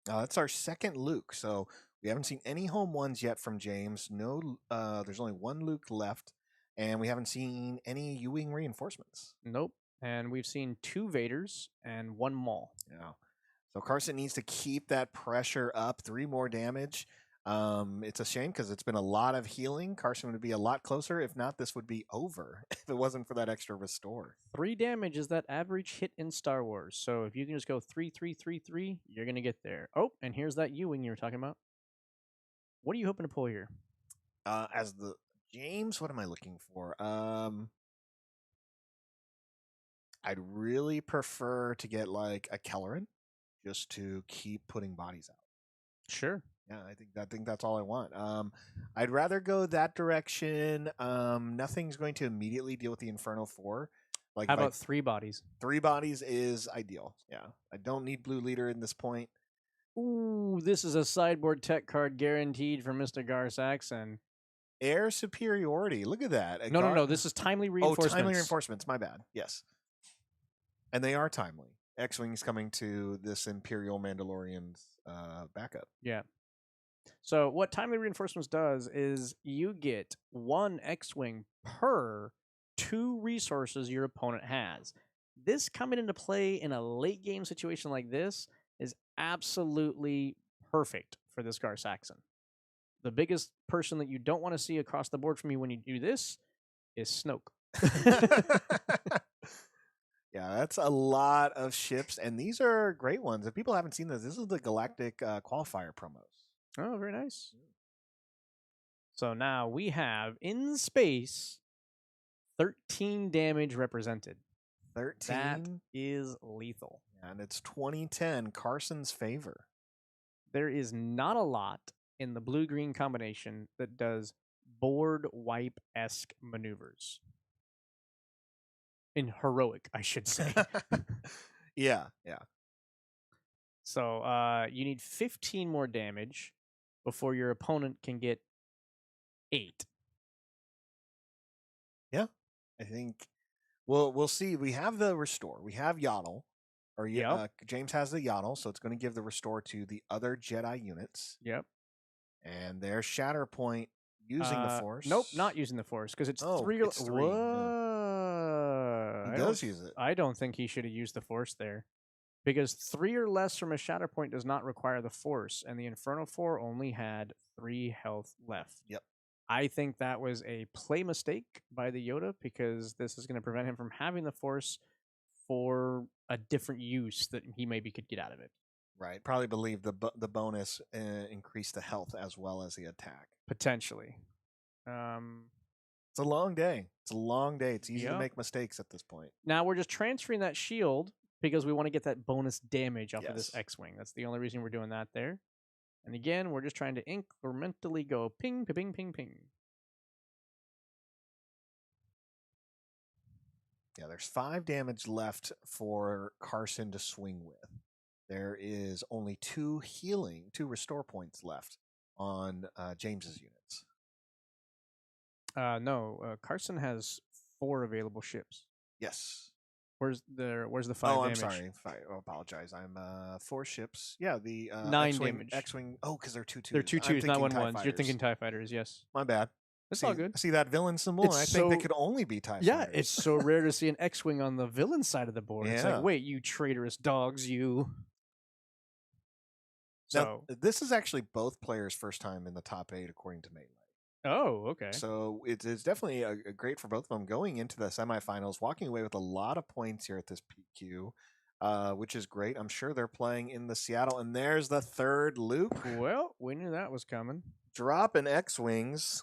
That's our second Luke, so we haven't seen any home ones yet from James. No, there's only one Luke left, and we haven't seen any U-wing reinforcements. Nope. And we've seen 2 Vaders and 1 Maul. Yeah. So Carson needs to keep that pressure up. 3 more damage. It's a shame because it's been a lot of healing. Carson would be a lot closer. If not, this would be over if it wasn't for that extra restore. 3 damage is that average hit in Star Wars. So if you can just go 3, 3, 3, 3, you're going to get there. Oh, and here's that U-wing you were talking about. What are you hoping to pull here? As the James, what am I looking for? I'd really prefer to get like a Kelleran just to keep putting bodies out. Sure. Yeah, I think that's all I want. I'd rather go that direction. Nothing's going to immediately deal with the Inferno 4. Like, how about 3 bodies? 3 bodies is ideal. Yeah, I don't need Blue Leader in this point. Ooh, this is a sideboard tech card guaranteed for Mr. Gar Saxon. Air superiority. Look at that. No. This is timely reinforcements. Oh, timely reinforcements. My bad. Yes, and they are timely. X-wings coming to this Imperial Mandalorian's backup. Yeah. So what timely reinforcements does is you get 1 X-wing per 2 resources your opponent has. This coming into play in a late game situation like this is absolutely perfect for this Gar Saxon. The biggest person that you don't want to see across the board from you when you do this is Snoke. Yeah, that's a lot of ships, and these are great ones. If people haven't seen this is the Galactic Qualifier promos. Oh, very nice. So now we have in space 13 damage represented. 13. That is lethal. And it's 2010, Carson's favor. There is not a lot in the blue-green combination that does board wipe-esque maneuvers. In heroic, I should say. Yeah. So you need 15 more damage before your opponent can get 8. Yeah, I think we'll see. We have the restore. We have Yaddle, or James has the Yaddle, so it's going to give the restore to the other Jedi units. Yep. And their Shatter Point using the Force. Nope, not using the Force because it's 3. It's 3. Whoa! He does use it. I don't think he should have used the Force there. Because 3 or less from a Shatter Point does not require the Force, and the Inferno 4 only had 3 health left. Yep. I think that was a play mistake by the Yoda because this is going to prevent him from having the Force for a different use that he maybe could get out of it. Right. Probably believe the bonus increased the health as well as the attack. Potentially. It's a long day. It's a long day. It's easy to Yep. make mistakes at this point. Now we're just transferring that shield because we want to get that bonus damage off of this Yes. X-Wing. That's the only reason we're doing that there. And again, we're just trying to incrementally go ping, ping, ping, ping. Yeah, there's 5 damage left for Carson to swing with. There is only 2 restore points left on James's units. No, Carson has 4 available ships. Yes. Where's the 5 Oh, I'm damage? sorry. I apologize. I'm 4 ships. Yeah, the 9 X-Wing, damage. X-Wing. Oh, because they're 2-2s. They're 2 I'm 2s, not thinking 1 TIE 1s. You're fighters. thinking TIE fighters, yes. My bad. It's see, all good. See that villain symbol? It's I think they so- could only be TIE Yeah, fighters. it's so rare to see an X-Wing on the villain side of the board. It's Yeah. like, wait, you traitorous dogs, you. Now, So, this is actually both players' first time in the top 8, according to Melee. oh, okay. So it's definitely a great for both of them going into the semifinals, walking away with a lot of points here at this PQ, which is great. I'm sure they're playing in the Seattle, and there's the third Luke. Well, we knew that was coming. Dropping X-Wings.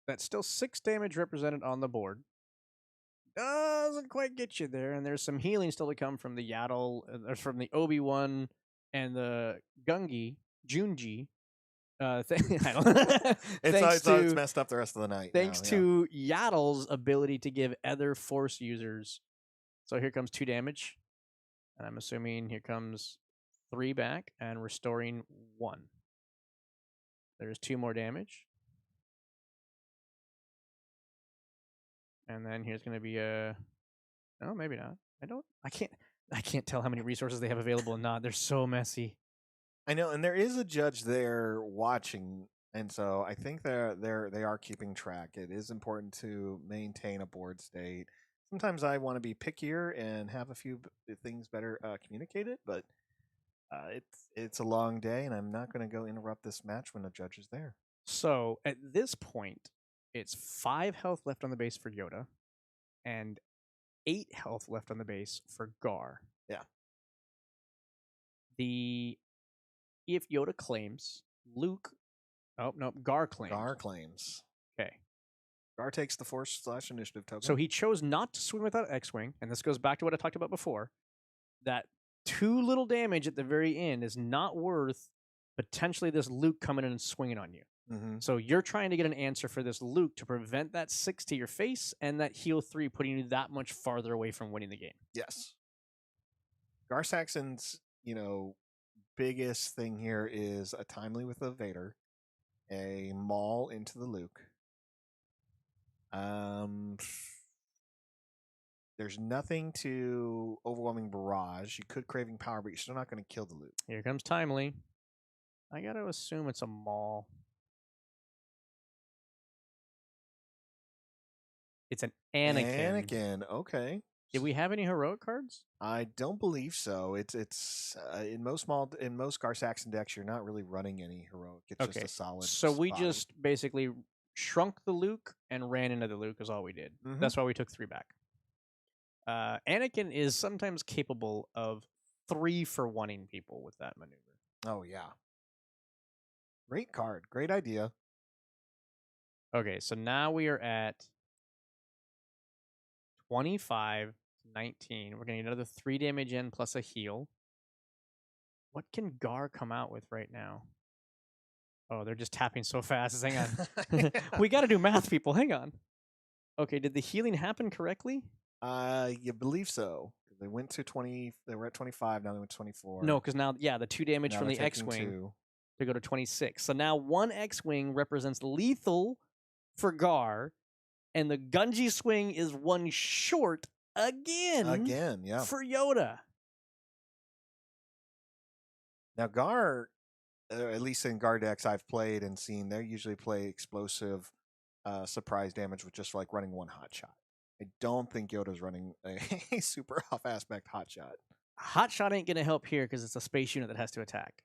That's still 6 damage represented on the board. Doesn't quite get you there, and there's some healing still to come from the Yaddle, from the Obi-Wan and the Junji. I don't It's messed up the rest of the night. Thanks now, to Yaddle's ability to give other Force users. So here comes 2 damage. And I'm assuming here comes 3 back and restoring 1. There's 2 more damage. And then here's going to be a... No, maybe not. I can't tell how many resources they have available and not. They're so messy. I know, and there is a judge there watching, and so I think they are keeping track. It is important to maintain a board state. Sometimes I want to be pickier and have a few things better communicated, but it's a long day, and I'm not going to go interrupt this match when the judge is there. So at this point, it's 5 health left on the base for Yoda, and 8 health left on the base for Gar. Yeah. If Yoda claims, Luke... Oh, no, Gar claims. Gar claims. Okay. Gar takes the Force/Initiative token. So he chose not to swing without X-Wing, and this goes back to what I talked about before, that 2 little damage at the very end is not worth potentially this Luke coming in and swinging on you. Mm-hmm. So you're trying to get an answer for this Luke to prevent that 6 to your face and that heal 3 putting you that much farther away from winning the game. Yes. Gar Saxon's, biggest thing here is a timely with the Vader, a maul into the Luke. There's nothing to overwhelming barrage. You could craving power, but you're still not going to kill the Luke. Here comes timely. I got to assume it's a maul. It's an Anakin. Anakin, okay. Did we have any heroic cards? I don't believe so. It's in most Gar Saxon decks, you're not really running any heroic. It's just a solid. So we body. just basically shrunk the Luke and ran into the Luke is all we did. Mhm. That's why we took 3 back. Anakin is sometimes capable of 3-for-1ing people with that maneuver. Oh yeah. Great card. Great idea. Okay, so now we are at 25-19. We're going to need another 3 damage in plus a heal. What can Gar come out with right now? Oh, they're just tapping so fast. Hang on. We got to do math, people. Hang on. Okay, did the healing happen correctly? You believe so. They went to 20. They were at 25. Now they went to 24. No, because now, the 2 damage Now from they're the taking X-Wing 2. to go to 26. So now 1 X-Wing represents lethal for Gar, and the Gunji swing is 1 short again Yeah. for Yoda. Now Gar, at least in Gar decks I've played and seen, they usually play explosive surprise damage with just like running 1 hot shot. I don't think Yoda's running a super off aspect hot shot. Hot shot ain't gonna help here because it's a space unit that has to attack.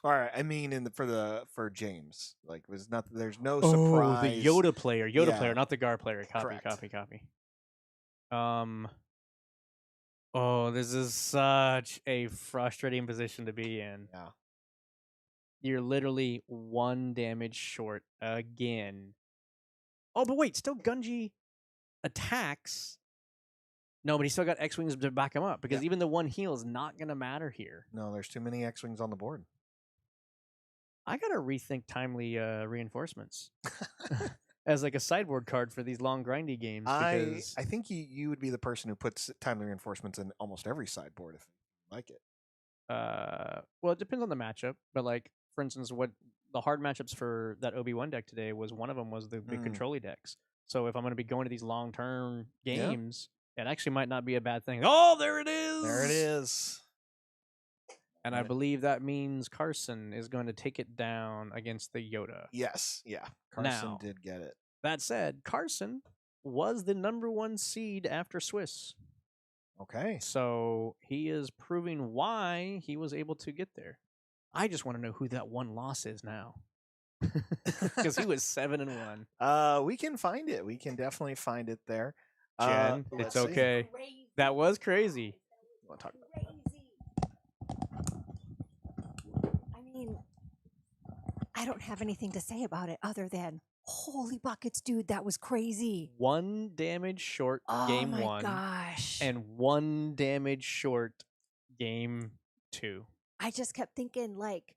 All right, I mean for James, like there's no Oh, surprise. the Yoda player, Yeah. player, not the Gar player. Correct. Copy. Oh, this is such a frustrating position to be in. Yeah. You're literally 1 damage short again Oh, but wait, still Gunji attacks. No, but he's still got X-Wings to back him up because even the one heal is not going to matter here. No, there's too many X-Wings on the board. I got to rethink timely reinforcements as like a sideboard card for these long grindy games. I think you would be the person who puts timely reinforcements in almost every sideboard if you like it. Well, it depends on the matchup, but like for instance, what the hard matchups for that OB1 deck today was one of them was the big control-y decks. So if I'm going to be going to these long-term games, it actually might not be a bad thing. Oh, there it is. There it is. And I believe that means Carson is going to take it down against the Yoda. Yes, yeah. Carson Now, did get it. That said, Carson was the #1 seed after Swiss. Okay. So he is proving why he was able to get there. I just want to know who that one loss is now. Because he was 7-1. We can find it. We can definitely find it there. Jen, it's okay. That was crazy. You want to talk about that? I mean, I don't have anything to say about it other than holy buckets, dude, that was crazy. 1 damage short game 1. Oh my gosh. And 1 damage short game 2. I just kept thinking like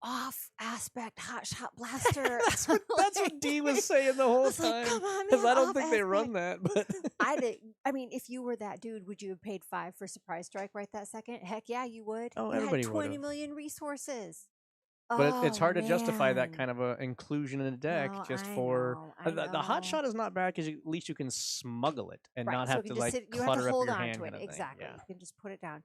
off aspect hot shot blaster. That's what Dee was saying the whole time. Like, come on, because man, I don't off think they run aspect. that. But I mean, if you were that dude, would you have paid 5 for Surprise Strike right that second? Heck yeah, you would. Oh, you everybody had 20 would've. million resources. But it's hard to justify that man. kind of a inclusion in a deck No, just I for know, the hot know. shot is not bad because at least you can smuggle it and Right, not so have if to you like just you have clutter to up hold your on hand. to it. Kind of thing. Exactly. Yeah. You can just put it down.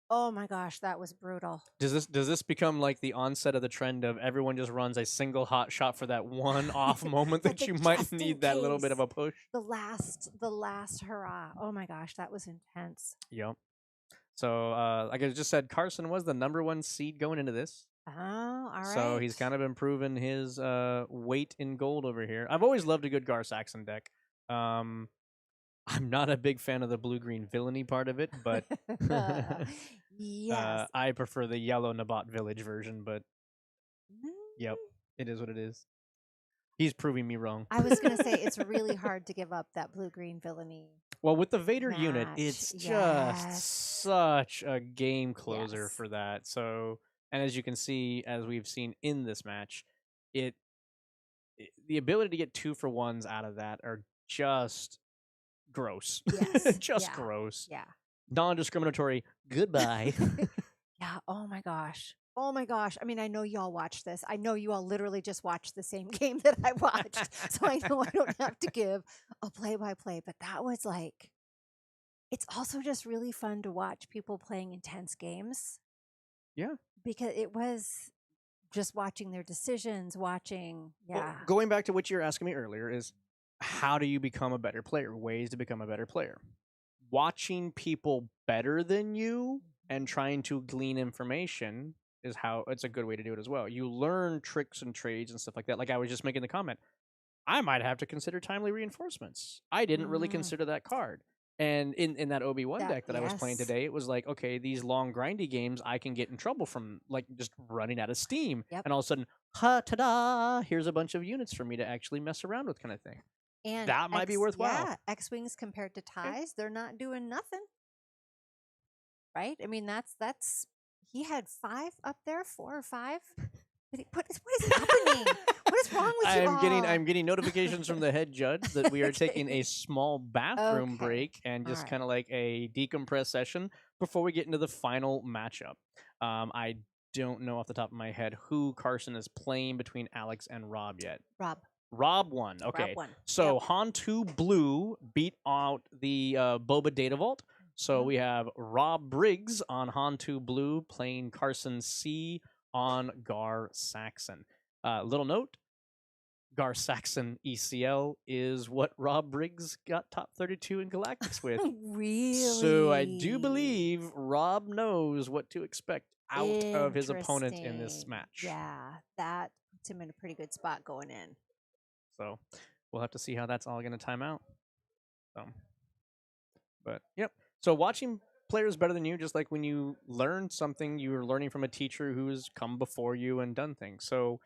Oh my gosh, that was brutal. Does this become like the onset of the trend of everyone just runs a single hot shot for that one off moment Like that the you might just in need that little bit of case. a push? The last hurrah. Oh my gosh, that was intense. Yep. So like I just said, Carson was the #1 seed going into this. Oh, all right. So he's kind of improving his weight in gold over here. I've always loved a good Gar Saxon deck. I'm not a big fan of the blue-green villainy part of it, but yes. I prefer the yellow Nabat Village version, but yep, it is what it is. He's proving me wrong. I was going to say it's really hard to give up that blue-green villainy. Well, with the Vader unit, match. it's just Yes. such a game closer Yes. for that. So, and as you can see, as we've seen in this match, the ability to get 2-for-1s out of that are just gross. Yes. just Yeah. gross. Yeah. Non-discriminatory. Goodbye. Yeah. Oh my gosh. Oh my gosh. I mean, I know y'all watch this. I know you all literally just watched the same game that I watched. So I know I don't have to give a play-by-play, but that was like, it's also just really fun to watch people playing intense games. Yeah. Because it was just watching their decisions, watching, Well, yeah. going back to what you were asking me earlier is how do you become a better player? Ways to become a better player. Watching people better than you and trying to glean information is how it's a good way to do it as well. You learn tricks and trades and stuff like that. Like I was just making the comment, I might have to consider timely reinforcements. I didn't really Mm. consider that card. And in that OB1 That- deck that I was playing yes. today, it was like, okay, these long grindy games, I can get in trouble from like just running out of steam. Yep. And all of a sudden, ta-da, here's a bunch of units for me to actually mess around with kind of thing. And that might be worthwhile. Yeah, X-Wings compared to ties, they're not doing nothing. Right? I mean, that's he had 5 up there, 4 or 5. What is happening? What is wrong with you all? I'm getting notifications from the head judge that we are taking Okay. a small bathroom Okay. break and just Alright. kind of like a decompress session before we get into the final matchup. I don't know off the top of my head who Carson is playing between Alex and Rob yet. Rob won. Okay. Rob won. So Yep. Han 2 Blue beat out the Boba Data Vault. So Mhm. we have Rob Briggs on Han 2 Blue playing Carson C on Gar Saxon. Little note, Gar Saxon ECL is what Rob Briggs got top 32 in Galactics with. Really? So I do believe Rob knows what to expect out of his opponent in this Interesting. match. Yeah, that puts him in a pretty good spot going in. So we'll have to see how that's all going to time out. So, but yep. So watching players better than you, just like when you learn something, you're learning from a teacher who has come before you and done things. So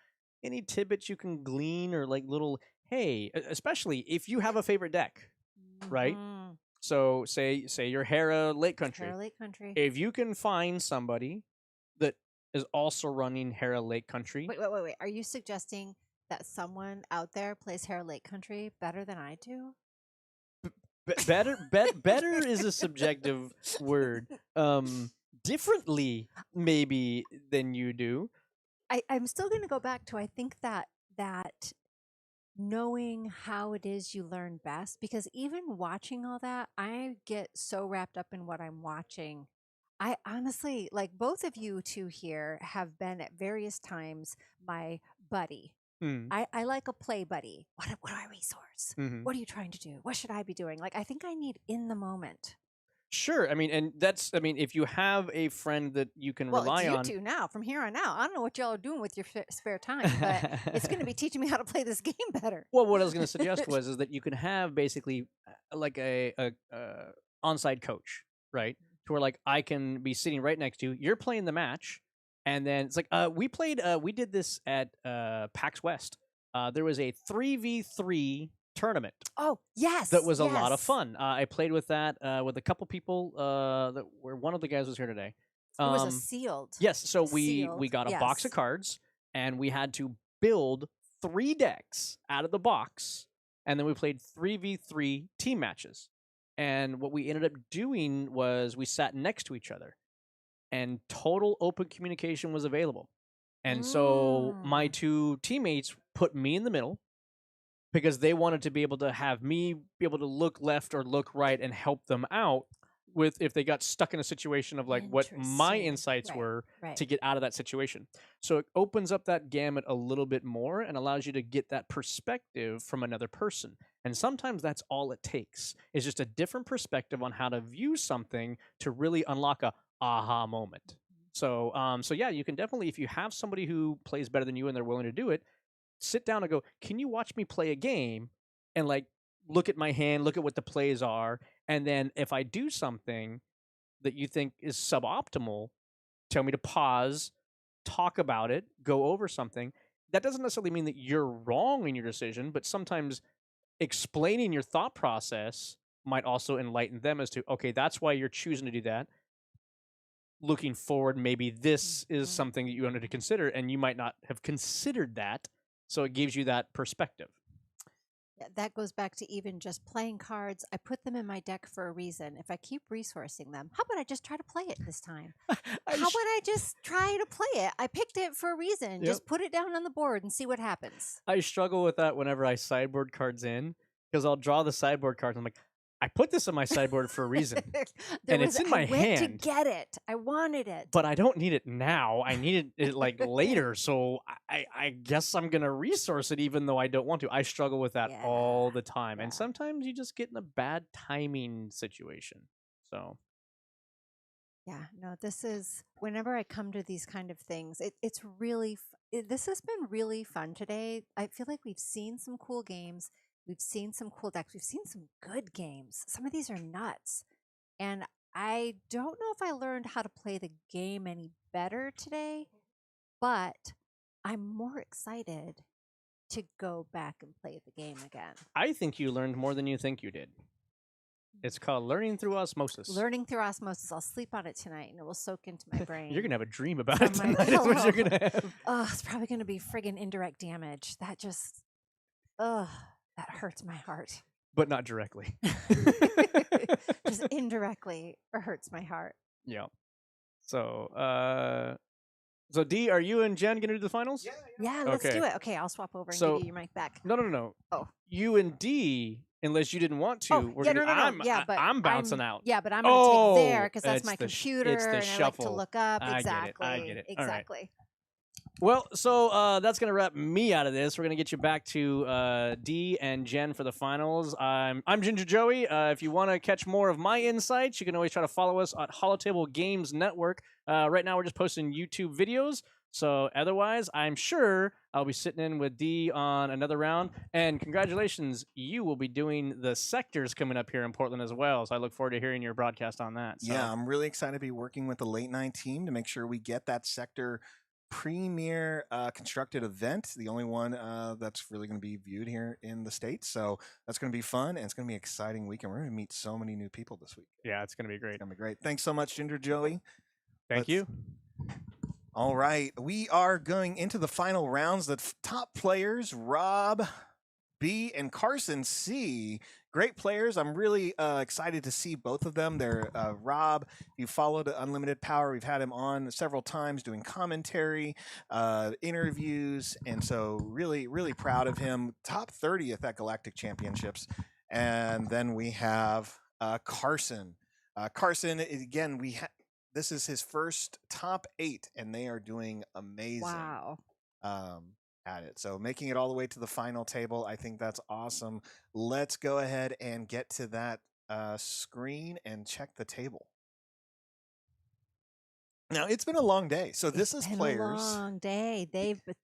any tidbits you can glean or like little, hey, especially if you have a favorite deck, right? Mhm. So say you're Hera Lake Country. Hera Lake Country. If you can find somebody that is also running Hera Lake Country, Wait. Are you suggesting that someone out there plays Hera Lake Country better than I do? better is a subjective word. Differently maybe than you do. I'm still going to go back to I think that knowing how it is you learn best, because even watching all that, I get so wrapped up in what I'm watching. I honestly, like both of you two here have been at various times my buddy. Mm. I like a play buddy. What do I resource? Mhm. What are you trying to do? What should I be doing? Like I think I need in the moment. Sure. I mean, and that's, I mean, if you have a friend that you can Well, rely it's you on. two now. From here on out, I don't know what y'all are doing with your spare time, but it's going to be teaching me how to play this game better. Well, what I was going to suggest was is that you can have basically like a on-site coach, right? To where like I can be sitting right next to you. You're playing the match, and then it's like we did this at PAX West. There was a 3v3 tournament Oh, yes. that was a lot of yes. fun. I played with that with a couple people that were one of the guys was here today. It was a sealed. Yes, so we Sealed, got a box of yes. cards and we had to build 3 decks out of the box, and then we played 3v3 team matches. And what we ended up doing was we sat next to each other and total open communication was available. And so my 2 teammates put me in the middle because they wanted to be able to have me be able to look left or look right and help them out with if they got stuck in a situation of like what my Interesting. insights Right, were right. to get out of that situation. So it opens up that gamut a little bit more and allows you to get that perspective from another person. And sometimes that's all it takes is just a different perspective on how to view something to really unlock a aha moment. So so yeah, you can definitely, if you have somebody who plays better than you and they're willing to do it, sit down and go, can you watch me play a game and like look at my hand, look at what the plays are, and then if I do something that you think is suboptimal, tell me to pause, talk about it, go over something. That doesn't necessarily mean that you're wrong in your decision, but sometimes explaining your thought process might also enlighten them as to, okay, that's why you're choosing to do that. Looking forward, maybe this is something that you wanted to consider, and you might not have considered that. So it gives you that perspective. Yeah, that goes back to even just playing cards. I put them in my deck for a reason. If I keep resourcing them, how about I just try to play it this time? How about I just try to play it? I picked it for a reason. Yep. Just put it down on the board and see what happens. I struggle with that whenever I sideboard cards in because I'll draw the sideboard cards. I'm like, I put this on my sideboard for a reason, it's in my I went hand. to get it. I wanted it. But I don't need it now. I need it like later. So I guess I'm gonna resource it even though I don't want to. I struggle with that all the time, and sometimes you just get in a bad timing situation. So yeah, no, this is whenever I come to these kind of things, it's really this has been really fun today. I feel like we've seen some cool games. We've seen some cool decks. We've seen some good games. Some of these are nuts. And I don't know if I learned how to play the game any better today, but I'm more excited to go back and play the game again. I think you learned more than you think you did. It's called learning through osmosis. Learning through osmosis. I'll sleep on it tonight and it will soak into my brain. You're going to have a dream about From it my tonight is what you're pillow. going to have. Oh, it's probably going to be friggin' indirect damage. That just, that hurts my heart. But not directly. Just indirectly hurts my heart. Yeah. So, so D, are you and Jen gonna do the finals? Yeah, let's Okay. do it. Okay, I'll swap over and So- give you your mic back. No. Oh. You and D, unless you didn't want to. Oh, we're yeah, gonna, no. Yeah, but I'm bouncing out. Yeah, but I'm going to take there Oh, because that's it's my the sh- computer it's the and I like to shuffle. look up. I get it, Exactly. I get it. All right. Exactly. Well, so that's gonna wrap me out of this. We're gonna get you back to D and Jen for the finals. I'm Ginger Joey. If you want to catch more of my insights, you can always try to follow us at Holotable Games Network. Right now, we're just posting YouTube videos. So otherwise, I'm sure I'll be sitting in with D on another round. And congratulations, you will be doing the sectors coming up here in Portland as well. So I look forward to hearing your broadcast on that. So. Yeah, I'm really excited to be working with the late night team to make sure we get that sector premier constructed event, the only one that's really going to be viewed here in the States. So that's going to be fun, and it's going to be an exciting weekend. We're going to meet so many new people this week. Yeah, it's going to be It's great. going to be great. Thanks so much, Ginger Joey. Thank you. All right, we are going into the final rounds. The top players, Rob B and Carson C. Great players. I'm really excited to see both of them. They're Rob. You followed Unlimited Power. We've had him on several times doing commentary, interviews, and so really, really proud of him. Top 30th at Galactic Championships. And then we have Carson. Carson, again, this is his first top 8, and they are doing amazing. Wow. At it. So making it all the way to the final table, I think that's awesome. Let's go ahead and get to that screen and check the table. Now, it's been a long day. So this is Been players. a long day.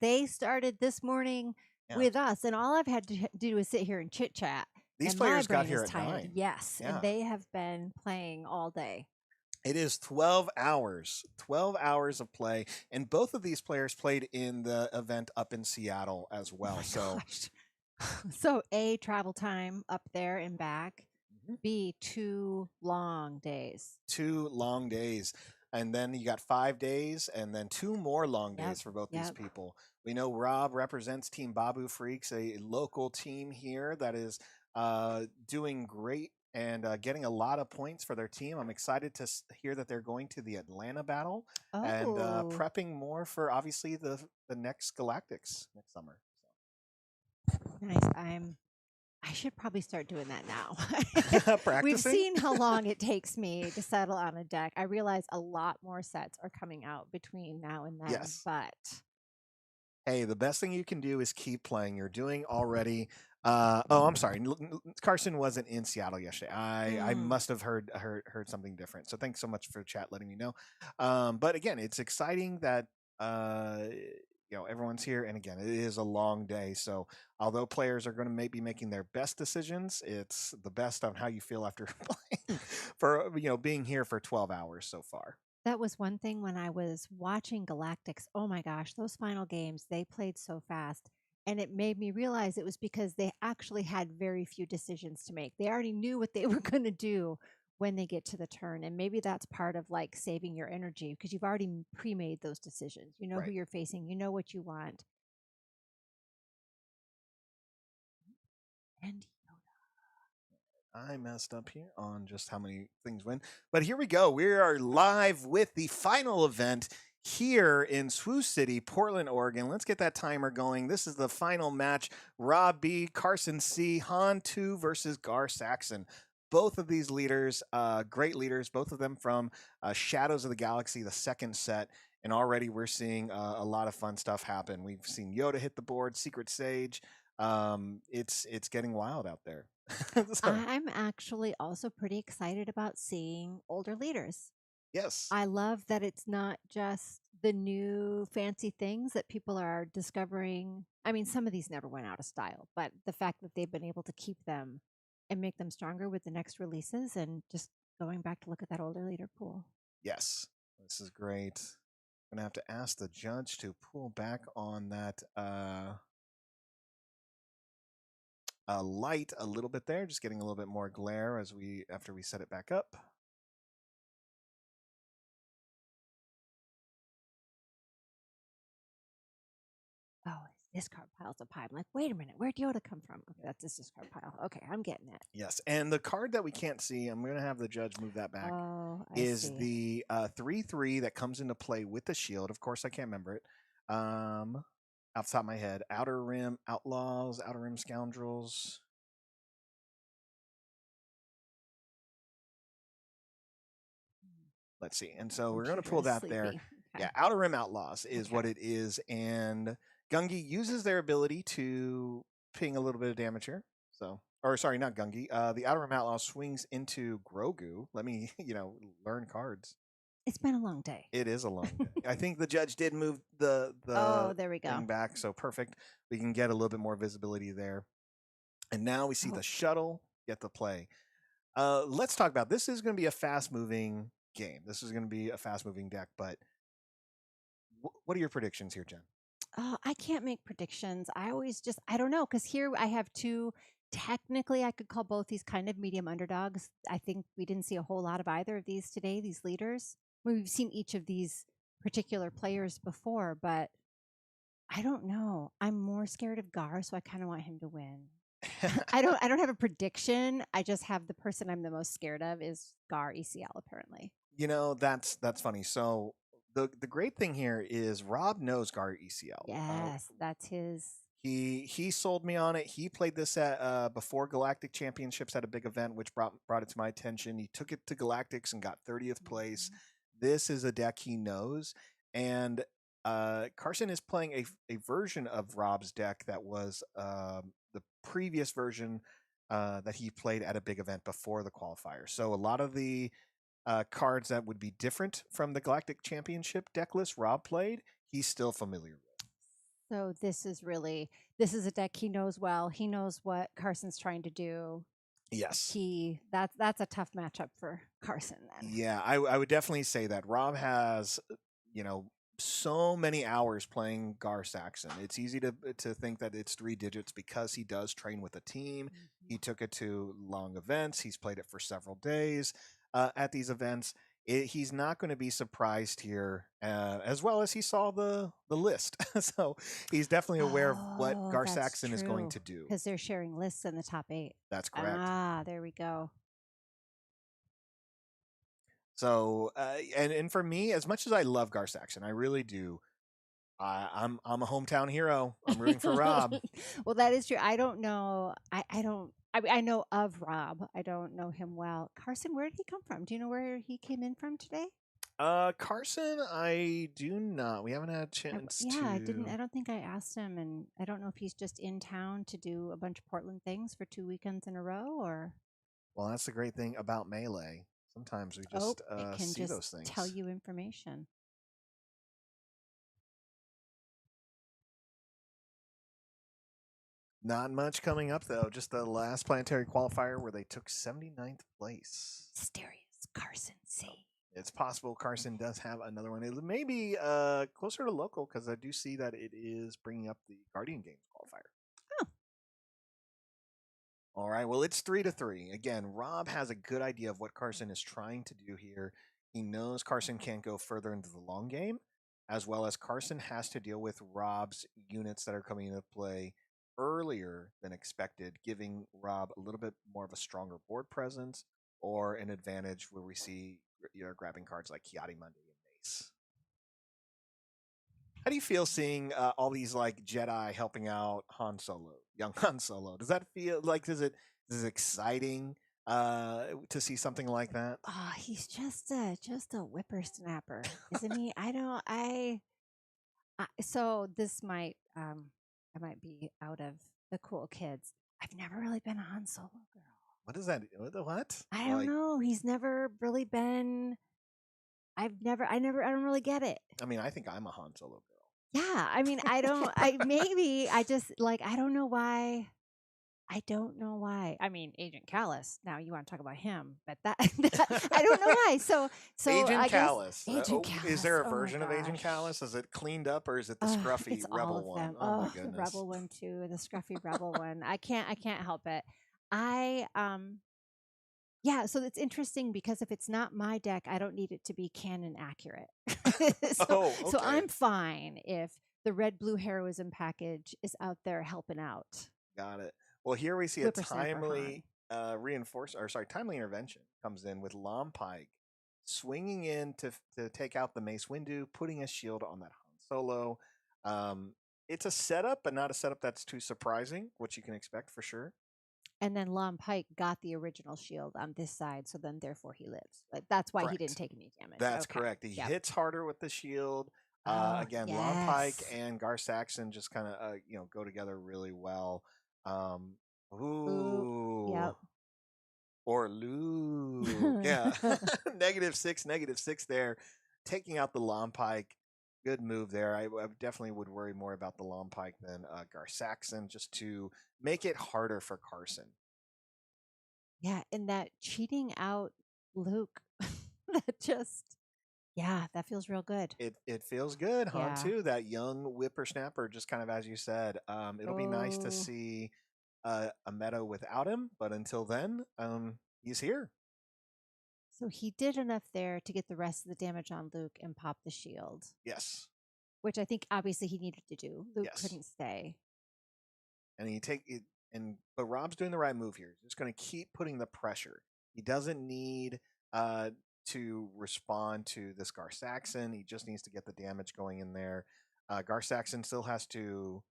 They started this morning Yeah. with us, and all I've had to do is sit here and chit chat. These and my players got brain here is at tired. 9. Yes, Yeah. and they have been playing all day. It is 12 hours. 12 hours of play. And both of these players played in the event up in Seattle as well. Oh my So gosh. So A, travel time up there and back. Mhm. B, 2 long days. 2 long days. And then you got 5 days and then 2 more long days Yep, for both these yep. people. We know Rob represents Team Babu Freaks, a local team here that is doing great and getting a lot of points for their team. I'm excited to hear that they're going to the Atlanta battle and Oh, prepping more for obviously the next Galactics next summer. nice. I should probably start doing that now. So. We've Practicing? seen how long it takes me to settle on a deck. I realize a lot more sets are coming out between now and then, Yes. but Hey, the best thing you can do is keep playing. You're doing already. I'm sorry. Carson wasn't in Seattle yesterday. I must have heard something different. So thanks so much for chat letting me know. But again, it's exciting that everyone's here. And again, it is a long day. So although players are going to be making their best decisions, it's the best on how you feel after playing for being here for 12 hours so far. that was one thing when I was watching Galactics. Oh my gosh, those final games, they played so fast. And it made me realize it was because they actually had very few decisions to make. They already knew what they were going to do when they get to the turn. And maybe that's part of like saving your energy because you've already pre-made those decisions. You know who Right. you're facing, you know what you want. And I messed up here on just how many things win. But here we go. We are live with the final event here in Sioux City, Portland, Oregon. Let's get that timer going. This is the final match. Rob B, Carson C, Han 2 versus Gar Saxon. Both of these leaders, great leaders, both of them from Shadows of the Galaxy, the second set. And already we're seeing a lot of fun stuff happen. We've seen Yoda hit the board, Secret Sage. It's getting wild out there. So, I'm actually also pretty excited about seeing older leaders. yes. I love that it's not just the new fancy things that people are discovering. I mean, some of these never went out of style, but the fact that they've been able to keep them and make them stronger with the next releases and just going back to look at that older leader pool. Yes. This is great. I'm gonna have to ask the judge to pull back on that light a little bit there, just getting a little bit more glare after we set it back up. Oh, his discard pile's up high. I'm like, wait a minute, where'd Yoda come from? Okay, that's his discard pile. Okay, I'm getting it. Yes, and the card that we can't see, I'm gonna have the judge move that back. Oh, I Is see. the 3/3 that comes into play with the shield. Of course, I can't remember it. Off the top of my head, Outer Rim Outlaws, Outer Rim Scoundrels. Let's see. And so we're going to pull Computer is that there. sleepy. Okay. Yeah, Outer Rim Outlaws is Okay. what it is. And Gungi uses their ability to ping a little bit of damage here. So, or sorry, not Gungi. The Outer Rim Outlaw swings into Grogu. Let me, learn cards. It's been a long day. It is a long day. I think the judge did move the Oh, there we go. thing back. So perfect. We can get a little bit more visibility there. And now we see Oh. the shuttle get the play. Let's talk about this. Is going to be a fast moving game. This is going to be a fast moving deck, but What are your predictions here, Jen? I can't make predictions. I don't know, because here I have two. Technically, I could call both these kind of medium underdogs. I think we didn't see a whole lot of either of these today, these leaders. We've seen each of these particular players before, but I don't know. I'm more scared of Gar, so I kind of want him to win. I don't have a prediction. I just have the person I'm the most scared of is Gar ECL, apparently. That's funny. So the great thing here is Rob knows Gar ECL. Yes, that's his. He sold me on it. He played this at before Galactic Championships at a big event, which brought it to my attention. He took it to Galactics and got 30th place. This is a deck he knows, and Carson is playing a version of Rob's deck that was the previous version that he played at a big event before the qualifier. So a lot of the cards that would be different from the Galactic Championship deck list Rob played, he's still familiar with. So this is a deck he knows well. He knows what Carson's trying to do. Yes. That's a tough matchup for Carson then. Yeah, I would definitely say that Rob has, so many hours playing Gar Saxon. It's easy to think that it's 3 digits because he does train with a team. He took it to long events. He's played it for several days at these events. He's not going to be surprised here, as well as he saw the list. So he's definitely aware of what Gar Saxon is going to do. Because they're sharing lists in the top 8. That's correct. Ah, there we go. So, and for me, as much as I love Gar Saxon, I really do. I'm a hometown hero. I'm rooting for Rob. Well, that is true. I don't know. I know of Rob. I don't know him well. Carson, where did he come from? Do you know where he came in from today? Carson, I do not. We haven't had a chance to. I didn't. I don't think I asked him, and I don't know if he's just in town to do a bunch of Portland things for 2 weekends in a row, or. Well, that's the great thing about Melee. Sometimes we just it can see just those things. Tell you information. Not much coming up though. Just the last Planetary Qualifier where they took 79th place. Mysterious Carson C. It's possible Carson does have another one. It may be closer to local because I do see that it is bringing up the Guardian Games qualifier. Oh. All right. Well, it's 3-3. Again, Rob has a good idea of what Carson is trying to do here. He knows Carson can't go further into the long game, as well as Carson has to deal with Rob's units that are coming into play earlier than expected, giving Rob a little bit more of a stronger board presence or an advantage where we see grabbing cards like Kiati Mundi and Mace. How do you feel seeing all these like Jedi helping out Han Solo, young Han Solo? Does that feel like is it exciting to see something like that? Oh, he's just a whippersnapper, isn't he? So this might I might be out of the cool kids. I've never really been a Han Solo girl. What is that? What? I don't know. He's never really been. I don't really get it. I mean, I think I'm a Han Solo girl. Yeah, I mean, I don't. I just like. I don't know why. I don't know why. I mean, Agent Callus. Now you want to talk about him, but that I don't know why. So Agent I Callus. Agent Callus. Is there a version of Agent Callus? Is it cleaned up or is it the scruffy it's rebel all of one? them. Oh my goodness. The rebel one too. The scruffy rebel one. I can't help it. Yeah, so it's interesting because if it's not my deck, I don't need it to be canon accurate. So I'm fine if the red blue heroism package is out there helping out. Got it. Well, here we see a timely timely intervention comes in with Lompike swinging in to take out the Mace Windu, putting a shield on that Han Solo. It's a setup, but not a setup that's too surprising, which you can expect for sure. And then Lompike got the original shield on this side, so then therefore he lives. That's why he didn't take any damage. That's correct. He hits harder with the shield. Again, yes. Lompike and Gar Saxon just kind of go together really well. Ooh. Yep. Or Lou. Yeah. -6 there. Taking out the Lompike. Good move there. I definitely would worry more about the Lompike than Gar Saxon, just to make it harder for Carson. Yeah, and that cheating out Luke, that just, Yeah, that feels real good. It feels good, Han Yeah. too. That young whippersnapper, just kind of as you said. It'll be nice to Oh, see a meta without him, but until then, he's here. so he did enough there to get the rest of the damage on Luke and pop the shield, Yes, which I think obviously he needed to do. Luke yes, couldn't stay. and he take it, but Rob's doing the right move here. He's just going to keep putting the pressure. He doesn't need uh to respond to this Gar Saxon. He just needs to get the damage going in there. Gar Saxon still has to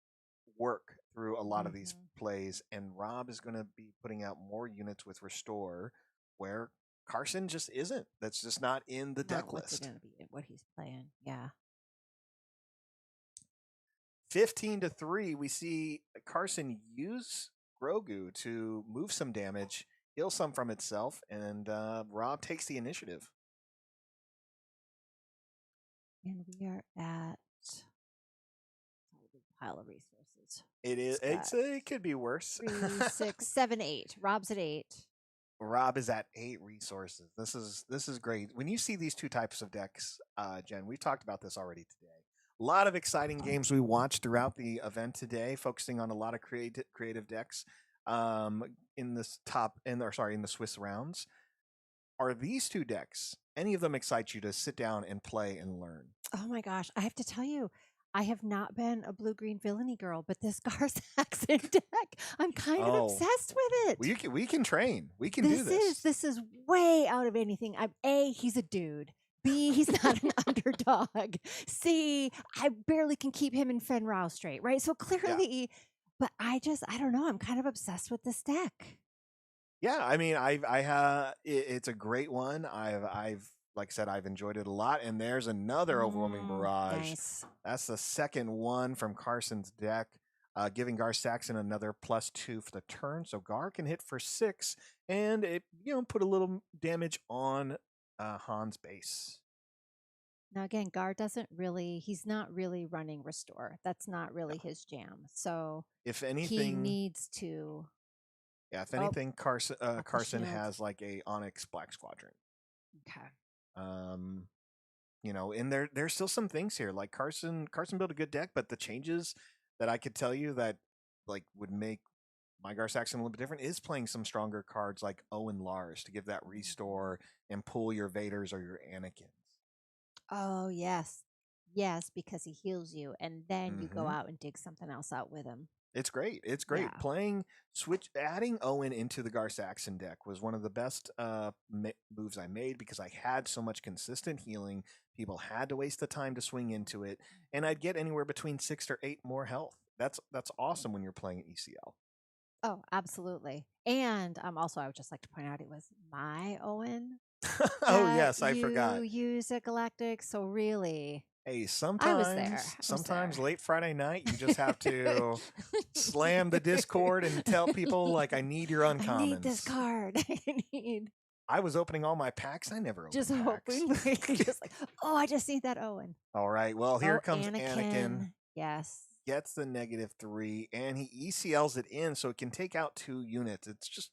work through a lot of these Mhm. plays, and Rob is going to be putting out more units with Restore, where Carson just isn't. That's just not in the deck Not what's it list. gonna be? What he's playing? Yeah. 15-3, we see Carson use Grogu to move some damage, heal some from itself, and Rob takes the initiative. And we are at a big pile of resources. It is. It's It could be worse. 3, 6, 7, 8. Rob's at 8. Rob is at 8 resources. This is great. When you see these two types of decks, Jen, we've talked about this already today. A lot of exciting games we watched throughout the event today, focusing on a lot of creative decks in this in the Swiss rounds. Are these two decks, any of them excite you to sit down and play and learn? Oh my gosh, I have to tell you, I have not been a blue-green villainy girl, but this Gar Saxon deck, I'm kind of Oh, obsessed with it. we can train. We can do this. This is way out of anything. A, he's a dude. B, he's not an underdog. C, I barely can keep him and Fenrau straight, right? So clearly, but I don't know. I'm kind of obsessed with this deck. Yeah, I mean, it's a great one. I've like I said, I've enjoyed it a lot. And there's another overwhelming barrage. Nice. That's the second one from Carson's deck, giving Gar Saxon another +2 for the turn. So Gar can hit for 6, and it put a little damage on Han's base. Now again, Gar he's not really running Restore. That's not really his jam. So If he anything, needs to. yeah, if Oh, anything, Carson the Carson shield. has like a Onyx Black Squadron. Okay. And there's still some things here. Like Carson built a good deck, but the changes that I could tell you that like would make my Gar Saxon a little bit different is playing some stronger cards like Owen Lars to give that restore and pull your Vaders or your Anakins. Oh yes. Yes, because he heals you and then you go Mhm. out and dig something else out with him. It's great. It's great. Yeah. Adding Owen into the Gar Saxon deck was one of the best moves I made because I had so much consistent healing. People had to waste the time to swing into it, and I'd get anywhere between 6 or 8 more health. That's awesome when you're playing ECL. Oh, absolutely. And also I would just like to point out it was my Owen Oh that yes, I forgot. you used at Galactic. So really, Hey, I was there. sometimes late Friday night, you just have to slam the Discord and tell people like, I need your uncommons. I need this card. I was opening all my packs. I never opened Just packs. hoping. Just like, oh, I just need that Owen. All right. Well, here Oh, comes Anakin. Yes. Gets the -3, and he ECLs it in so it can take out 2 units. It's just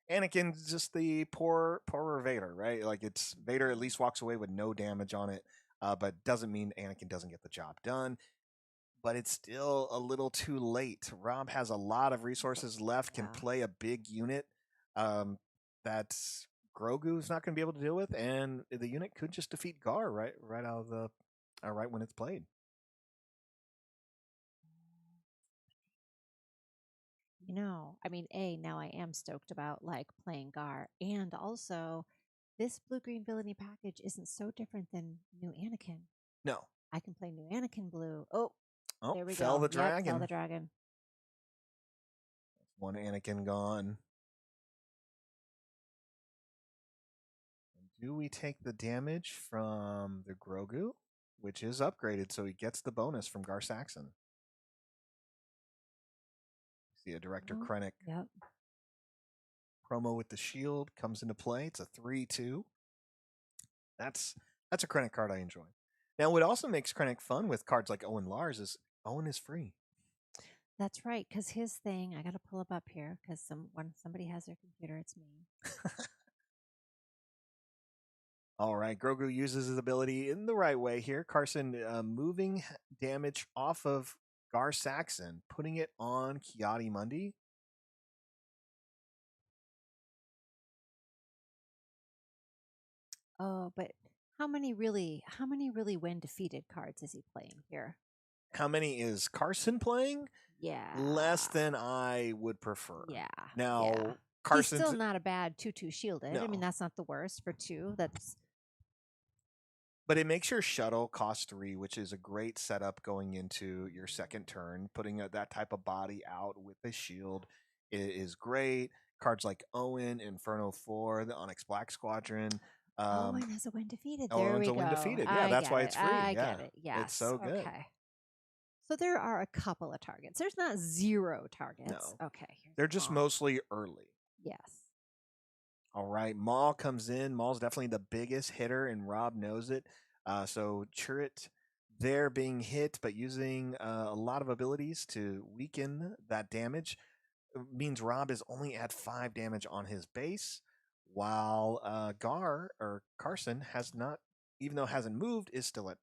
Anakin's just the poorer Vader, right? Like it's Vader at least walks away with no damage on it, but doesn't mean Anakin doesn't get the job done. But it's still a little too late. Rob has a lot of resources left, can play a big unit that Grogu's not going to be able to deal with, and the unit could just defeat Gar right out of the right when it's played. I mean, now I am stoked about like playing Gar, and also this blue-green villainy package isn't so different than new Anakin. No. I can play new Anakin blue. Oh, there we fell go. the dragon. Fell the dragon. One Anakin gone. Do we take the damage from the Grogu, which is upgraded, so he gets the bonus from Gar Saxon? See a Director Krennic promo with the shield comes into play. It's a 3/2. That's a Krennic card I enjoy. Now, what also makes Krennic fun with cards like Owen Lars is Owen is free. That's right, because his thing, I got to pull up here because when somebody has their computer, it's me. All right, Grogu uses his ability in the right way here. Carson moving damage off of Gar Saxon, putting it on Kiadi Mundi. Oh, but how many really win defeated cards is he playing here? How many is Carson playing? Yeah. Less than I would prefer. Yeah. Now, yeah. He's Carson's still not a bad 2/2 shielded. I mean, No. that's not the worst for 2. That's but it makes your shuttle cost 3, which is a great setup going into your second turn. Putting that type of body out with a shield is great. Cards like Owen, Inferno 4, the Onyx Black Squadron. Owen has a win defeated. Oh, There Owen's we a go. win defeated. Yeah, that's get why it. it's free. I Yeah, get it. Yes. it's so good. Okay. So there are a couple of targets. There's not 0 targets. No. Okay. Here's They're just Maul. mostly early. Yes. All right, Maul comes in. Maul's definitely the biggest hitter, and Rob knows it. So Chirrut there being hit, but using a lot of abilities to weaken that damage means Rob is only at 5 damage on his base, while Gar or Carson has not, even though hasn't moved, is still at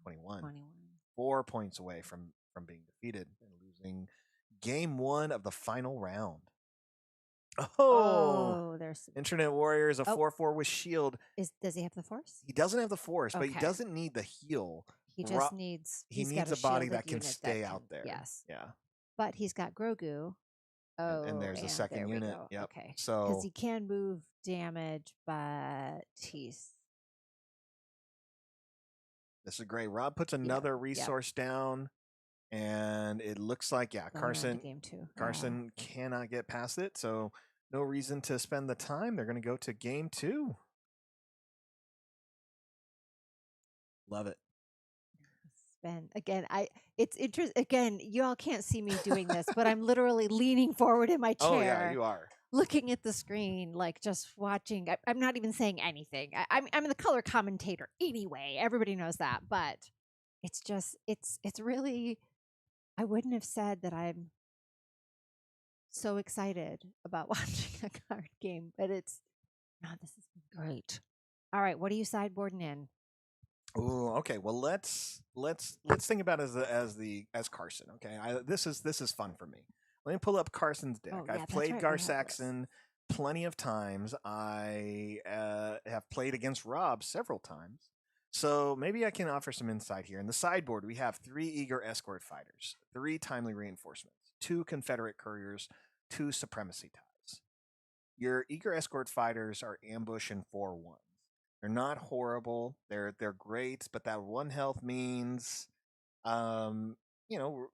21. 4 points away from being defeated and losing game 1 of the final round. Oh, there's Internet Warrior is a Oh. 4/4 with shield. does he have the force? He doesn't have the force, but he Okay. doesn't need the heal. He Ro- just needs He he's needs got a body shielded that can unit stay that out can- there. Yes. Yeah. But he's got Grogu. Oh, And there's the and second there we unit. go. Yep. Okay. Because So he can move damage, but he's this is great. Rob puts another resource down, and it looks like going on to Carson game 2. Carson cannot get past it. So no reason to spend the time. They're going to go to game 2. Love it. Spend again. It's interesting. Again, you all can't see me doing this, but I'm literally leaning forward in my chair. Oh yeah, you are. Looking at the screen, like just watching. I'm not even saying anything. I'm the color commentator anyway. Everybody knows that, but it's just it's really. I wouldn't have said that I'm so excited about watching a card game, but it's this has been great. All right, what are you sideboarding in? Oh, okay. Well, let's think about it as Carson. Okay, this is fun for me. Let me pull up Carson's deck. Oh, yeah, I've that's played right, Gar we have this. Saxon plenty of times. I have played against Rob several times. So maybe I can offer some insight here. In the sideboard, we have 3 eager escort fighters, 3 timely reinforcements, 2 Confederate couriers, 2 supremacy ties. Your eager escort fighters are ambush and 4/1. They're not horrible. They're great, but that 1 health means, um, you know,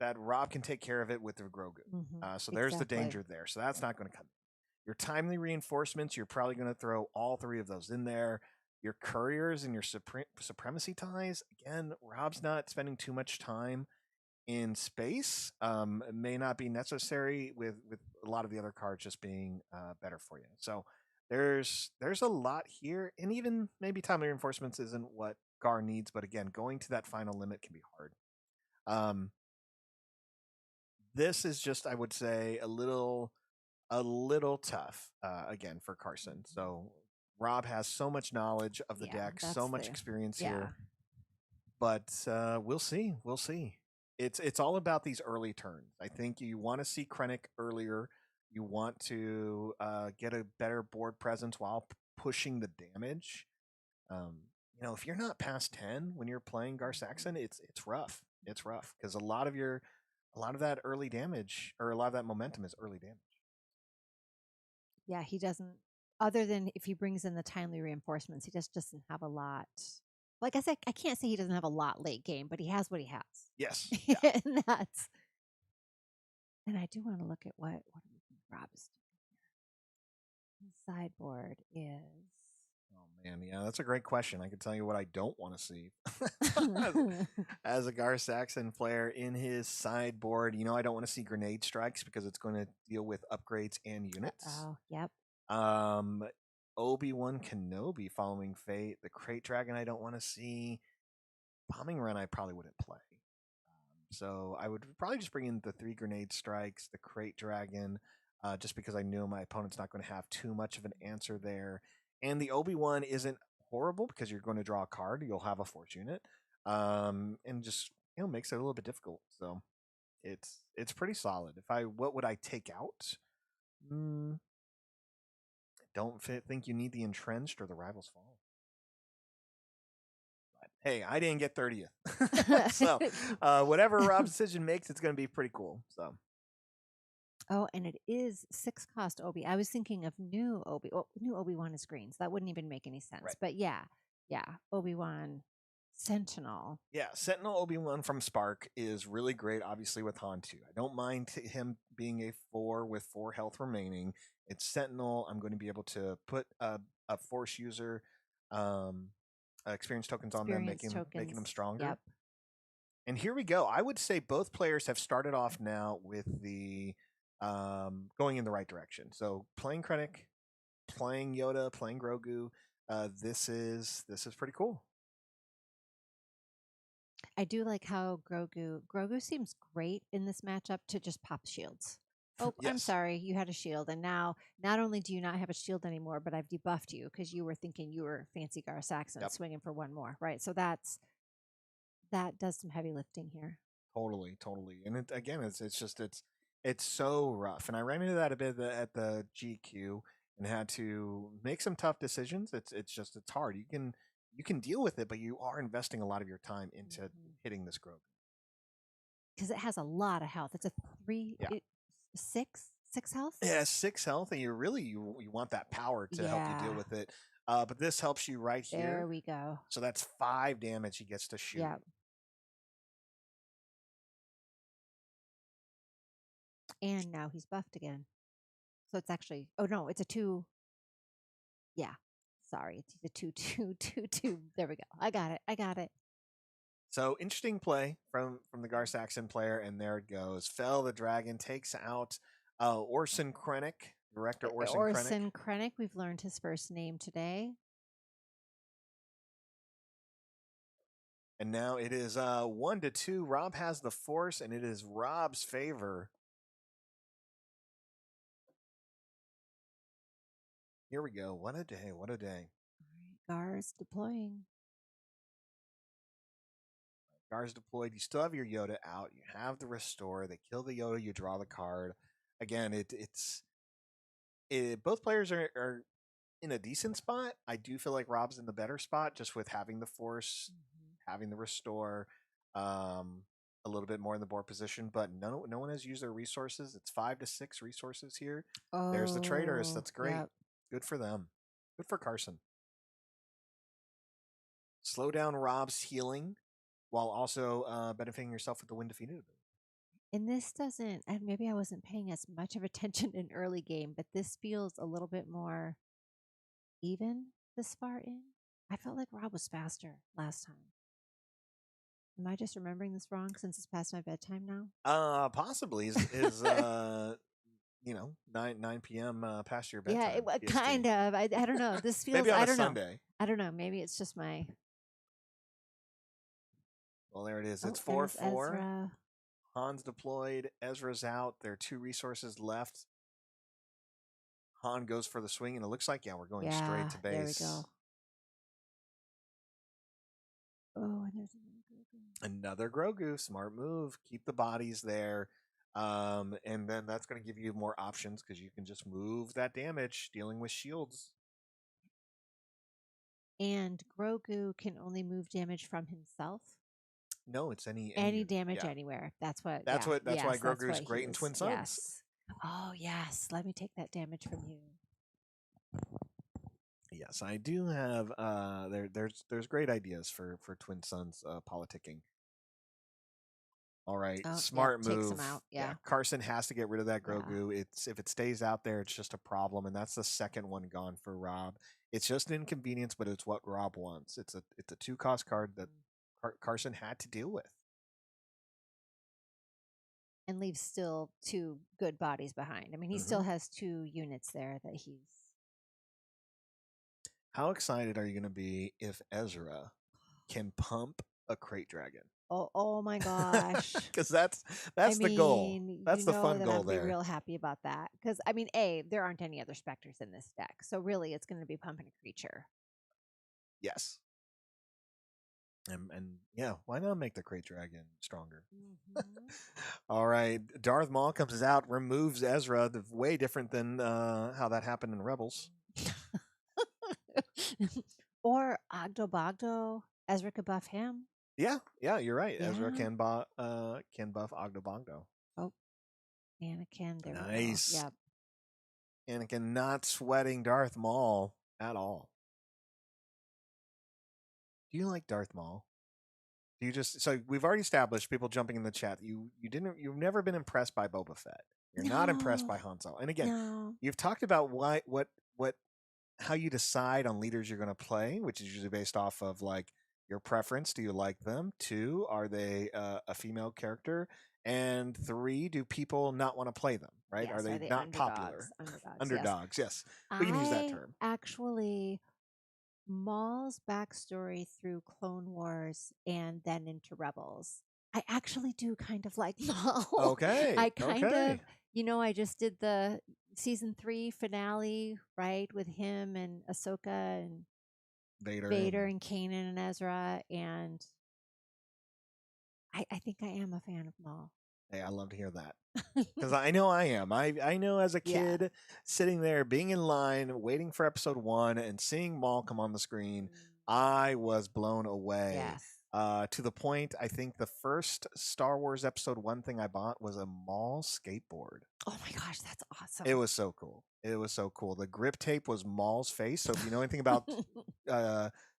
that Rob can take care of it with the Grogu. So there's the Exactly. danger there. So that's not going to come. Your timely reinforcements, you're probably going to throw all 3 of those in there. Your couriers and your supremacy ties, again, Rob's not spending too much time in space. It may not be necessary with a lot of the other cards just being better for you. So there's a lot here, and even maybe timely reinforcements isn't what Gar needs, but again, going to that final limit can be hard. This is just, I would say, a little tough again for Carson. So Rob has so much knowledge of the deck, so much experience here, but we'll see. It's all about these early turns. I think you want to see Krennic earlier. You want to get a better board presence while pushing the damage. If you're not past 10 when you're playing Gar Saxon, it's rough. It's rough because a lot of that early damage, or a lot of that momentum, is early damage. Yeah, he doesn't. Other than if he brings in the timely reinforcements, he just doesn't have a lot. Like I said, I can't say he doesn't have a lot late game, but he has what he has. Yes. Yeah. And I do want to look at what do we think Rob is doing here. His sideboard is. Oh man, yeah, that's a great question. I can tell you what I don't want to see as a Gar Saxon player in his sideboard. I don't want to see grenade strikes because it's going to deal with upgrades and units. Oh, yep. Obi-Wan Kenobi following Fate, the Crate Dragon I don't want to see. Bombing Run I probably wouldn't play. So I would probably just bring in the 3 grenade strikes, the Crate Dragon, just because I knew my opponent's not going to have too much of an answer there. And the Obi-Wan isn't horrible because you're going to draw a card. You'll have a force unit, and just makes it a little bit difficult. So it's pretty solid. What would I take out? Don't think you need the entrenched or the rivals fall. But hey, I didn't get 30th, so whatever Rob's decision makes, it's going to be pretty cool. So. Oh, and it is 6 cost Obi. I was thinking of new Obi. Well, new Obi-Wan is green, so that wouldn't even make any sense. Right. But yeah, Obi-Wan Sentinel. Yeah, Sentinel Obi-Wan from Spark is really great, obviously, with Han too. I don't mind him being a 4 with 4 health remaining. It's Sentinel. I'm going to be able to put a Force user experience tokens on them, making them stronger. Yep. And here we go. I would say both players have started off now with the going in the right direction. So playing Krennic, playing Yoda, playing Grogu. This is pretty cool. I do like how Grogu seems great in this matchup to just pop shields. Oh, Yes. I'm sorry, you had a shield, and now not only do you not have a shield anymore, but I've debuffed you because you were thinking you were fancy Gar Saxon swinging for 1 more, right? So that does some heavy lifting here. Totally. And it's so rough. And I ran into that a bit at the GQ and had to make some tough decisions. It's hard. You can deal with it, but you are investing a lot of your time into hitting this Grogu. Because it has a lot of health. It's a 6 health? Yeah, 6 health, and you want that power to help you deal with it. But this helps you right here. There we go. So that's 5 damage he gets to shoot. Yeah. And now he's buffed again. So it's actually, oh no, it's a 2. Yeah. Sorry, it's a 2-2-2-2. There we go. I got it. So interesting play from the Gar Saxon player, and there it goes. Fell the Dragon takes out Orson Krennic, director Orson Krennic. We've learned his first name today. And now it is 1-2. Rob has the force, and it is Rob's favor. Here we go. What a day. All right, Gar's deploying. Gar's deployed. You still have your Yoda out. You have the restore. They kill the Yoda. You draw the card. Again, both players are in a decent spot. I do feel like Rob's in the better spot just with having the force, having the restore, a little bit more in the board position. But no one has used their resources. It's 5 to 6 resources here. There's the traders. That's great. Yep. Good for them. Good for Carson. Slow down Rob's healing while also benefiting yourself with the win defeated ability. And this doesn't, and maybe I wasn't paying as much of attention in early game, but this feels a little bit more even this far in. I felt like Rob was faster last time. Am I just remembering this wrong since it's past my bedtime now? Possibly is 9 p.m. past your bedtime. Yeah, PST. kind of. I don't know. This feels. Maybe on I a don't know. Sunday. I don't know. Maybe it's just my. Well, there it is. It's Oh, 4-4. Ezra. Han's deployed. Ezra's out. There are 2 resources left. Han goes for the swing, and it looks like we're going straight to base. There we go. Oh, and there's Another Grogu. Smart move. Keep the bodies there. And then that's going to give you more options because you can just move that damage dealing with shields. And Grogu can only move damage from himself. No, it's any damage anywhere. That's why Grogu is great in Twin Suns. Yes. Oh yes, let me take that damage from you. Yes, I do have there's great ideas for Twin Suns politicking. All right, smart move. Takes him out. Yeah. Carson has to get rid of that Grogu. If it stays out there, it's just a problem, and that's the second one gone for Rob. It's just an inconvenience, but it's what Rob wants. It's a 2-cost card that Carson had to deal with, and leaves still 2 good bodies behind. I mean, he still has 2 units there that he's. How excited are you going to be if Ezra can pump a crate dragon? Oh my gosh! Because that's the goal. That's the fun goal there. I'd be real happy about that. Because I mean, there aren't any other specters in this deck, so really, it's going to be pumping a creature. Yes. And yeah, why not make the Crate Dragon stronger? Mhm. All right, Darth Maul comes out, removes Ezra. Way different than how that happened in Rebels. Or Ogdo Bogdo. Ezra could buff him. Yeah, you're right. Ezra Yeah. can buff Ogdo Oh, Anakin. There we go. Nice. Yep. Anakin not sweating Darth Maul at all. Do you like Darth Maul? Do you just so we've already established people jumping in the chat. You've never been impressed by Boba Fett. You're not impressed by No. Han Solo. And again, No. you've talked about what how you decide on leaders you're going to play, which is usually based off of like your preference. Do you like them? 2, are they a female character? And 3, do people not want to play them? Right? Yes, Are they they not popular? Underdogs. Underdogs. Yes, we can use that term. Actually, Maul's backstory through Clone Wars and then into Rebels, I actually do kind of like Maul. Okay. I kind okay. of, I just did the season 3 finale, right, with him and Ahsoka and Vader and Kanan and Ezra, and I think I am a fan of Maul. Hey, I love to hear that because I know I am. I know as a Yeah. kid sitting there, being in line, waiting for episode 1, and seeing Maul come on the screen, I was blown away. Yes. To the point, I think the first Star Wars episode 1 thing I bought was a Maul skateboard. Oh my gosh, that's awesome. It was so cool. It was so cool. The grip tape was Maul's face. So if you know anything about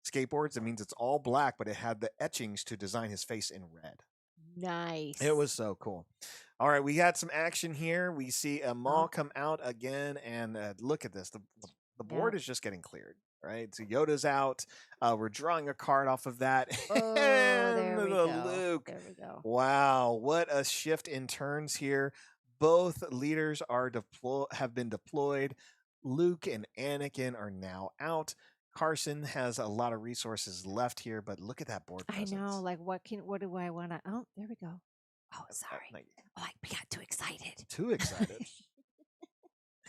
skateboards, it means it's all black, but it had the etchings to design his face in red. Nice. It was so cool. All right, we had some action here. We see a Maul come out again, and look at this. The board is just getting cleared. Right, so Yoda's out. We're drawing a card off of that. Oh, there we go. Luke. There we go. Wow, what a shift in turns here. Both leaders have been deployed. Luke and Anakin are now out. Carson has a lot of resources left here, but look at that board presence. I know. Like, what do I want to? Oh, there we go. Oh, sorry. Oh, I got too excited. Too excited.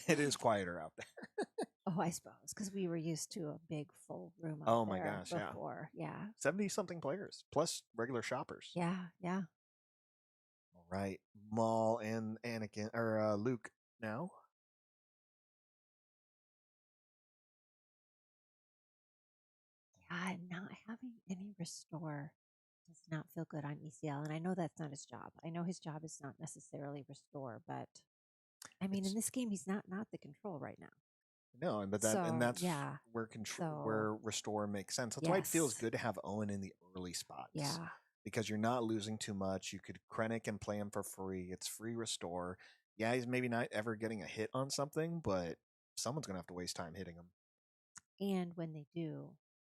It is quieter out there. Oh, I suppose because we were used to a big full room. Oh my gosh, before. Yeah. 70-something players plus regular shoppers. Yeah. All right, Maul and Anakin or Luke now. Yeah, not having any restore does not feel good on ECL, and I know that's not his job. I know his job is not necessarily restore, but I mean, in this game, he's not the control right now. No, but that's where where restore makes sense. That's why it feels good to have Owen in the early spots. Yeah. Because you're not losing too much. You could Krennic and play him for free. It's free restore. Yeah, he's maybe not ever getting a hit on something, but someone's gonna have to waste time hitting him. And when they do,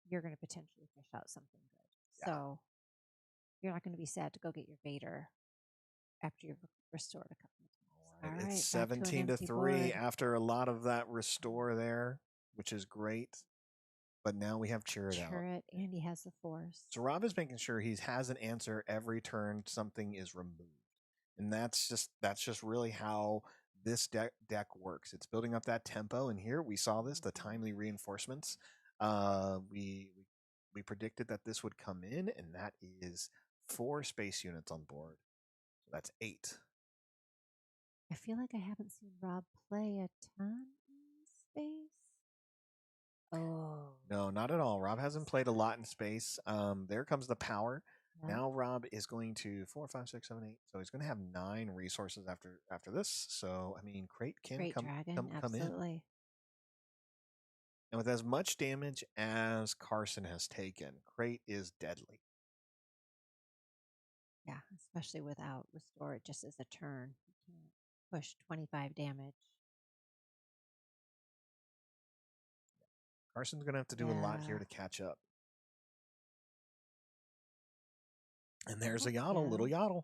you're gonna potentially fish out something good. Yeah. So you're not gonna be sad to go get your Vader after you've restored a couple of times. All right, it's 17-3 after a lot of that restore there, which is great. But now we have Chirrut out. And he has the Force. So Rob is making sure he has an answer every turn something is removed. And that's just really how this deck works. It's building up that tempo. And here we saw this, the timely reinforcements. We predicted that this would come in, and that is 4 space units on board. So that's 8. I feel like I haven't seen Rob play a ton in space. Oh. No, not at all. Rob hasn't played a lot in space. There comes the power. Yeah. Now Rob is going to 4, 5, 6, 7, 8. So he's going to have 9 resources after this. So I mean, Crate can come in. And with as much damage as Carson has taken, Crate is deadly. Yeah, especially without restore it just as a turn. You can't push 25 damage. Carson's going to have to do a lot here to catch up. And there's a Yaddle, little Yaddle.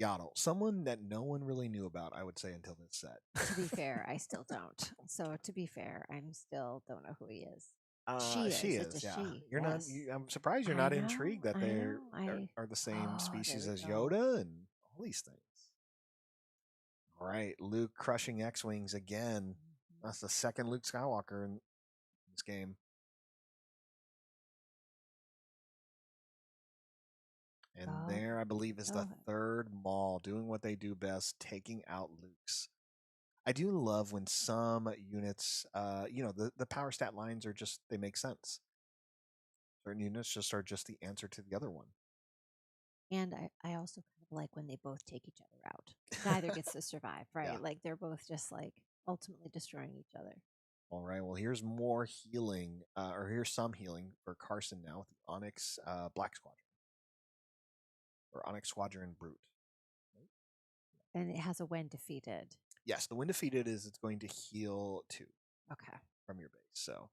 Yaddle, someone that no one really knew about, I would say, until this set. To be fair, I still don't. So to be fair, I still don't know who he is. She is. Yeah. You're not. I'm surprised you're not intrigued that they are the same species as Yoda and all these things. All right, Luke crushing X-wings again. That's the second Luke Skywalker this game. And Oh, there, I believe, is the oh. third Maul doing what they do best, taking out Luke's. I do love when some units, the power stat lines are just, they make sense. Certain units just are just the answer to the other one. And I also kind of like when they both take each other out. Neither gets to survive, right? Yeah. Like they're both just like ultimately destroying each other. All right, well, here's more healing, or here's some healing for Carson now with the Onyx Black Squadron. Or Onyx Squadron Brute. And it has a when defeated. Yes, the when defeated is it's going to heal 2 Okay. from your base. So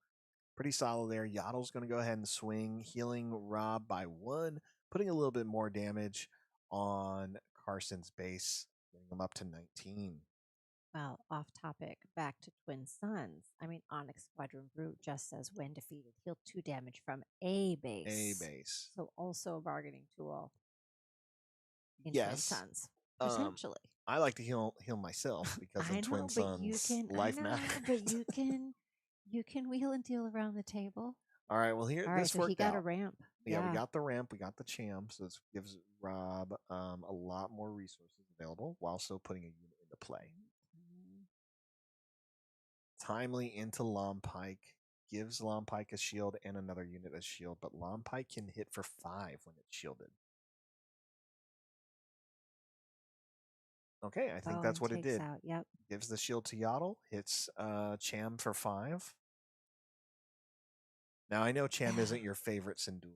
pretty solid there. Yaddle's going to go ahead and swing, healing Rob by 1, putting a little bit more damage on Carson's base, getting him up to 19. Well, off topic, back to Twin Sons. I mean, Onyx Squadron Brute just says when defeated, heal 2 damage from a base. A base. So also a bargaining tool in Twin Yes. Sons, potentially. I like to heal myself because I in Twin know, but you Sons, can. life I know, matters. but you can wheel and deal around the table. All right, well, here All right, this so worked he got out. a ramp. Yeah, we got the ramp, we got the cham, so this gives Rob a lot more resources available while still putting a unit into play. Timely into Lompike gives Lompike a shield and another unit a shield, but Lompike can hit for 5 when it's shielded. Okay, I think that's what it did. Out, yep. Gives the shield to Yaddle, hits Cham for 5. Now I know Cham isn't your favorite Syndulla.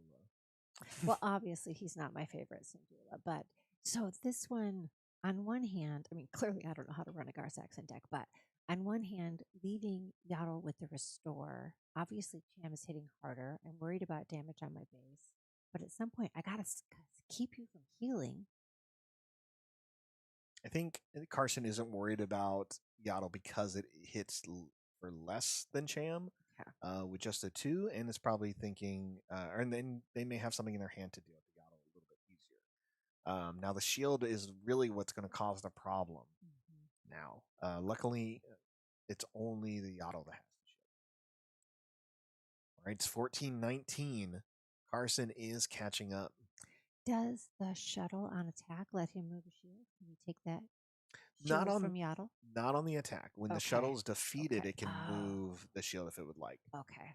Well, obviously he's not my favorite Syndulla, but so this one, on one hand, I mean, clearly I don't know how to run a Garsaxon deck, but on one hand, leaving Yaddle with the restore, obviously Cham is hitting harder. I'm worried about damage on my base, but at some point I gotta keep you from healing. I think Carson isn't worried about Yaddle because it hits for less than Cham with just a 2, and it's probably thinking, and then they may have something in their hand to deal with Yaddle a little bit easier. Now the shield is really what's going to cause the problem. Now, luckily, it's only the Yaddle that has the shield. All right, it's 14-19. Carson is catching up. Does the shuttle on attack let him move a shield? Can you take that Not shield on from Yaddle? Not on the attack. When the shuttle is defeated, it can move the shield if it would like. Okay.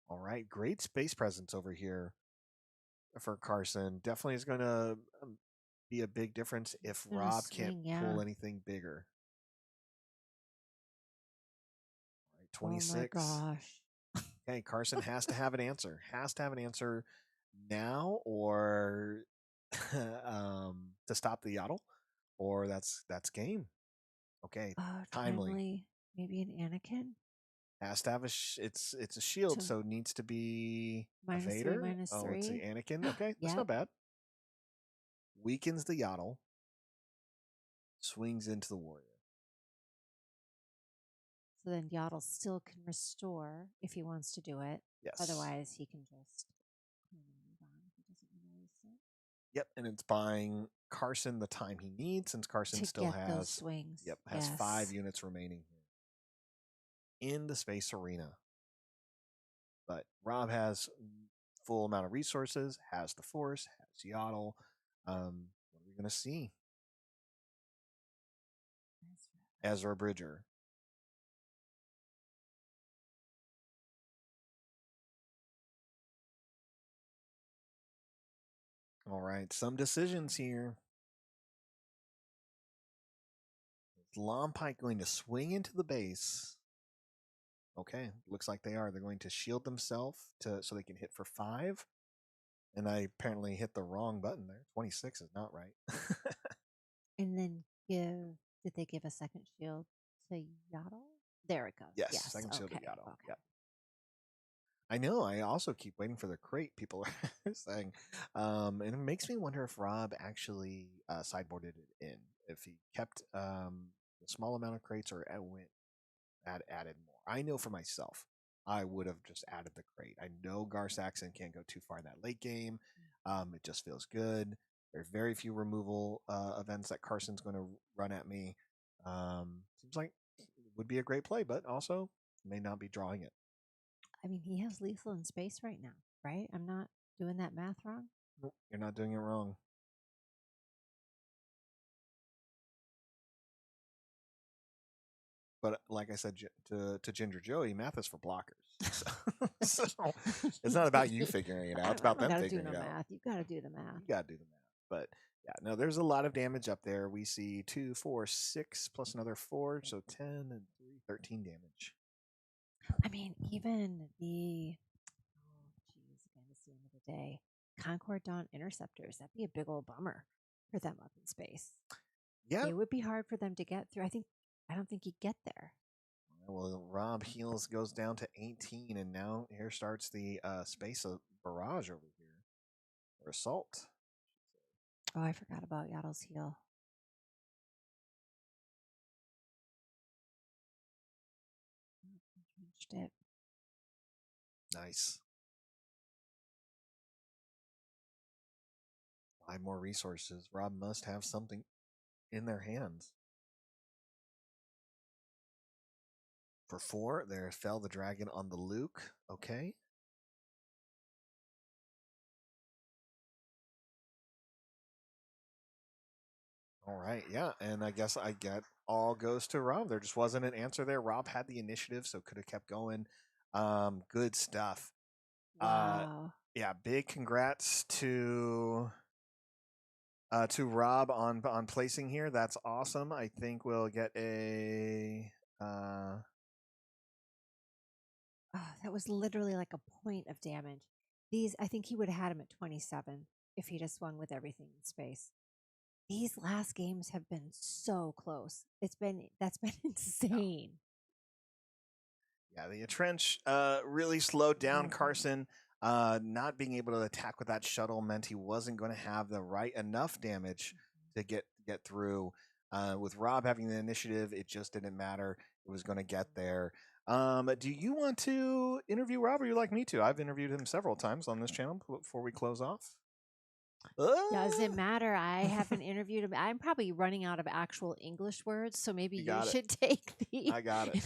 All right, great space presence over here for Carson. Definitely is going to be a big difference if Rob can't pull anything bigger. All right, 26. Oh my gosh. Okay, Carson has to have an answer. Has to have an answer now, or to stop the Yaddle, or that's game. Okay, timely. Maybe an Anakin. Has to have it's a shield, so it needs to be a Vader. -3. It's the Anakin. Okay, that's not bad. Weakens the Yaddle. Swings into the warrior. So then Yaddle still can restore if he wants to do it. Yes. Otherwise, he can just move on. He doesn't want to waste it. Yep, and it's buying Carson the time he needs since Carson still has those swings. Yep, has 5 units remaining here in the space arena. But Rob has full amount of resources, has the Force, has Yaddle. What are we going to see? Ezra Bridger. All right, some decisions here. Is Lompike going to swing into the base? Okay, looks like they are. They're going to shield themselves so they can hit for 5. And I apparently hit the wrong button there. 26 is not right. And then did they give a second shield to Yaddle? There it goes. Yes. Second shield to Yaddle. Okay. Yep. I know. I also keep waiting for the crate, people are saying. And it makes me wonder if Rob actually sideboarded it in. If he kept a small amount of crates or added more. I know for myself, I would have just added the crate. I know Gar Saxon can't go too far in that late game. It just feels good. There's very few removal events that Carson's going to run at me. Seems like would be a great play, but also may not be drawing it. I mean, he has lethal in space right now, right? I'm not doing that math wrong. Nope, you're not doing it wrong. But like I said to Ginger Joey, math is for blockers. So it's not about you figuring it out. It's about them figuring it out. Math. You got to do the math. You got to do the math. But yeah, no, there's a lot of damage up there. We see 2, 4, 6 plus another 4, so 10 and 3, 13 damage. I mean, even the again, it's the end of the day. Concord Dawn Interceptors. That'd be a big old bummer for them up in space. Yeah, It would be hard for them to get through. I don't think he'd get there. well, Rob heals goes down to 18, and now here starts the space barrage over here, or assault. Oh, I forgot about Yaddle's heal. It. Nice. 5 more resources. Rob must have something in their hands. For 4, there fell the dragon on the Luke. Okay. All right, yeah, and I guess I get all goes to Rob. There just wasn't an answer there. Rob had the initiative, so could have kept going. Good stuff. Wow. Yeah, big congrats to Rob on placing here. That's awesome. I think we'll get a Oh, that was literally like a point of damage. I think he would have had him at 27 if he'd have swung with everything in space. These last games have been so close. That's been insane. Yeah, the entrench really slowed down Carson. Not being able to attack with that shuttle meant he wasn't going to have the right enough damage to get through. With Rob having the initiative, it just didn't matter. It was going to get there. Do you want to interview Rob, or you like me to? I've interviewed him several times on this channel before we close off. Doesn't matter. I haven't interviewed him. I'm probably running out of actual English words, so maybe you should take the. I got it.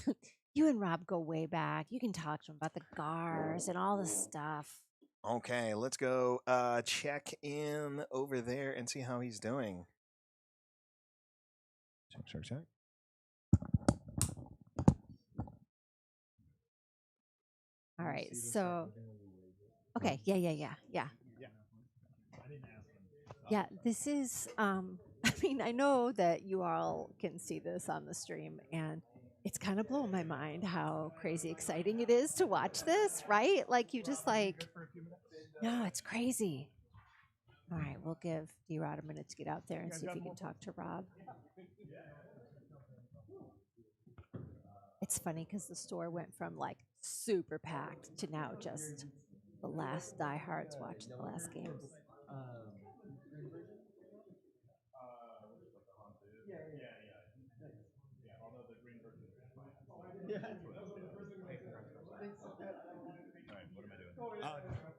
You and Rob go way back. You can talk to him about the GARs and all the stuff. Okay, let's go check in over there and see how he's doing. Check. All right, so okay, yeah. Yeah, this is I mean, I know that you all can see this on the stream, and it's kind of blowing my mind how crazy exciting it is to watch this, right? Like you just like no, it's crazy. All right, we'll give D-Rod a minute to get out there and see if he can talk to Rob. It's funny because the store went from like super packed to now just the last diehards watching the last games.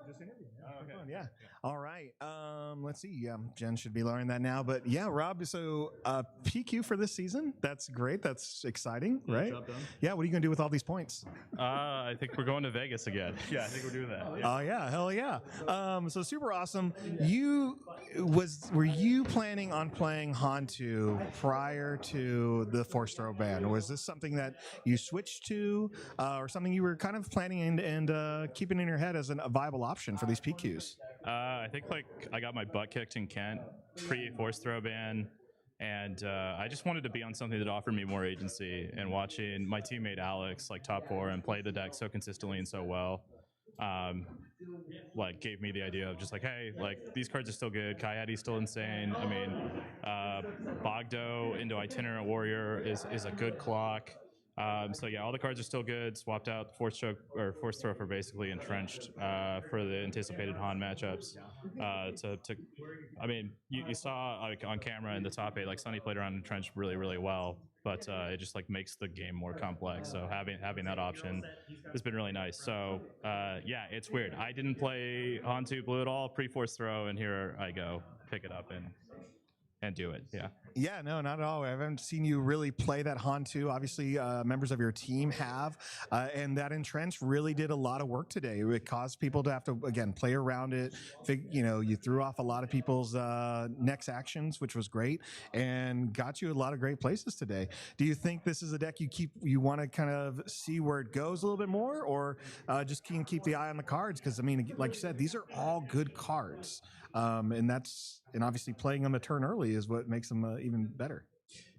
Just interviewing. Yeah. All right. Let's see. Jen should be learning that now. But yeah, Rob, so PQ for this season. That's great. That's exciting, right? Job done. Yeah. What are you going to do with all these points? I think we're going to Vegas again. Yeah, I think we're doing that. Oh yeah, hell yeah. So super awesome. Were you planning on playing Hantu prior to the forced throw ban? Was this something that you switched to, or something you were kind of planning and keeping in your head as a viable option for these PQs? I think like I got my butt kicked in Kent pre-forced throw ban, and I just wanted to be on something that offered me more agency. And watching my teammate Alex like top 4 and play the deck so consistently and so well, like gave me the idea of just like, hey, like these cards are still good. Kayati's still insane. I mean, Bogdo into Itinerant Warrior is a good clock. So yeah, all the cards are still good. Swapped out force throw for basically entrenched for the anticipated Han matchups. I mean, you saw like on camera in the top 8, like Sunny played around entrenched really well, but it just like makes the game more complex. So having that option has been really nice. So yeah, it's weird. I didn't play Han 2 Blue at all pre-force throw, and here I go pick it up and do it. Yeah. Yeah, no, not at all. I haven't seen you really play that Han 2. Obviously, members of your team have. And that Entrenched really did a lot of work today. It caused people to have to, again, play around it. You threw off a lot of people's next actions, which was great, and got you a lot of great places today. Do you think this is a deck you want to kind of see where it goes a little bit more, or just keep the eye on the cards? Because, I mean, like you said, these are all good cards. And obviously playing them a turn early is what makes them even better.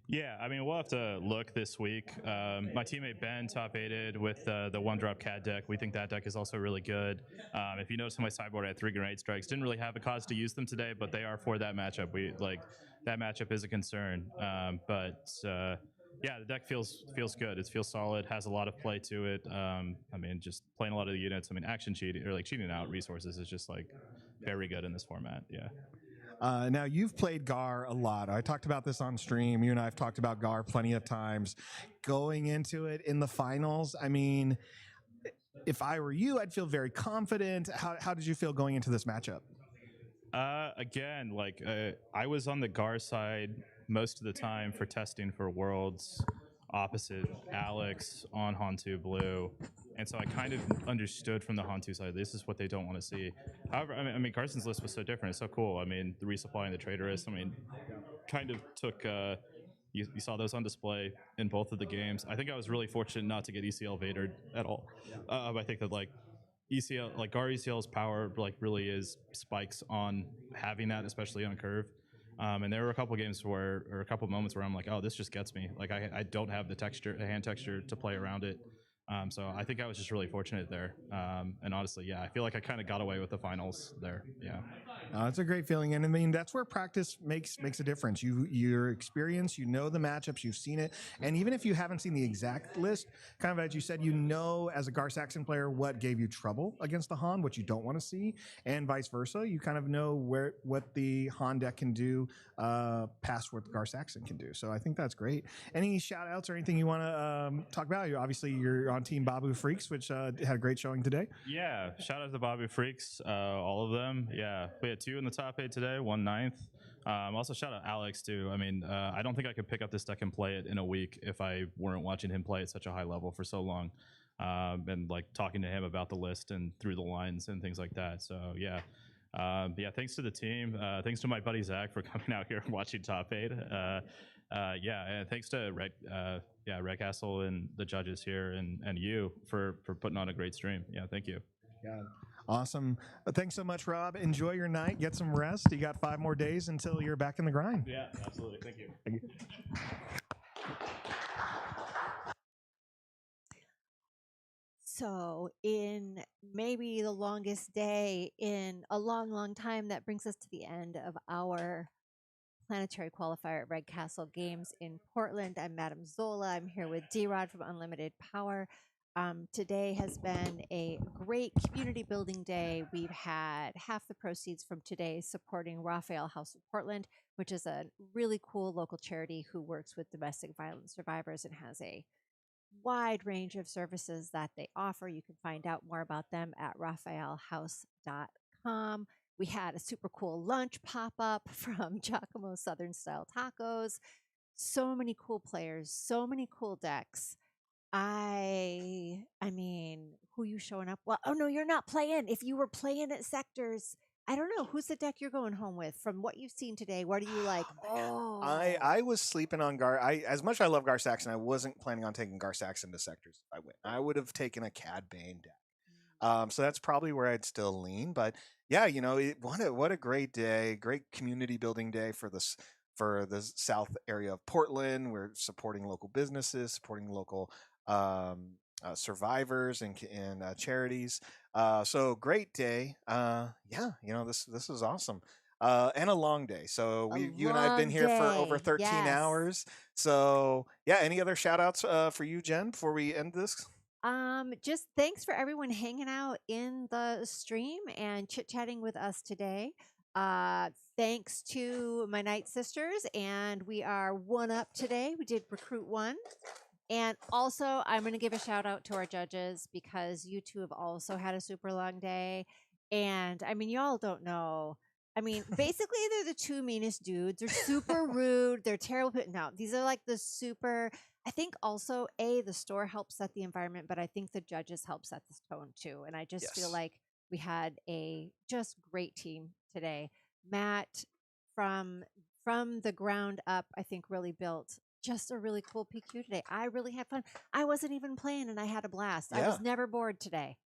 Yeah, I mean, we'll have to look this week. My teammate Ben top 8'd with the one drop CAD deck. We think that deck is also really good. If you notice on my sideboard, I had 3 grenade strikes. Didn't really have a cause to use them today, but they are for that matchup. That matchup is a concern. Yeah, the deck feels good. It feels solid. Has a lot of play to it. I mean, just playing a lot of the units. I mean, action cheating or like cheating out resources is just like very good in this format. Yeah. Now, you've played Gar a lot. I talked about this on stream. You and I have talked about Gar plenty of times. Going into it in the finals, I mean, if I were you, I'd feel very confident. How did you feel going into this matchup? Again, I was on the Gar side most of the time for testing for Worlds, opposite Alex on Hantu Blue. And so I kind of understood from the Hantu side, this is what they don't want to see. However, I mean, Carson's list was so different. It's so cool. I mean, the resupply and the traitorist, I mean, kind of took, you saw those on display in both of the games. I think I was really fortunate not to get ECL Vader at all. I think that ECL, Gar ECL's power really is spikes on having that, especially on curve. And there were a couple games or a couple moments where I'm like, oh, this just gets me. Like I don't have the hand texture to play around it. So I think I was just really fortunate there. And honestly, yeah, I feel like I kind of got away with the finals there. Yeah. It's a great feeling, and I mean that's where practice makes a difference. Your experience, you know the matchups, you've seen it, and even if you haven't seen the exact list, kind of as you said, you know as a Gar Saxon player what gave you trouble against the Han, what you don't want to see, and vice versa. You kind of know what the Han deck can do past what the Gar Saxon can do. So I think that's great. Any shout outs or anything you want to talk about? You're on Team Babu Freaks, which had a great showing today. Yeah, shout out to Babu Freaks, all of them. Yeah, we had 2 in the top 8 today, 1 9th. Also shout out Alex too. I mean, I don't think I could pick up this deck and play it in a week if I weren't watching him play at such a high level for so long, and talking to him about the list and through the lines and things like that. So yeah. Thanks to the team. Thanks to my buddy Zach for coming out here and watching top 8. And thanks to Red Castle and the judges here and you for putting on a great stream. Yeah, thank you. Yeah. Awesome. Thanks so much, Rob. Enjoy your night. Get some rest. You got 5 more days until you're back in the grind. Yeah, absolutely. Thank you. Thank you. So, in maybe the longest day in a long, long time, that brings us to the end of our Planetary Qualifier at Red Castle Games in Portland. I'm Madamzola. I'm here with D-Rod from Unlimited Power. Today has been a great community building day. We've had half the proceeds from today supporting Raphael House of Portland, which is a really cool local charity who works with domestic violence survivors and has a wide range of services that they offer. You can find out more about them at raphaelhouse.com. We had a super cool lunch pop up from Giacomo Southern Style Tacos. So many cool players, so many cool decks. I mean, who you showing up? Well, oh no, you're not playing. If you were playing at Sectors, I don't know who's the deck you're going home with. From what you've seen today, what are you like? Oh, I was sleeping on Gar. As much as I love Gar Saxon, I wasn't planning on taking Gar Saxon to Sectors. If I went, I would have taken a Cad Bane deck. So that's probably where I'd still lean. But yeah, what a great day, great community building day for the south area of Portland. We're supporting local businesses, supporting local survivors and charities. So great day. This is awesome. And a long day. So you and I have been here for over 13 hours. So yeah, any other shout outs for you, Jen, before we end this? Just thanks for everyone hanging out in the stream and chit-chatting with us today. Thanks to my Nightsisters, and we are 1 up today. We did recruit 1. And also, I'm going to give a shout out to our judges because you two have also had a super long day. And I mean, y'all don't know. I mean, basically, they're the two meanest dudes. They're super rude. They're terrible. No, these are like the super. I think also, the store helps set the environment, but I think the judges help set the tone too. And I just feel Yes. like we had a just great team today. Matt from the ground up, I think really built just a really cool PQ today. I really had fun. I wasn't even playing and I had a blast. I Yeah. was never bored today.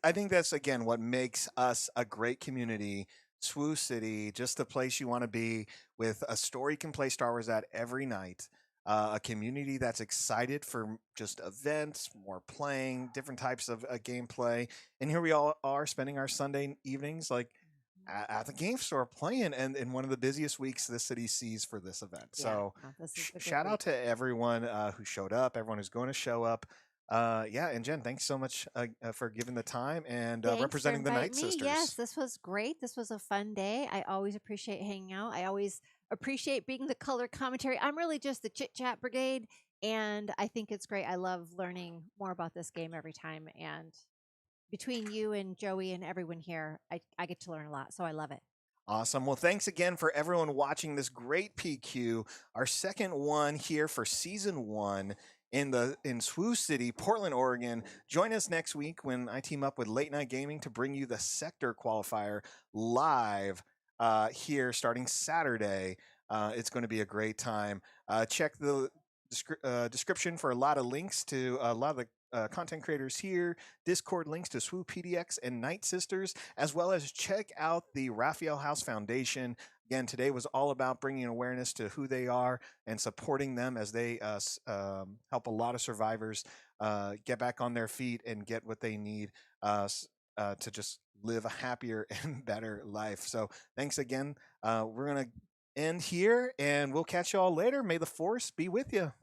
I think that's again what makes us a great community. Swoo City, just the place you want to be, with a store you can play Star Wars at every night. A community that's excited for just events, more playing, different types of gameplay. And here we all are spending our Sunday evenings like at the game store playing, and in one of the busiest weeks this city sees for this event. So no, this is a good shout out week. to everyone who showed up, everyone who's going to show up. Yeah, and Jen, thanks so much for giving the time and Thanks for representing the inviting me. Nightsisters. Yes, this was great. This was a fun day. I always appreciate hanging out. I always appreciate being the color commentary. I'm really just the chit chat brigade, and I think it's great. I love learning more about this game every time. And between you and Joey and everyone here, I get to learn a lot. So I love it. Awesome. Well, thanks again for everyone watching this great PQ, our second one here for season 1 in Swoo City, Portland, Oregon. Join us next week when I team up with Late Night Gaming to bring you the Sector Qualifier live here starting Saturday. It's going to be a great time. Check the description for a lot of links to a lot of the content creators here, Discord links to Swoo PDX and Nightsisters, as well as check out the Raphael House Foundation. Again, today was all about bringing awareness to who they are and supporting them as they help a lot of survivors get back on their feet and get what they need to just live a happier and better life. So thanks again. We're going to end here, and we'll catch you all later. May the Force be with you.